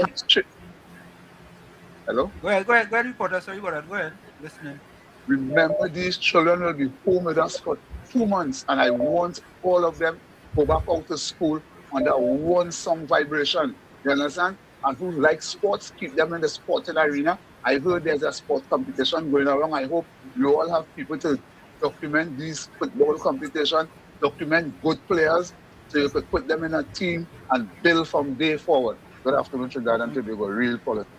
Hello? Go ahead, reporter. Sorry about that. Go ahead. Listening. Remember, these children will be home with us for 2 months, and I want all of them go back out to school under one song vibration. You understand? And who like sports, keep them in the sporting arena. I heard there's a sport competition going along. I hope you all have people to document these football competition, document good players, so you could put them in a team and build from day forward. Good afternoon, Trinidad and Tobago, real politics.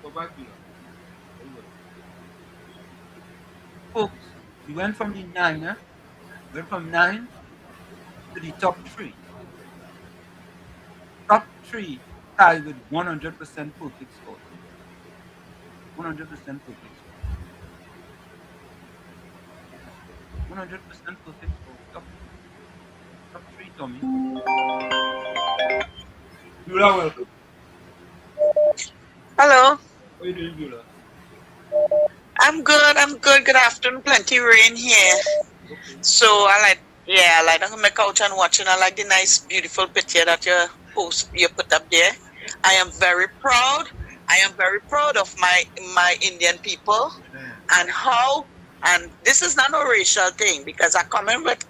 Go back here. Folks, we went from the 9, went from 9 to the top 3. Top 3 tied with 100% perfect score. 100% perfect score. 100% perfect score. Top 3, Tommy. Beulah, welcome. Hello. How are you doing, Beulah? I'm good. Good afternoon. Plenty rain here. Okay. So I like on my couch and watching. I like the nice, beautiful picture that you put up there. I am very proud. I am very proud of my Indian people and this is not a racial thing, because I comment with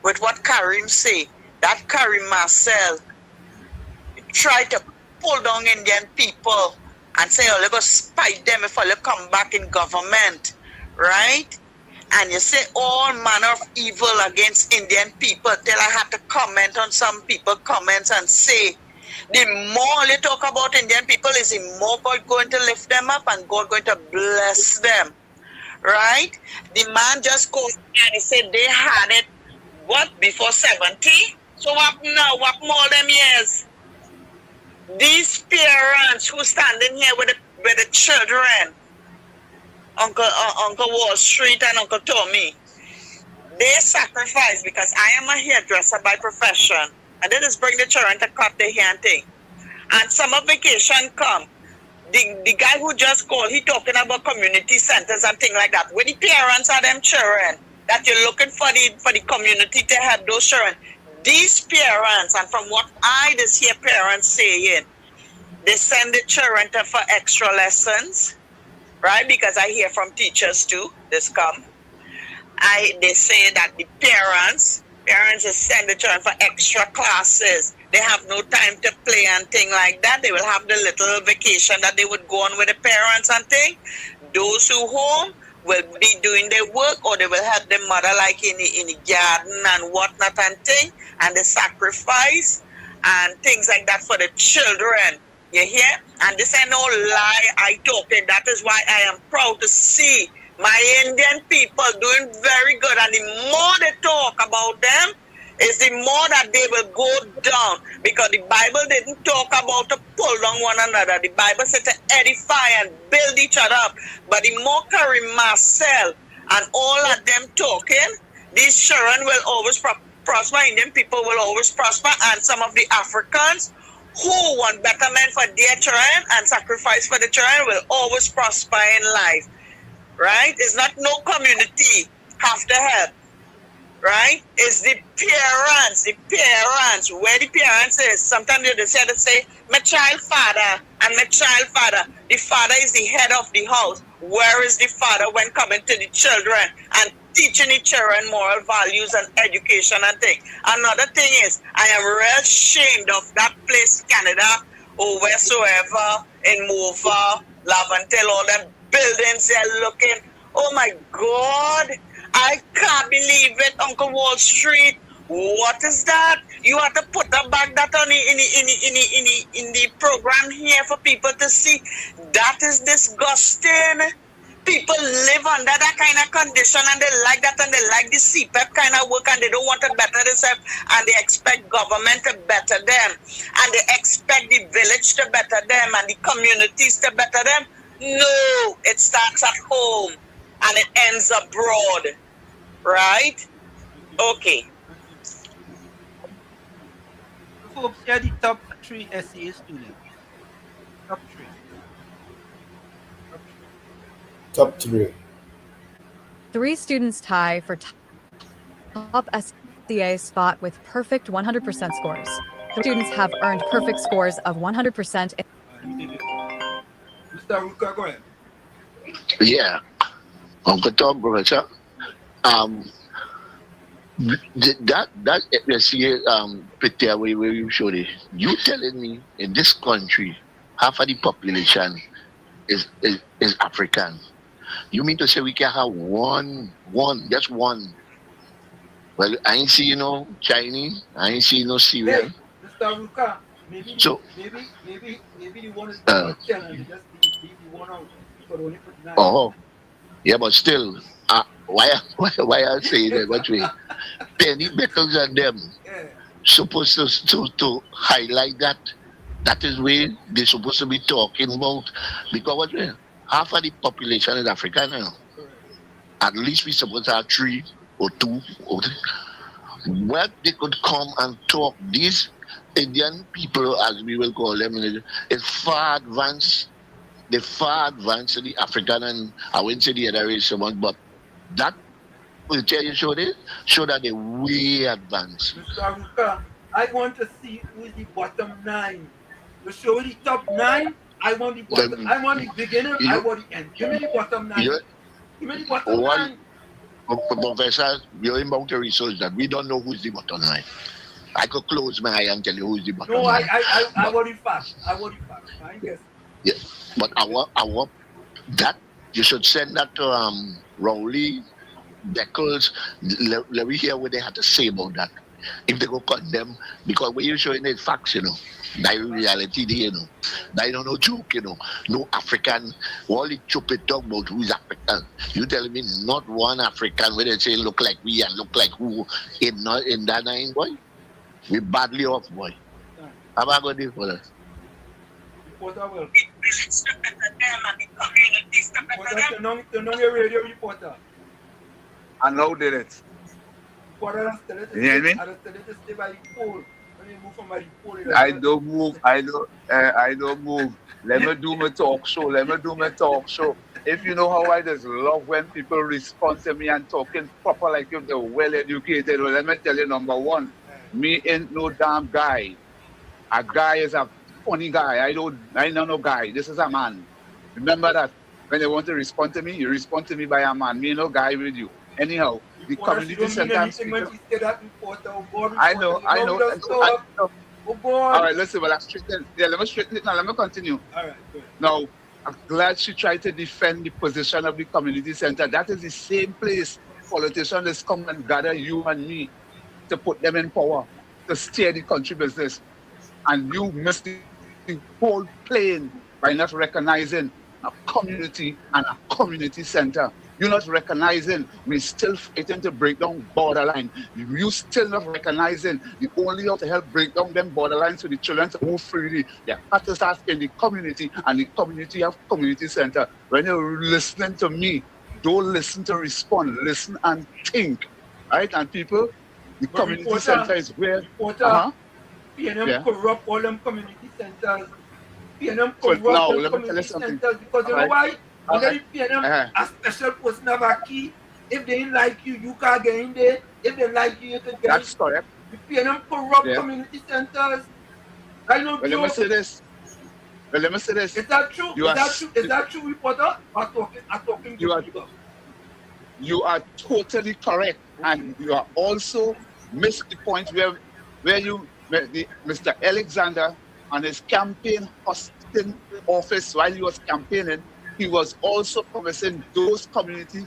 with what Karim say. That Karim Marcel tried to pull down Indian people and say, oh, let's go spite them if they come back in government, right? And you say all manner of evil against Indian people till I had to comment on some people comments and say, the more you talk about Indian people is the more God going to lift them up and God going to bless them, right? The man just goes and he said they had it, before 70? So what now? What more them years? These parents who standing here with the children, Uncle Wall Street and Uncle Tommy, they sacrifice, because I am a hairdresser by profession, and they just bring the children to cut their hair and thing. And summer vacation come. The guy who just called, he talking about community centers and things like that. When the parents are them children, that you're looking for the community to help those children. These parents, and from what I just hear parents saying, they send the children for extra lessons, right? Because I hear from teachers too, this come. They say that the parents just send the children for extra classes. They have no time to play and thing like that. They will have the little vacation that they would go on with the parents and thing. Those who home will be doing their work, or they will help their mother like in the garden and whatnot and thing, and the sacrifice and things like that for the children. You hear? And this ain't no lie I talking. That is why I am proud to see my Indian people doing very good. And the more they talk about them, is the more that they will go down. Because the Bible didn't talk about to pull down one another. The Bible said to edify and build each other up. But the more Karim Marcel and all of them talking, these children will always prosper. Indian people will always prosper, and some of the Africans who want betterment for their children and sacrifice for the children will always prosper in life, right? It's not no community have to help, right? It's the parents, where the parents is. Sometimes they say, my child father and my child father. The father is the head of the house. Where is the father when coming to the children and teaching the children moral values and education and things? Another thing is, I am real ashamed of that place, Canada, or wheresoever, in Mova, Laventille, all them buildings they're looking. Oh my God, I can't believe it, Uncle Wall Street. What is that? You have to put that back that on in the program here for people to see. That is disgusting. People live under that kind of condition and they like that and they like the CPAP kind of work and they don't want to better themselves and they expect government to better them and they expect the village to better them and the communities to better them. No, it starts at home and it ends abroad. Right? Okay. Folks, here are the top 3 SCA students. Top 3. Top 3. 3 students tie for top SCA spot with perfect 100% scores. The students have earned perfect scores of 100%. Mr. Ruka, go ahead. Yeah. Uncle Tom, Professor. That SCA picture where you showed it, you telling me in this country half of the population is African. You mean to say we can have just one? Well, I ain't see no Chinese, I ain't see no Syrian. Hey, Mr. Ruka, maybe the one is not challenge, just leave the one out. Only put 9. Oh, yeah, but still, why I say that? What way? Penny Beckles and them supposed to highlight that. That is where they're supposed to be talking about. Because what way? Half of the population is African now. At least we supposed to have 3 or 2 or 3. Where they could come and talk. These Indian people, as we will call them, is far advanced. They're far advanced to the African, and I wouldn't say the other race so much, but that will tell you show that they're way advanced. Mr. Ruka, I want to see who is the bottom 9. You show the top 9. I want the bottom. I want the beginner. I want the end. Give me the bottom 9. Give me the bottom 9. Professor, we're about to research that. We don't know who's the bottom 9. I could close my eye and tell you who's the bottom 9. No, I want the fact. I guess. Yes, but I want that you should send that to Rowley, Beckles. Let me hear what they had to say about that. If they go condemn, because when you're showing the facts, that reality there, that don't no joke, no African. All the stupid talk about who's African. You telling me not one African where they say look like we and look like who in that 9, boy? We badly off, boy. How about going for that? Reporter will. Your radio reporter. I know did it. Reporter, you hear me? Stay by the pole. When you move from by the pole, I don't move. I don't move. Let me do my talk show. If you know how I just love when people respond to me and talking proper like if they're well educated, well, let me tell you, number 1, me ain't no damn guy. A guy is a funny guy. I know no guy. This is a man. Remember that. When they want to respond to me, you respond to me by a man. Me no guy with you. Anyhow, the community center. I know. Oh boy. All right, listen. Well, let me straighten it now. Let me continue. All right. Good. Now, I'm glad she tried to defend the position of the community center. That is the same place politicians just come and gather you and me to put them in power, to steer the country business. And you missed the whole plane by not recognizing a community and a community center. You're not recognizing we're still fighting to break down borderline. You still not recognizing the only way to help break down them borderlines so the children to move freely. They have to start in the community, and the community have community center. When you're listening to me, don't listen to respond. Listen and think. Right? And people, The But community center is where. Uh-huh. PNM Yeah. corrupt all them community centers. PNM But corrupt now, them let me tell you community something. centers because All you know right. why? All Under right. the PNM, Uh-huh. a special person have a key. If they didn't like you, you can't get in there. If they like you, you can get in. That's correct. The PNM corrupt Yeah. community centers. I know Well, let me joke. say this. Well, let me say this. Is that true? You Is are that true? Is that true, reporter? I'm talking you good are people. you are totally correct, and you are also missed the point where Mr. Alexander and his campaign hosting office while he was campaigning, he was also promising those community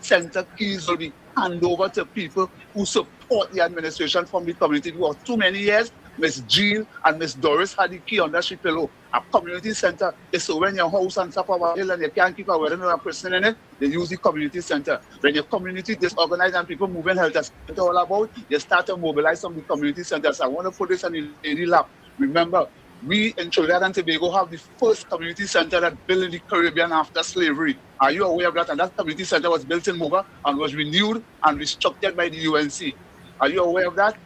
center keys will be handed over to people who support the administration from the community. For too many years, Miss Jean and Miss Doris had the key under she pillow. A community center is so when your house on top of a hill and you can't keep a wedding or a person in it, they use the community center. When your community disorganized and people moving health as it's all about, you start to mobilize some of the community centers. I want to put this on the lady lap. Remember, we in Trinidad and Tobago have the first community center that built in the Caribbean after slavery. Are you aware of that? And that community center was built in Moba and was renewed and restructured by the UNC. Are you aware of that?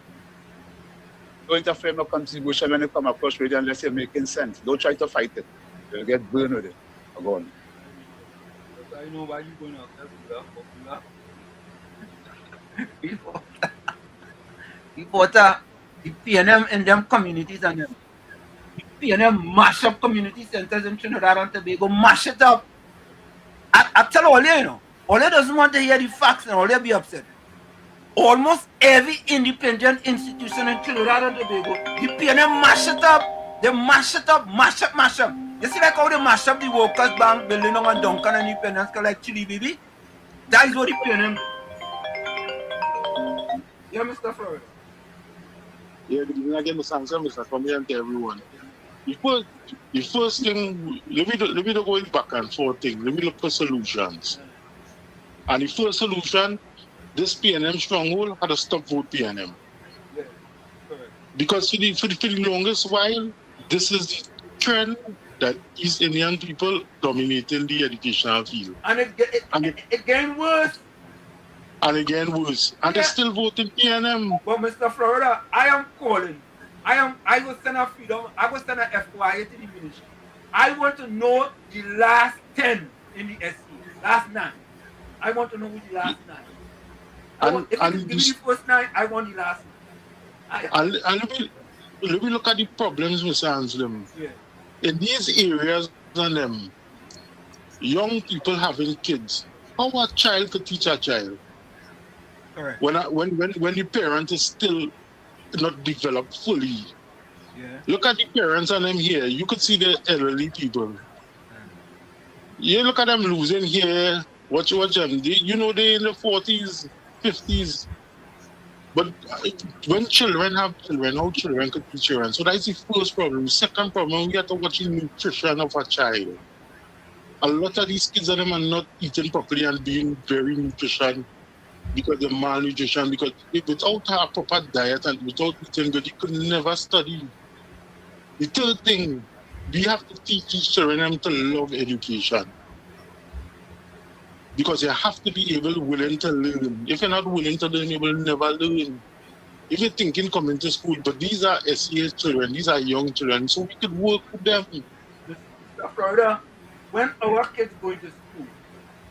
Don't interfere no contribution when you come across radio unless you're making sense. Don't try to fight it. You'll get burned with it. Go on. I know why you're going out there. Reporter, the PNM in them communities and them. The PNM mash up community centers in Trinidad and Tobago, mash it up. I tell Ole, you know, Ole doesn't want to hear the facts and Ole be upset. Almost every independent institution in Trinidad and Tobago, the PNM mash it up. They mash it up, mash up. You see like how they mash up the Workers Bank building on Duncan and Independence like Chili Baby? That is what the PNM. Yeah, Mr. Florida. Yeah, good evening again, Mr. Answer, Mr. Tommy, and to everyone. The first thing, let me not go back and forth thing. Let me look for solutions. And the first solution, this PNM stronghold had to stop vote PNM. Yeah, correct. Because for the longest while, this is the trend that East Indian people dominating the educational field. And it getting worse. And again worse. And they're still voting PNM. But Mr. Florida, I am calling. I will send a freedom. I will send a FYI to the ministry. I want to know the last 10 in the SC. Last 9. I want to know who the last 9. If you give me the first 9, I want the last 9. And let me look at the problems, Mr. Anselm. Yeah. In these areas and them, young people having kids, how a child could teach a child? Correct. When the parent is still not developed fully. Yeah. Look at the parents and them here. You could see the elderly people. You look at them losing hair. Watch them. You know they're in the 40s, 50s. But when children have children, how children could teach children? So that's the first problem. Second problem, we have to watch the nutrition of a child. A lot of these kids are not eating properly and being very nutrition because of malnutrition. Because without a proper diet and without eating good, you could never study. The third thing, we have to teach these children to love education. Because you have to be willing to learn. If you're not willing to learn, you will never learn. If you're thinking coming to school, but these are SES children, these are young children, so we could work with them. Mr. Florida, when our kids go to school,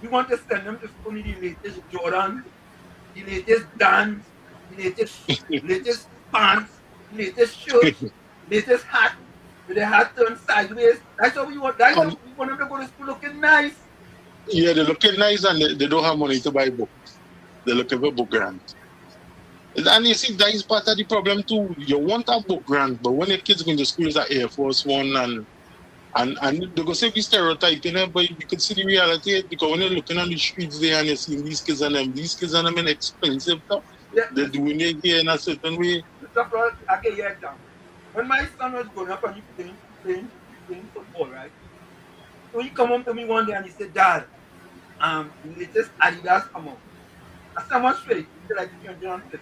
we want to send them to school in the latest Jordan, the latest dance, the latest pants, the latest shirt, latest hat, with the hat turned sideways. That's what we want. That's what we want them to go to school looking nice. Yeah, they're looking nice and they don't have money to buy books. They're looking for book grant. And you see, that is part of the problem too. You want a book grant, but when your kids go to school, it's an Air Force One and they're going to say we stereotyping it, but you can see the reality because when you're looking on the streets there and you're seeing these kids and them in expensive stuff, they're doing it here in a certain way. Mr. Florida, I can hear it down. When my son was growing up and he playing football, right? So he come home to me one day and he said, Dad, the latest Adidas come out. I said, what's straight? He said, like, you're doing it.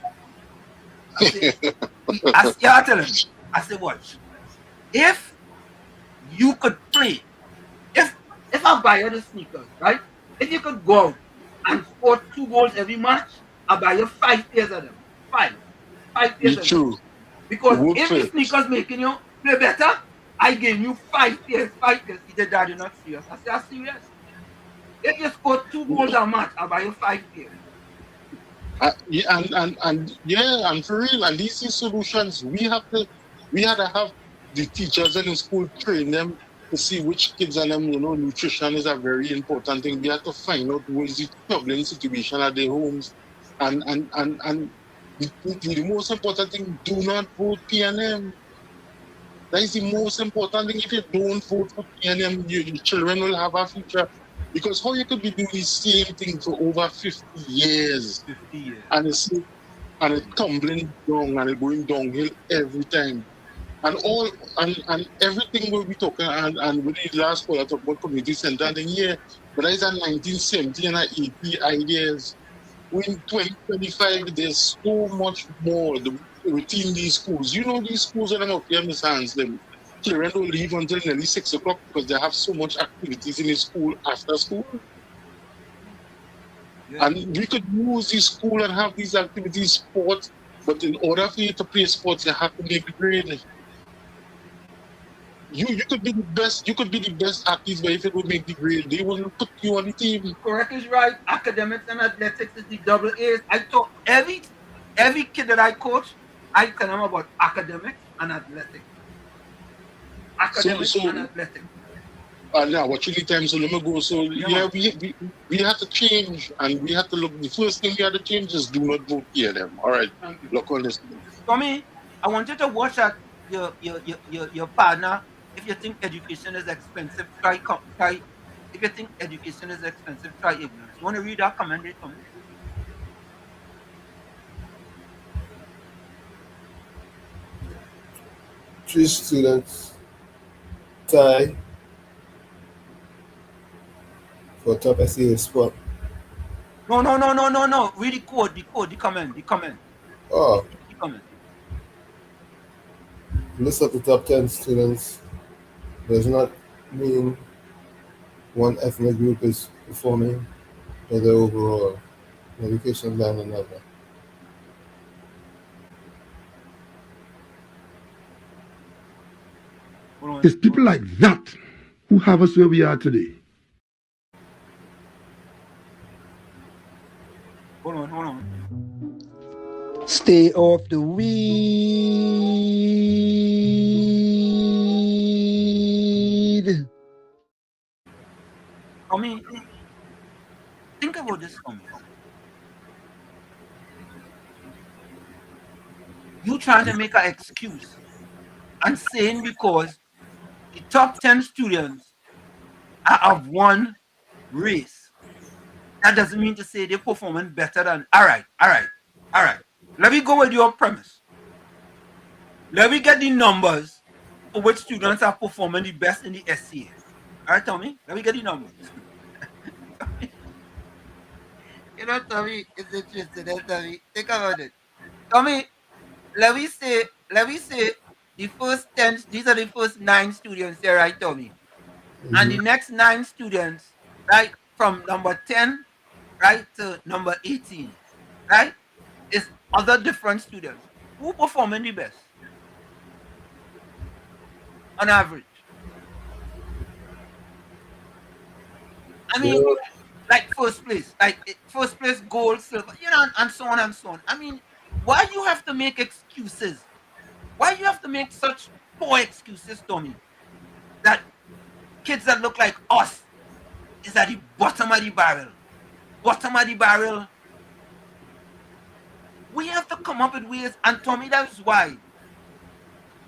I tell him, I said, watch. If you could play, if I buy you the sneakers, right? If you could go out and score 2 goals every match, I'll buy you 5 pairs of them. 5. 5 years It's ago. true. Because Work if the first. sneakers making you play better, I gave you 5 years, 5 years. He said, Dad, you're not serious. I said, I'm serious. If you score 2 goals a match, I'll buy you 5 years. Yeah, and for real, and these solutions, we had to have the teachers in the school train them to see which kids and them, nutrition is a very important thing. We have to find out what is the troubling situation at their homes, and the most important thing, do not vote PNM. That is the most important thing. If you don't vote for PNM, your children will have a future. Because how you could be doing the same thing for over 50 years, 50 years. and it's tumbling down and it's going downhill every time. And everything we'll be talking and with the last call I talk about community center and then but that is a 1970 and 80 ideas. In 2025 there's so much more within these schools. These schools are not here, Miss Hans, them children don't leave until nearly 6 o'clock because they have so much activities in the school after school. Yeah. And we could use the school and have these activities, sports, but in order for you to play sports, you have to make the grade. You could be the best athletes, but if you don't make the grade, they wouldn't put you on the team. Correct is right. Academics and athletics is the double A's. I taught every kid that I coach, I tell them about academics and athletics. Academics and athletics. Now, watching the time, so let me go. So, we have to change, and we have to look. The first thing we have to change is do not vote here, them. All right, look on this. Tommy, I want you to watch at your partner. If you think education is expensive, try. If you think education is expensive, try ignorance. You want to read that comment there, Tommy? Three students tie for top SEA spot. No. Read the code, the comment. Oh. The comment. List of the top 10 students does not mean one ethnic group is performing better overall in education than another. It's people like that who have us where we are today. Hold on. Stay off the weed. Tommy, think about this, Tommy. You trying to make an excuse and saying because the top 10 students are of one race. That doesn't mean to say they're performing better than. All right. Let me go with your premise. Let me get the numbers for which students are performing the best in the SCA. All right, Tommy? Let me get the numbers. Tommy, it's interesting. Tommy, think about it. Tommy, let me say the first 10, these are the first 9 students here, right, Tommy? Mm-hmm. And the next 9 students, right, from number 10, right, to number 18, right, is other different students. Who performing the best? On average. I mean, like first place, gold, silver, and so on and so on. I mean, why you have to make excuses? Why you have to make such poor excuses, Tommy? That kids that look like us is at the bottom of the barrel. We have to come up with ways, and Tommy, that's why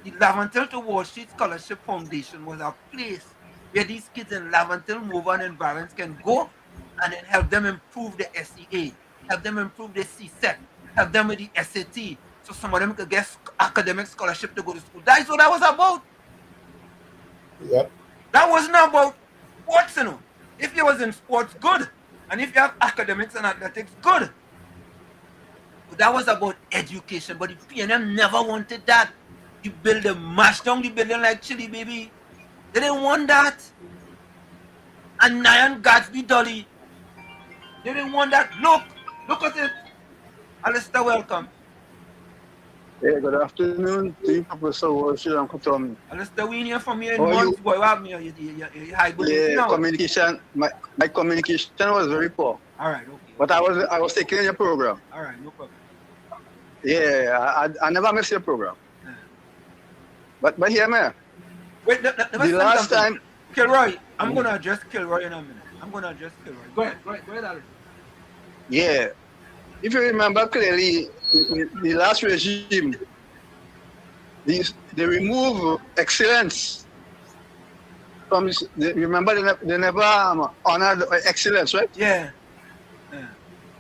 the Lavantil to Wall Street Scholarship Foundation was a place where these kids in Lavantil, Movan environments can go and then help them improve the SEA, help them improve the CSET, help them with the SAT, so some of them could get academic scholarship to go to school. That's what that was about. Yep. That wasn't about sports, If you was in sports, good. And if you have academics and athletics, good. But that was about education. But the PNM never wanted that. You build a mash down the building like chili, baby. They didn't want that. And Nyan Gatsby Dolly. They didn't want that. Look at it. Alistair, welcome. Hey, good afternoon to you, Professor Walsh and Uncle Tommy. Alistair, we here from here in How are you? months, boy. What happened? You hibernate Yeah, now? communication. My communication was very poor. All right, okay. But I was taking your program. All right, no problem. Yeah, I never miss your program. But hear me. Wait, the last time. Kilroy, I'm gonna address Kilroy in a minute. Go ahead, Alistair. Yeah. If you remember clearly, the last regime, they remove excellence from. Remember, they never honored excellence, right? Yeah.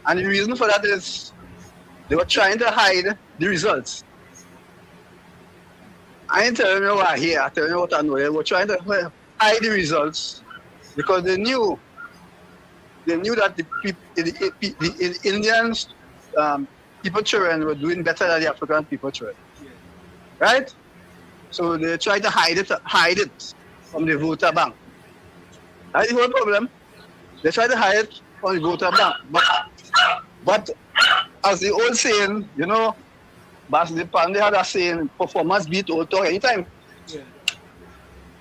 And the reason for that is they were trying to hide the results. I ain't telling you what I hear. I tell you what I know. They were trying to hide the results because they knew that the Indians people children were doing better than the African people children, right? So they tried to hide it from the voter bank. That's the whole problem. They tried to hide it from the voter bank, but as the old saying, you know, Basile Pandey had a saying, performance beat all talk anytime. Yeah.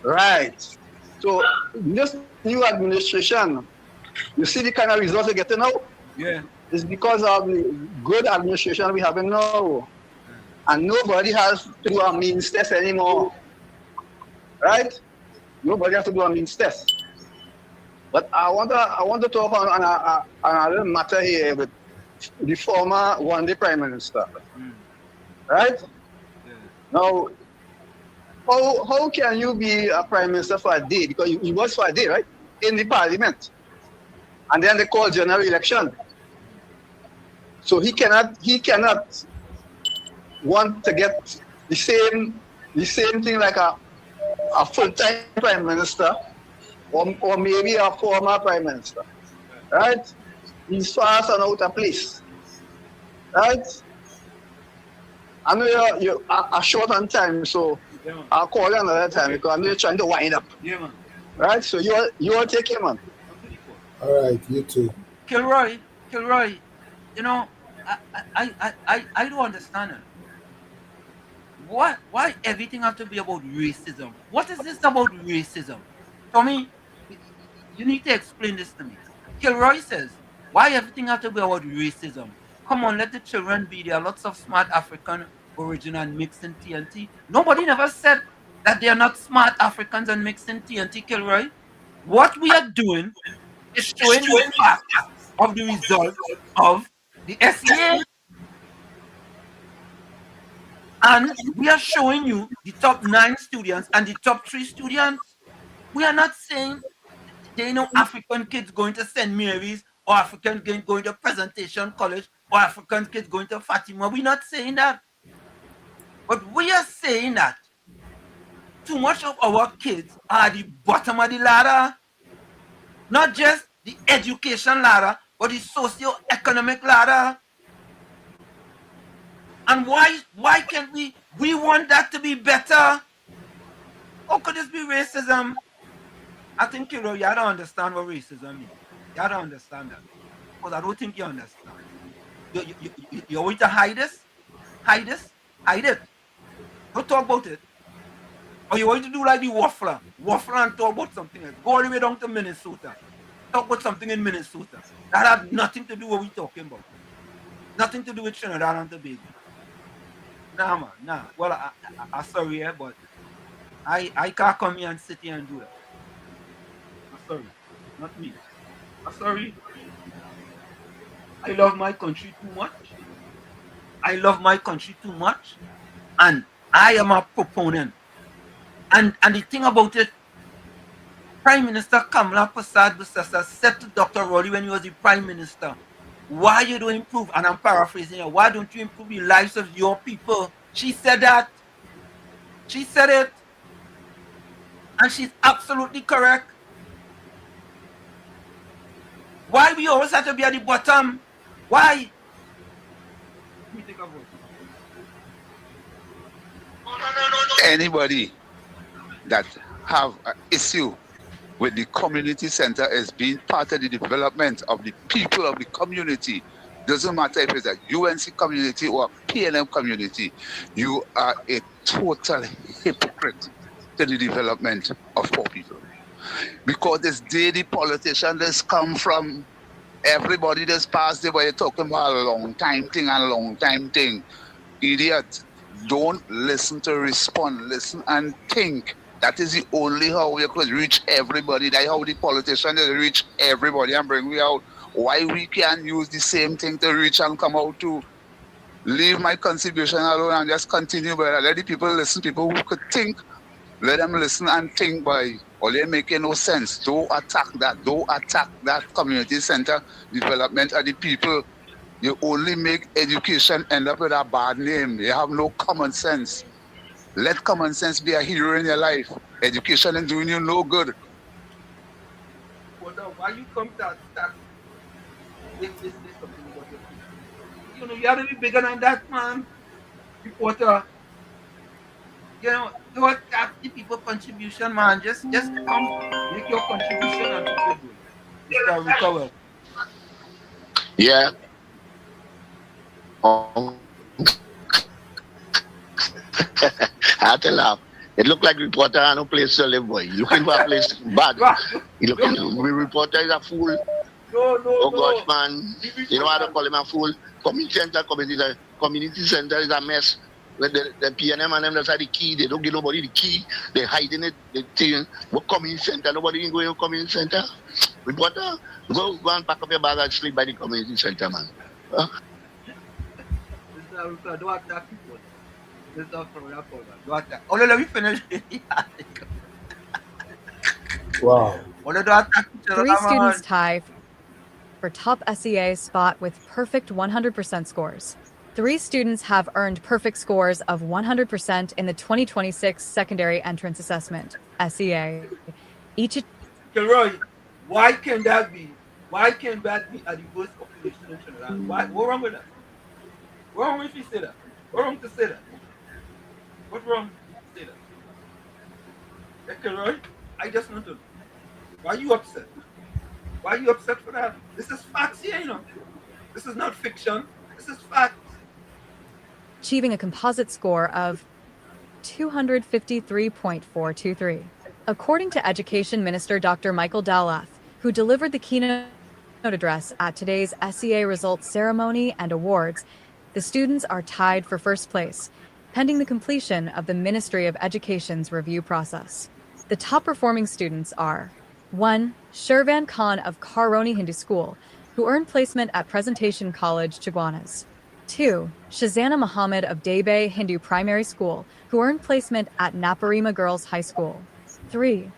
Right. So this new administration, you see the kind of results they're getting now? Yeah. It's because of the good administration we have now. And nobody has to do a means test anymore. Right? Nobody has to do a means test. But I want to talk on a little matter here with the former one-day Prime Minister. Right? Yeah. Now, how can you be a Prime Minister for a day? Because he was for a day, right? In the Parliament. And then they call general election. So he cannot want to get the same thing like a full-time Prime Minister or maybe a former Prime Minister. Right? He's fast and out of place. Right? I know you're short on time, so yeah, I'll call you another time because I know you're trying to wind up. Yeah, man. Right? So you all take care, man. All right, you too. Kilroy, you know, I don't understand it. Why everything have to be about racism? What is this about racism? Tommy, you need to explain this to me. Kilroy says, why everything have to be about racism? Come on, let the children be. There are lots of smart African origin and mixed in TNT. Nobody never said that they are not smart Africans and mixed in TNT, Kilroy. What we are doing is showing the fact of the result of the SEA. And we are showing you the top 9 students and the top 3 students. We are not saying there are no African kids going to St. Mary's or African kids going to Presentation College or African kids going to Fatima. We're not saying that. But we are saying that too much of our kids are at the bottom of the ladder. Not just the education ladder, but the socio-economic ladder. And why can't we want that to be better? How could this be racism? I think you don't understand what racism means. You don't understand that. Because I don't think you understand. You want to hide this? Hide it. Don't talk about it. Or you want to do like the waffler and talk about something else. Go all the way down to Minnesota. Talk about something in Minnesota. That had nothing to do with what we're talking about. Nothing to do with Trinidad and Tobago. Nah, man, nah. Well, I'm sorry, but I can't come here and sit here and do that. I'm sorry. Not me. I'm sorry. I love my country too much. And I am a proponent. And the thing about it, Prime Minister Kamala Persad-Bissessar said to Dr. Rowley when he was the Prime Minister, why you don't improve, and I'm paraphrasing her, why don't you improve the lives of your people? She said that. She said it. And she's absolutely correct. Why we always have to be at the bottom? Why? Let me take a vote. Anybody that have an issue with the community center as being part of the development of the people of the community, Doesn't matter if it's a UNC community or a PNM community, you are a total hypocrite to the development of poor people. Because this daily politician that's come from everybody that's passed the way talking about a long time thing. Idiot. Don't listen to respond. Listen and think. That is the only how we could reach everybody. That's how the politicians reach everybody and bring we out. Why we can't use the same thing to reach and come out to leave my contribution alone and just continue, but let the people listen, people who could think, let them listen and think, by or they making no sense. Don't attack that community center development of the people. You only make education end up with a bad name. You have no common sense. Let common sense be a hero in your life. Education is doing you no good. Well, now, why you come to start this something about your people? You know, you have to be bigger than that, man. Reporter. You know, don't attack the people contribution, man. Just come, make your contribution and keep it going. Mr. Recover. Yeah. I have to laugh. It looked like reporter had no place to live, boy. Looking for a place bad. Reporter is a fool. No, gosh, man. You know how to call him a fool? Community center is a mess. With the PNM and them, that's the key. They don't give nobody the key. They're hiding it. They think, what community center? Nobody can go in a community center. Reporter, go and pack up your bag and sleep by the community center, man. Huh? Don't attack people. Oh, let me finish. Wow. Three students tie for top SEA spot with perfect 100% scores. 3 students have earned perfect scores of 100% in the 2026 Secondary Entrance Assessment, SEA. Each. Roy, why can that be? Why can that be a diverse population in Trinidad? What's wrong with that? What's wrong if you say that? What's wrong to say that? What's wrong to say that? Okay, Roy, I just want to know. Why are you upset? Why are you upset for that? This is facts here, you know. This is not fiction. This is facts. Achieving a composite score of 253.423. According to Education Minister Dr. Michael Dalath, who delivered the keynote address at today's SEA results ceremony and awards, the students are tied for first place, pending the completion of the Ministry of Education's review process. The top performing students are 1. Shervan Khan of Karoni Hindu School, who earned placement at Presentation College, Chaguanas. 2. Shazana Muhammad of Daybay Hindu Primary School, who earned placement at Naparima Girls High School. 3.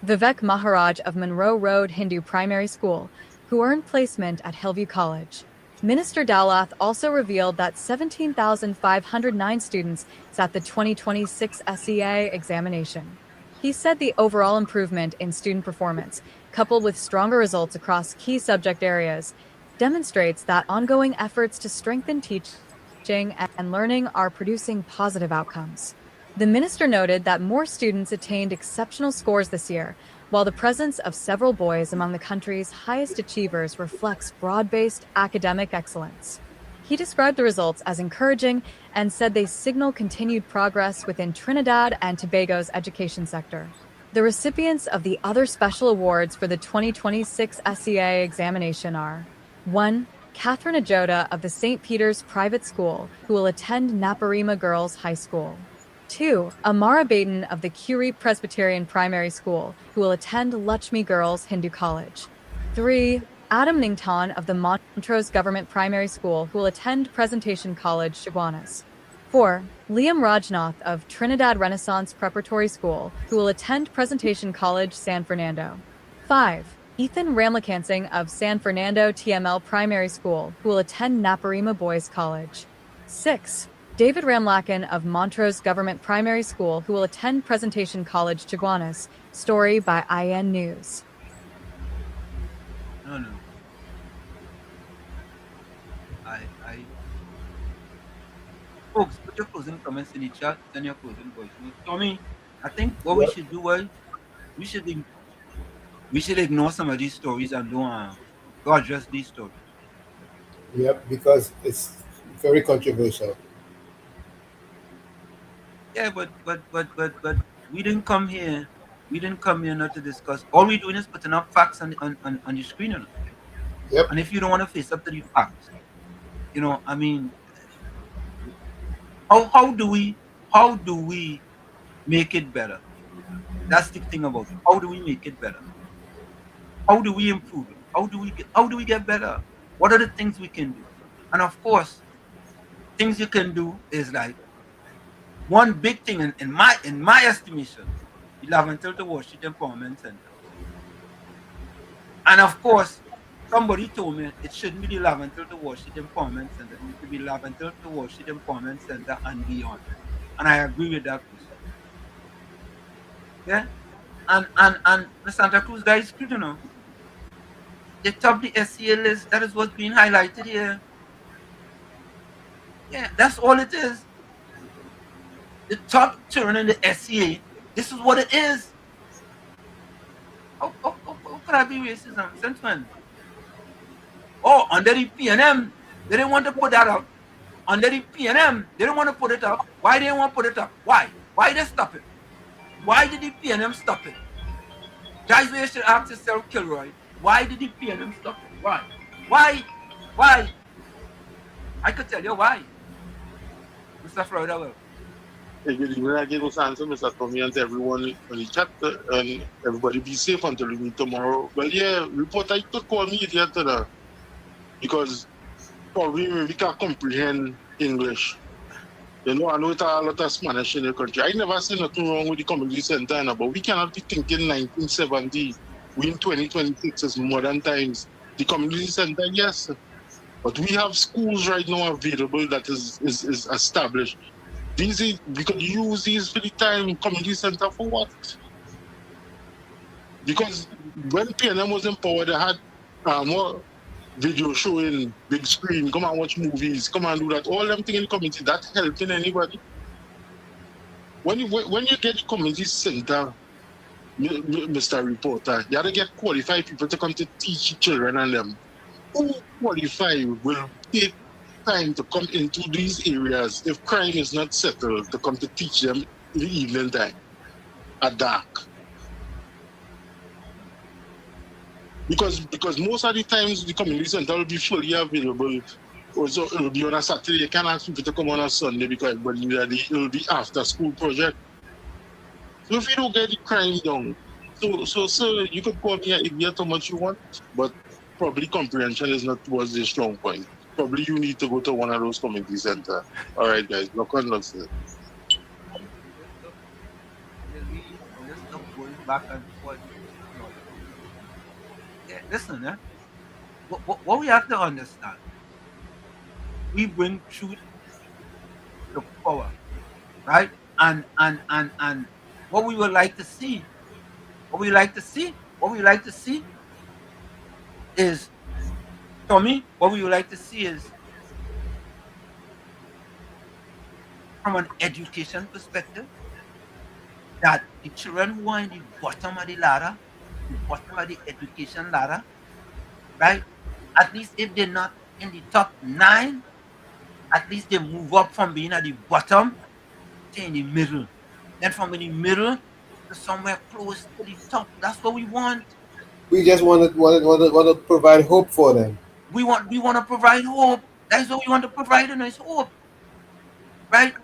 Vivek Maharaj of Monroe Road Hindu Primary School, who earned placement at Hillview College. Minister Dalath also revealed that 17,509 students sat the 2026 SEA examination. He said the overall improvement in student performance, coupled with stronger results across key subject areas, demonstrates that ongoing efforts to strengthen teaching and learning are producing positive outcomes. The minister noted that more students attained exceptional scores this year, while the presence of several boys among the country's highest achievers reflects broad-based academic excellence. He described the results as encouraging and said they signal continued progress within Trinidad and Tobago's education sector. The recipients of the other special awards for the 2026 SEA examination are 1. Catherine Ajoda of the St. Peter's Private School, who will attend Naparima Girls High School. 2. Amara Baden of the Curie Presbyterian Primary School, who will attend Lakshmi Girls Hindu College. 3. Adam Nington of the Montrose Government Primary School, who will attend Presentation College, Chaguanas. 4. Liam Rajnath of Trinidad Renaissance Preparatory School, who will attend Presentation College, San Fernando. 5. Ethan Ramlakansing of San Fernando TML Primary School, who will attend Naparima Boys College. 6. David Ramlakan of Montrose Government Primary School, who will attend Presentation College, Chaguanas. Story by IN News. No. Folks, put your closing comments in the chat, send your closing voice notes. Tommy, I think what we should do is we should ignore some of these stories and don't address these stories. Yep, because it's very controversial. Yeah, but we didn't come here. We didn't come here not to discuss. All we're doing is putting up facts on the screen, you know. Yep. And if you don't want to face up to the facts, you know, I mean, how do we make it better? That's the thing about it. How do we make it better? How do we improve it? How do we get better? What are the things we can do? And of course, things you can do is like one big thing in my estimation, the Laventille to Washington Empowerment Center. And of course, somebody told me it shouldn't be the Laventille to Washington Empowerment Center. It should be Laventille to Washington Empowerment Center and beyond. And I agree with that person. Yeah? And the Santa Cruz guys, you know, they top the SCA list. That is what's being highlighted here. Yeah, that's all it is. The top turn in the SCA. This is what it is. How could I be racism? Since when? Oh, under the PNM, they didn't want to put that up. Under the PNM, they didn't want to put it up. Why they didn't want to put it up? Why? Why they stop it? Why did the PNM stop it? Guys, we should ask yourself, Kilroy, why did the PNM stop it? Why? Why? Why? I could tell you why. Mr. Florida will. Hey, good evening again, Mr. Tommy, and everyone on the chat, and everybody be safe until we meet tomorrow. Well, yeah, reporter took call me yesterday because probably we can't comprehend English. You know, I know it's a lot of Spanish in the country. I never seen nothing wrong with the community center, but we cannot be thinking 1970. We in 2026 is modern times. The community center, yes, but we have schools right now available that is established. We could use these for the time community center for what? Because when PNM was in power, they had more video showing, big screen, come and watch movies, come and do that. All them things in the community, that helping anybody. When you get the community center, Mr. Reporter, you have to get qualified people to come to teach children and them. Who qualified will take time to come into these areas if crime is not settled to come to teach them in the evening time at dark? Because most of the times the community center will be fully available. Also, it will be on a Saturday. You can't ask people to come on a Sunday because it will be after school project. So if you don't get the crime down, so you could call me an idiot how much you want, but probably comprehension is not towards the strong point. Probably you need to go to one of those community centers. All right, guys, look on, look, sir. Let's stop going back and forth. Yeah, listen, what we have to understand, we bring truth to power, right? And what we would like to see, is, Tommy, what we would like to see is, from an education perspective, that the children who are in the bottom of the ladder, the bottom of the education ladder, right? At least if they're not in the top 9, at least they move up from being at the bottom to in the middle. Then from in the middle to somewhere close to the top. That's what we want. We just want to provide hope for them. We want to provide hope. That's what we want to provide, and is hope, right?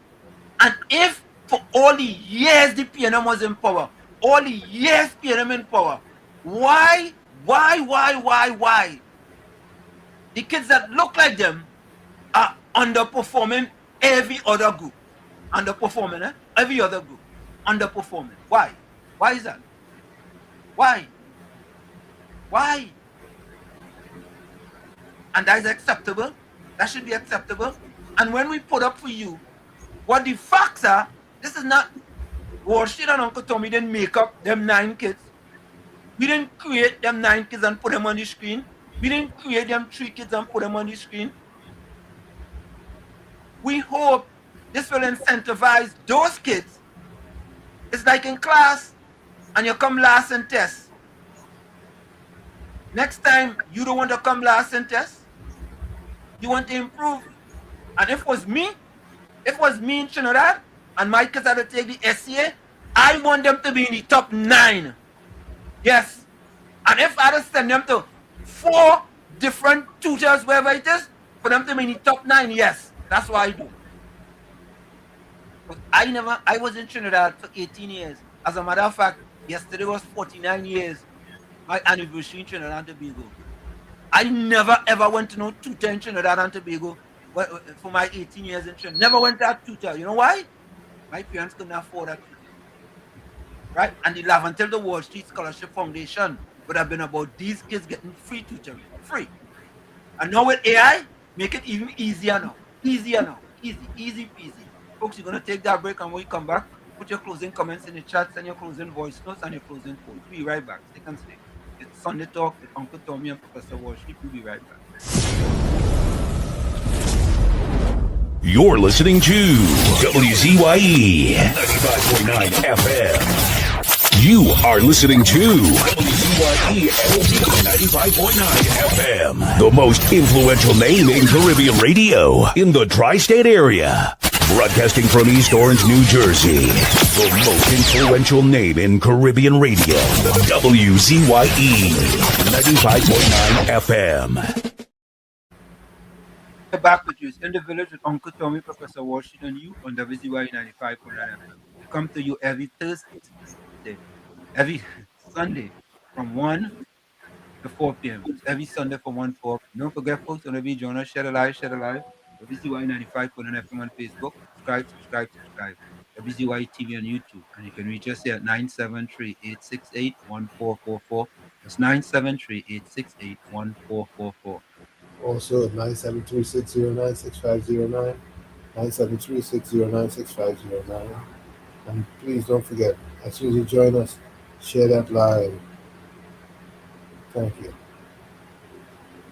And if for all the years the PNM was in power, all the years PNM in power, why the kids that look like them are underperforming every other group? Underperforming, every other group underperforming. Why? Why is that? Why? And that is acceptable. That should be acceptable. And when we put up for you what the facts are, this is not Warshid and Uncle Tommy didn't make up them 9 kids. We didn't create them 9 kids and put them on the screen. We didn't create them 3 kids and put them on the screen. We hope this will incentivize those kids. It's like in class and you come last in test. Next time, you don't want to come last in test. You want to improve. And if it was me in Trinidad, and my kids had to take the SCA, I want them to be in the top 9. Yes. And if I had to send them to 4 different tutors, wherever it is, for them to be in the top 9, yes. That's what I do. But I was in Trinidad for 18 years. As a matter of fact, yesterday was 49 years, my anniversary in Trinidad and Tobago. I never ever went to no tutor in Trinidad and Tobago for my 18 years in Trinidad. Never went to that tutor. You know why? My parents couldn't afford that tutor. Right? And the Lavantil the Wall Street Scholarship Foundation would have been about these kids getting free tutoring. Free. And now with AI, make it even easier now. Easier now. Easy peasy. Folks, you're going to take that break, and when we come back, put your closing comments in the chat, send your closing voice notes and your closing quotes. We'll be right back. Stick and stay. It's Sunday Talk with Uncle Tommy and Professor Wall Street. We'll be right back. You're listening to WZYE 95.9 FM. You are listening to WZYE 95.9 FM, the most influential name in Caribbean radio in the tri-state area. Broadcasting from East Orange, New Jersey, the most influential name in Caribbean radio, WZYE 95.9 FM. Back with you. It's In the Village with Uncle Tommy, Professor Washington, you on WZYE 95.9 FM. We come to you every Thursday, every Sunday from 1 to 4 p.m. It's every Sunday from 1 to 4. Don't forget, folks, whenever you join us, share the live. WZYE 95.9 FM on Facebook. Subscribe. WZYE TV on YouTube. And you can reach us here at 973-868-1444. That's 973-868-1444. Also at 973-609-6509, 973-609-6509. And please don't forget, as soon as you join us, share that live. Thank you.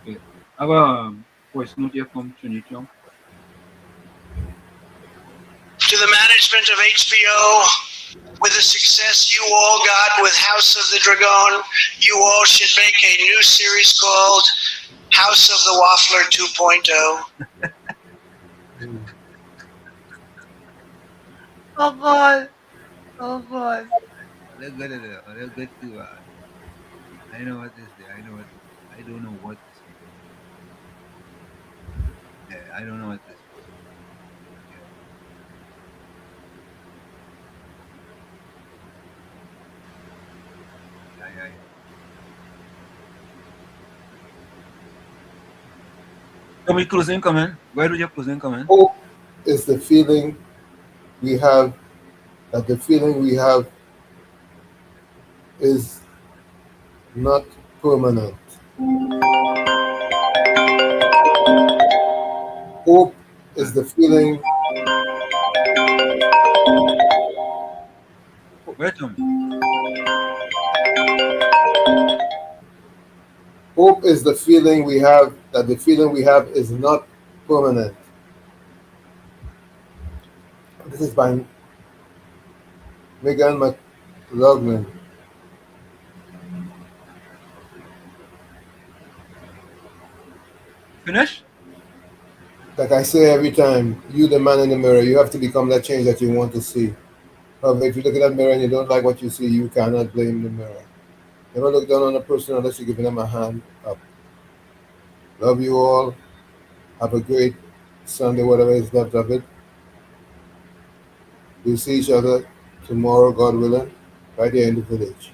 Okay. I have a voice note here from Trinity. To the management of HBO, with the success you all got with House of the Dragon, you all should make a new series called House of the Waffler 2.0. Oh boy. They're good at it. They're good too. I know what this is. I don't know what this is. Yeah, I don't know what this is. Yeah. Can we closing comment? Where do you closing comment? Hope is the feeling we have, that the feeling we have is not permanent. Hope is the feeling. Hope is the feeling we have, that the feeling we have is not permanent. This is by Megan McLaughlin. Finish? Like I say every time, you the man in the mirror, you have to become that change that you want to see. However, if you look at that mirror and you don't like what you see, you cannot blame the mirror. Never look down on a person unless you're giving them a hand up. Love you all. Have a great Sunday, whatever is left of it. We'll see each other tomorrow, God willing, right here in the village.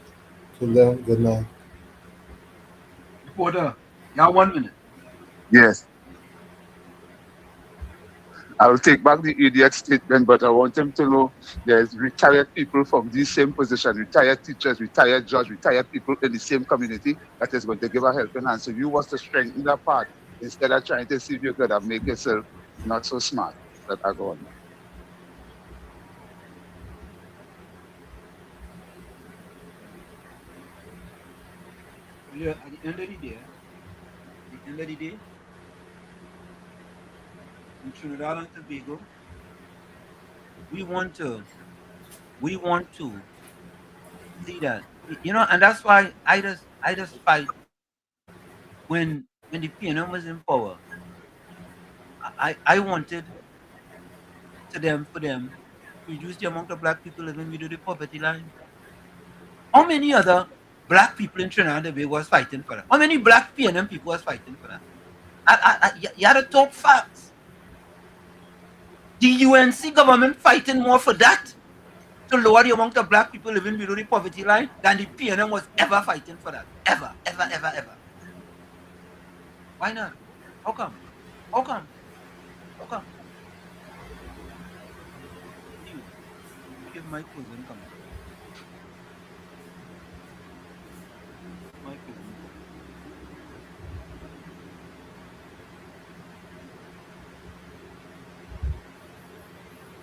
Till then, good night. Reporter, now 1 minute. Yes. I will take back the idiot statement, but I want them to know there's retired people from these same positions, retired teachers, retired judges, retired people in the same community that is going to give a helping hand. So you want to strengthen that part instead of trying to see if you could have make yourself not so smart. That I go on. Yeah, at the end of the day, in Trinidad and Tobago, we want to see that, and that's why I just fight when the PNM was in power. I wanted for them to reduce the amount of black people living below the poverty line. How many other black people in Trinidad and Tobago was fighting for that? How many black PNM people was fighting for that? You had to talk facts. The UNC government fighting more for that to lower the amount of black people living below the poverty line than the PNM was ever fighting for that. Ever, ever, ever, ever. Why not? How come? How come? How come? You give my closing comment. My closing comment.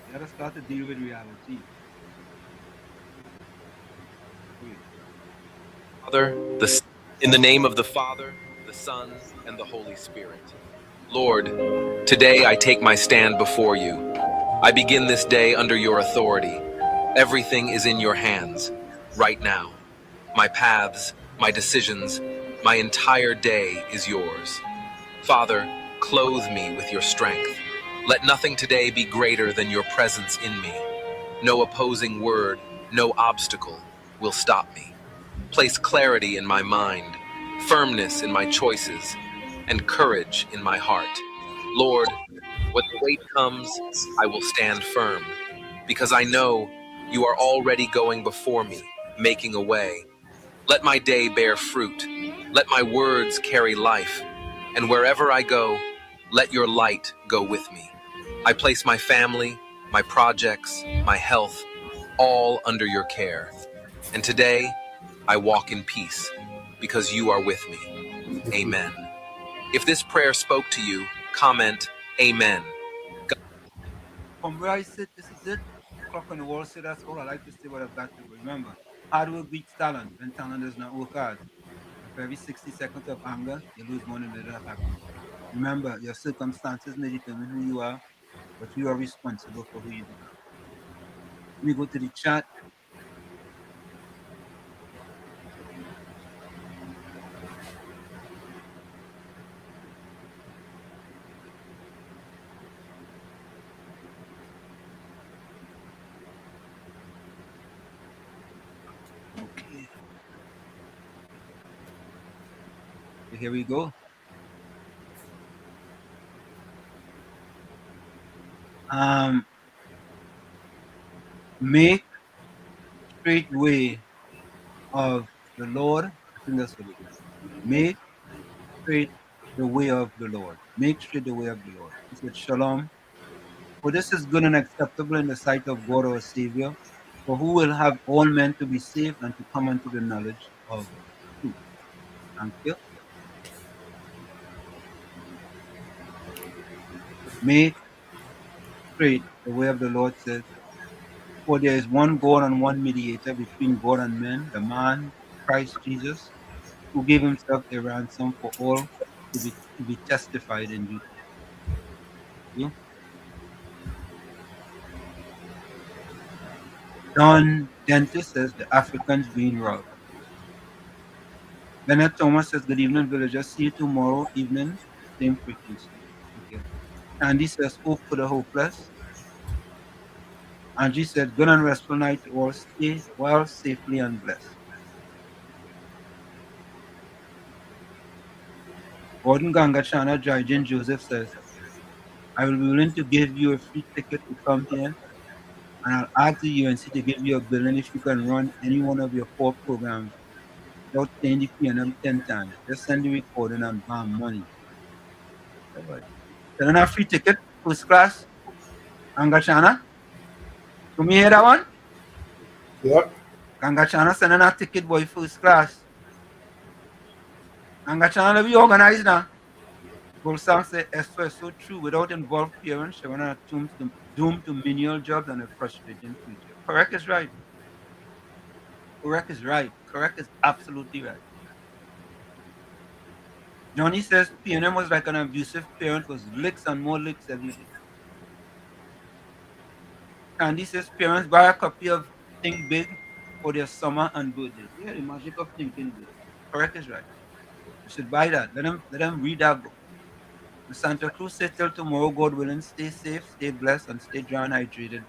You gotta start to deal with reality. Father, in the name of the Father, the Son, and the Holy Spirit. Lord, today I take my stand before you. I begin this day under your authority. Everything is in your hands, right now. My paths, my decisions, my entire day is yours. Father, clothe me with your strength. Let nothing today be greater than your presence in me. No opposing word, no obstacle will stop me. Place clarity in my mind, firmness in my choices, and courage in my heart. Lord, when the weight comes, I will stand firm, because I know you are already going before me, making a way. Let my day bear fruit. Let my words carry life. And wherever I go, let your light go with me. I place my family, my projects, my health, all under your care. And today, I walk in peace, because you are with me. Amen. If this prayer spoke to you, comment Amen. From where I sit, this is it. The clock on the wall said that's all I like to say what I've got to. Remember, hard work beats talent when talent does not work hard. And for every 60 seconds of anger, you lose 1 minute of happiness. Remember, your circumstances may determine who you are, but you are responsible for who you become. Let me go to the chat. Okay. So here we go. Make straight way of the Lord. I think that's what it is. Make straight the way of the Lord. Make straight the way of the Lord. He said, Shalom. For this is good and acceptable in the sight of God our Savior, for who will have all men to be saved and to come unto the knowledge of truth. Thank you. Make straight the way of the Lord says, for there is one God and one mediator between God and men, the man Christ Jesus, who gave himself a ransom for all to be testified in due time. You? Don Dentist says the Africans being robbed. Bennett Thomas says, good evening, villagers. See you tomorrow evening, same frequency. Thank you. Andy says, hope for the hopeless. Angie said, good and restful night to all. Stay well, safely, and blessed. Gordon Gangachana Jaijan Joseph says, I will be willing to give you a free ticket to come here, and I'll ask the UNC to give you a billion if you can run any one of your 4 programs without paying the PNM 10 times. Just send the recording and bam, money. Selling a free ticket, first class, Gangachana. So me hear that one? Yep. Gangachana sending a ticket, boy, first class. Gangachana be organized now. Bolsam said Esther is so true. Without involved parents, she will doomed to menial jobs and a frustrating future. Correct is right. Correct is right. Correct is absolutely right. Johnny says PNM was like an abusive parent, was licks and more licks every day. Candy says parents buy a copy of Think Big for their summer and birthday. Yeah, the magic of thinking big. Correct is right. You should buy that. Let them read that book. Santa Cruz said till tomorrow, God willing, stay safe, stay blessed, and stay dry and hydrated.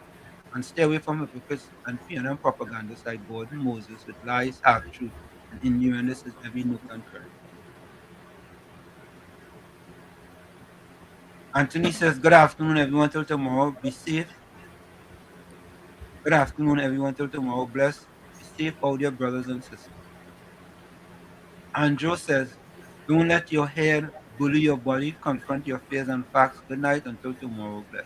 And stay away from hypocrites and fear and propagandists like Gordon Moses with lies, half-truth, and innuendos is every nook and cranny. Anthony says, good afternoon, everyone, till tomorrow. Be safe. Good afternoon, everyone, till tomorrow. Bless. Be safe out there, brothers and sisters. Andrew says, don't let your head bully your body. Confront your fears and facts. Good night until tomorrow. Bless.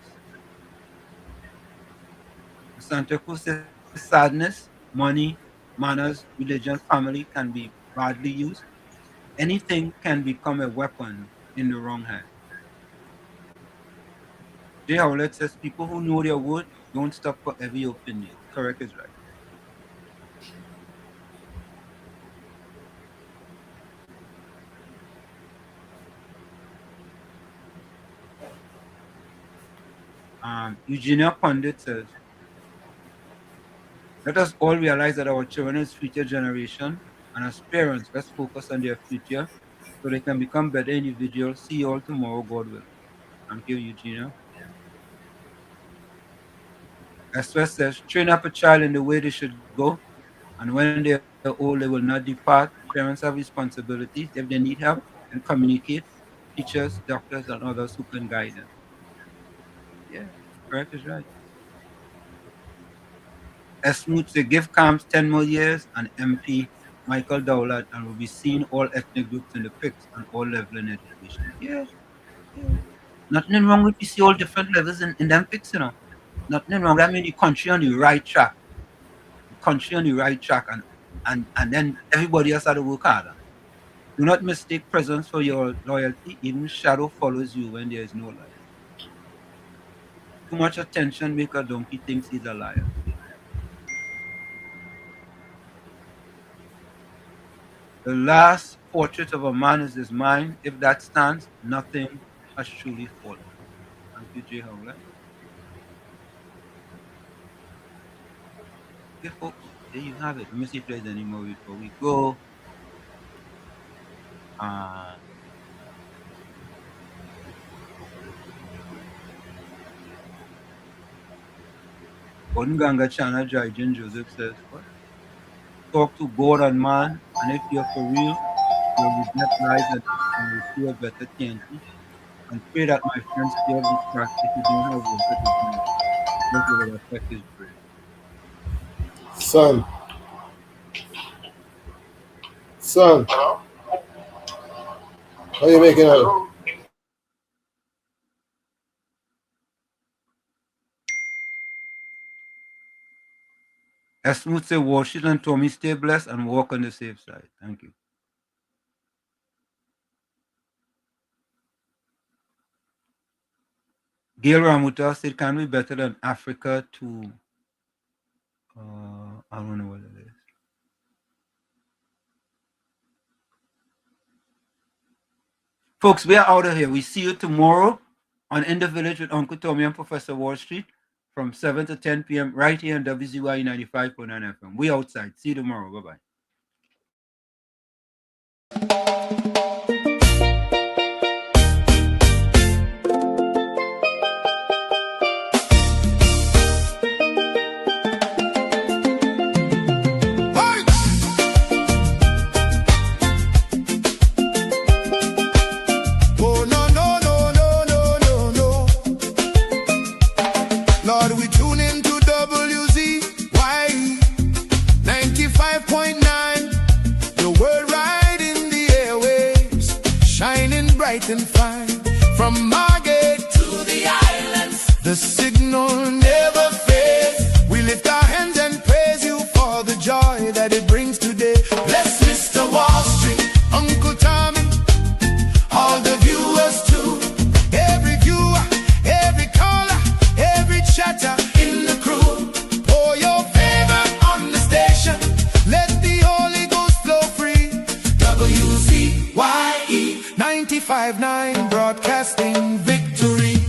Santa Cruz says, sadness, money, manners, religion, family can be badly used. Anything can become a weapon in the wrong hand. Jay Howlett says, people who know their word don't stop for every opinion. Correct is right. Eugenia Pundit says, let us all realize that our children is future generation, and as parents, let's focus on their future so they can become better individuals. See you all tomorrow, God willing. Thank you, Eugenia. Esther says, train up a child in the way they should go, and when they are old, they will not depart. Parents have responsibilities. If they need help, then communicate. Teachers, doctors, and others who can guide them. Yeah, correct is right. Esmoot says, give Camps 10 more years, and MP Michael Dowlett, and will be seeing all ethnic groups in the pics and all level in education. Yeah. Nothing wrong with you see all different levels in them pics, you know. Nothing wrong. That means the country on the right track. The country on the right track, and then everybody else had to work harder. Do not mistake presence for your loyalty. Even shadow follows you when there is no light. Too much attention make a donkey thinks he's a liar. The last portrait of a man is his mind. If that stands, nothing has truly fallen. Thank you, Jay Howlett. Okay, folks, there you have it. Let me see if there's any more before we go. Ganga Chana Jaijan Joseph says, what? Talk to God and man, and if you're for real, you'll reject lies and will see a better TNT. And pray that my friends stay off this track if you don't have water to drink. Because it will affect his brain. Son. How you making out? Esmoot say, Washington told me stay blessed and walk on the safe side. Thank you. Gail Ramuta said, can we better than Africa to, I don't know what it is. Folks, we are out of here. We see you tomorrow on In the Village with Uncle Tommy and Professor Wall Street from 7 to 10 p.m. right here on WZYE 95.9 FM. We outside. See you tomorrow. Bye-bye. Lord, we tune into WZYE 95.9, the world right in the airwaves, shining bright and fine. From Margate to the islands, the signal never fades. We lift our hands and praise you for the joy that it brings today. Bless Mr. Wall Street, Uncle Tommy, all the viewers too. Every viewer, every caller, every chatter in the crew. Pour your favor on the station. Let the Holy Ghost flow free. WZYE 95.9, broadcasting victory.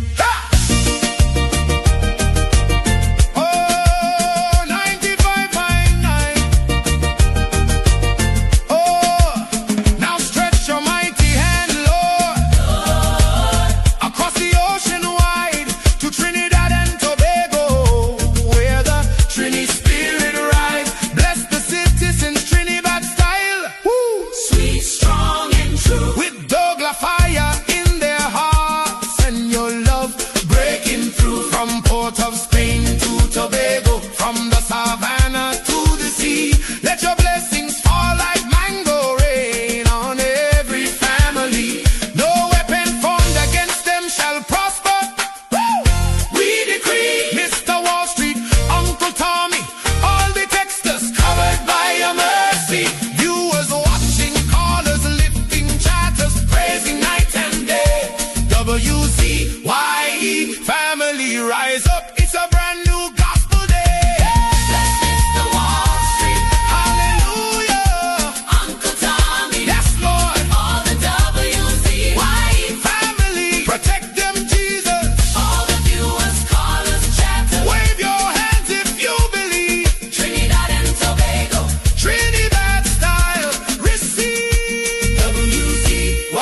WZYE family rise up. It's a brand new gospel day. Let's Mr. Wall Street. Hallelujah. Uncle Tommy. Yes, Lord. All the WZYE family. Protect them, Jesus. All the viewers, callers, chatters. Wave your hands if you believe. Trinidad and Tobago. Trinidad style. Receive WZYE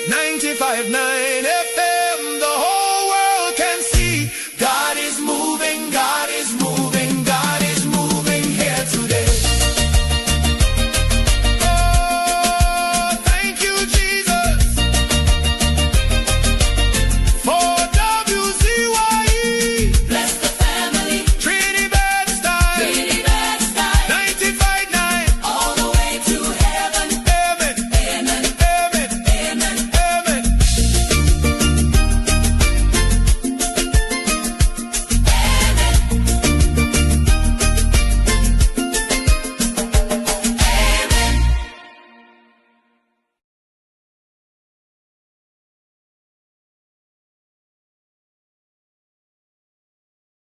95.9.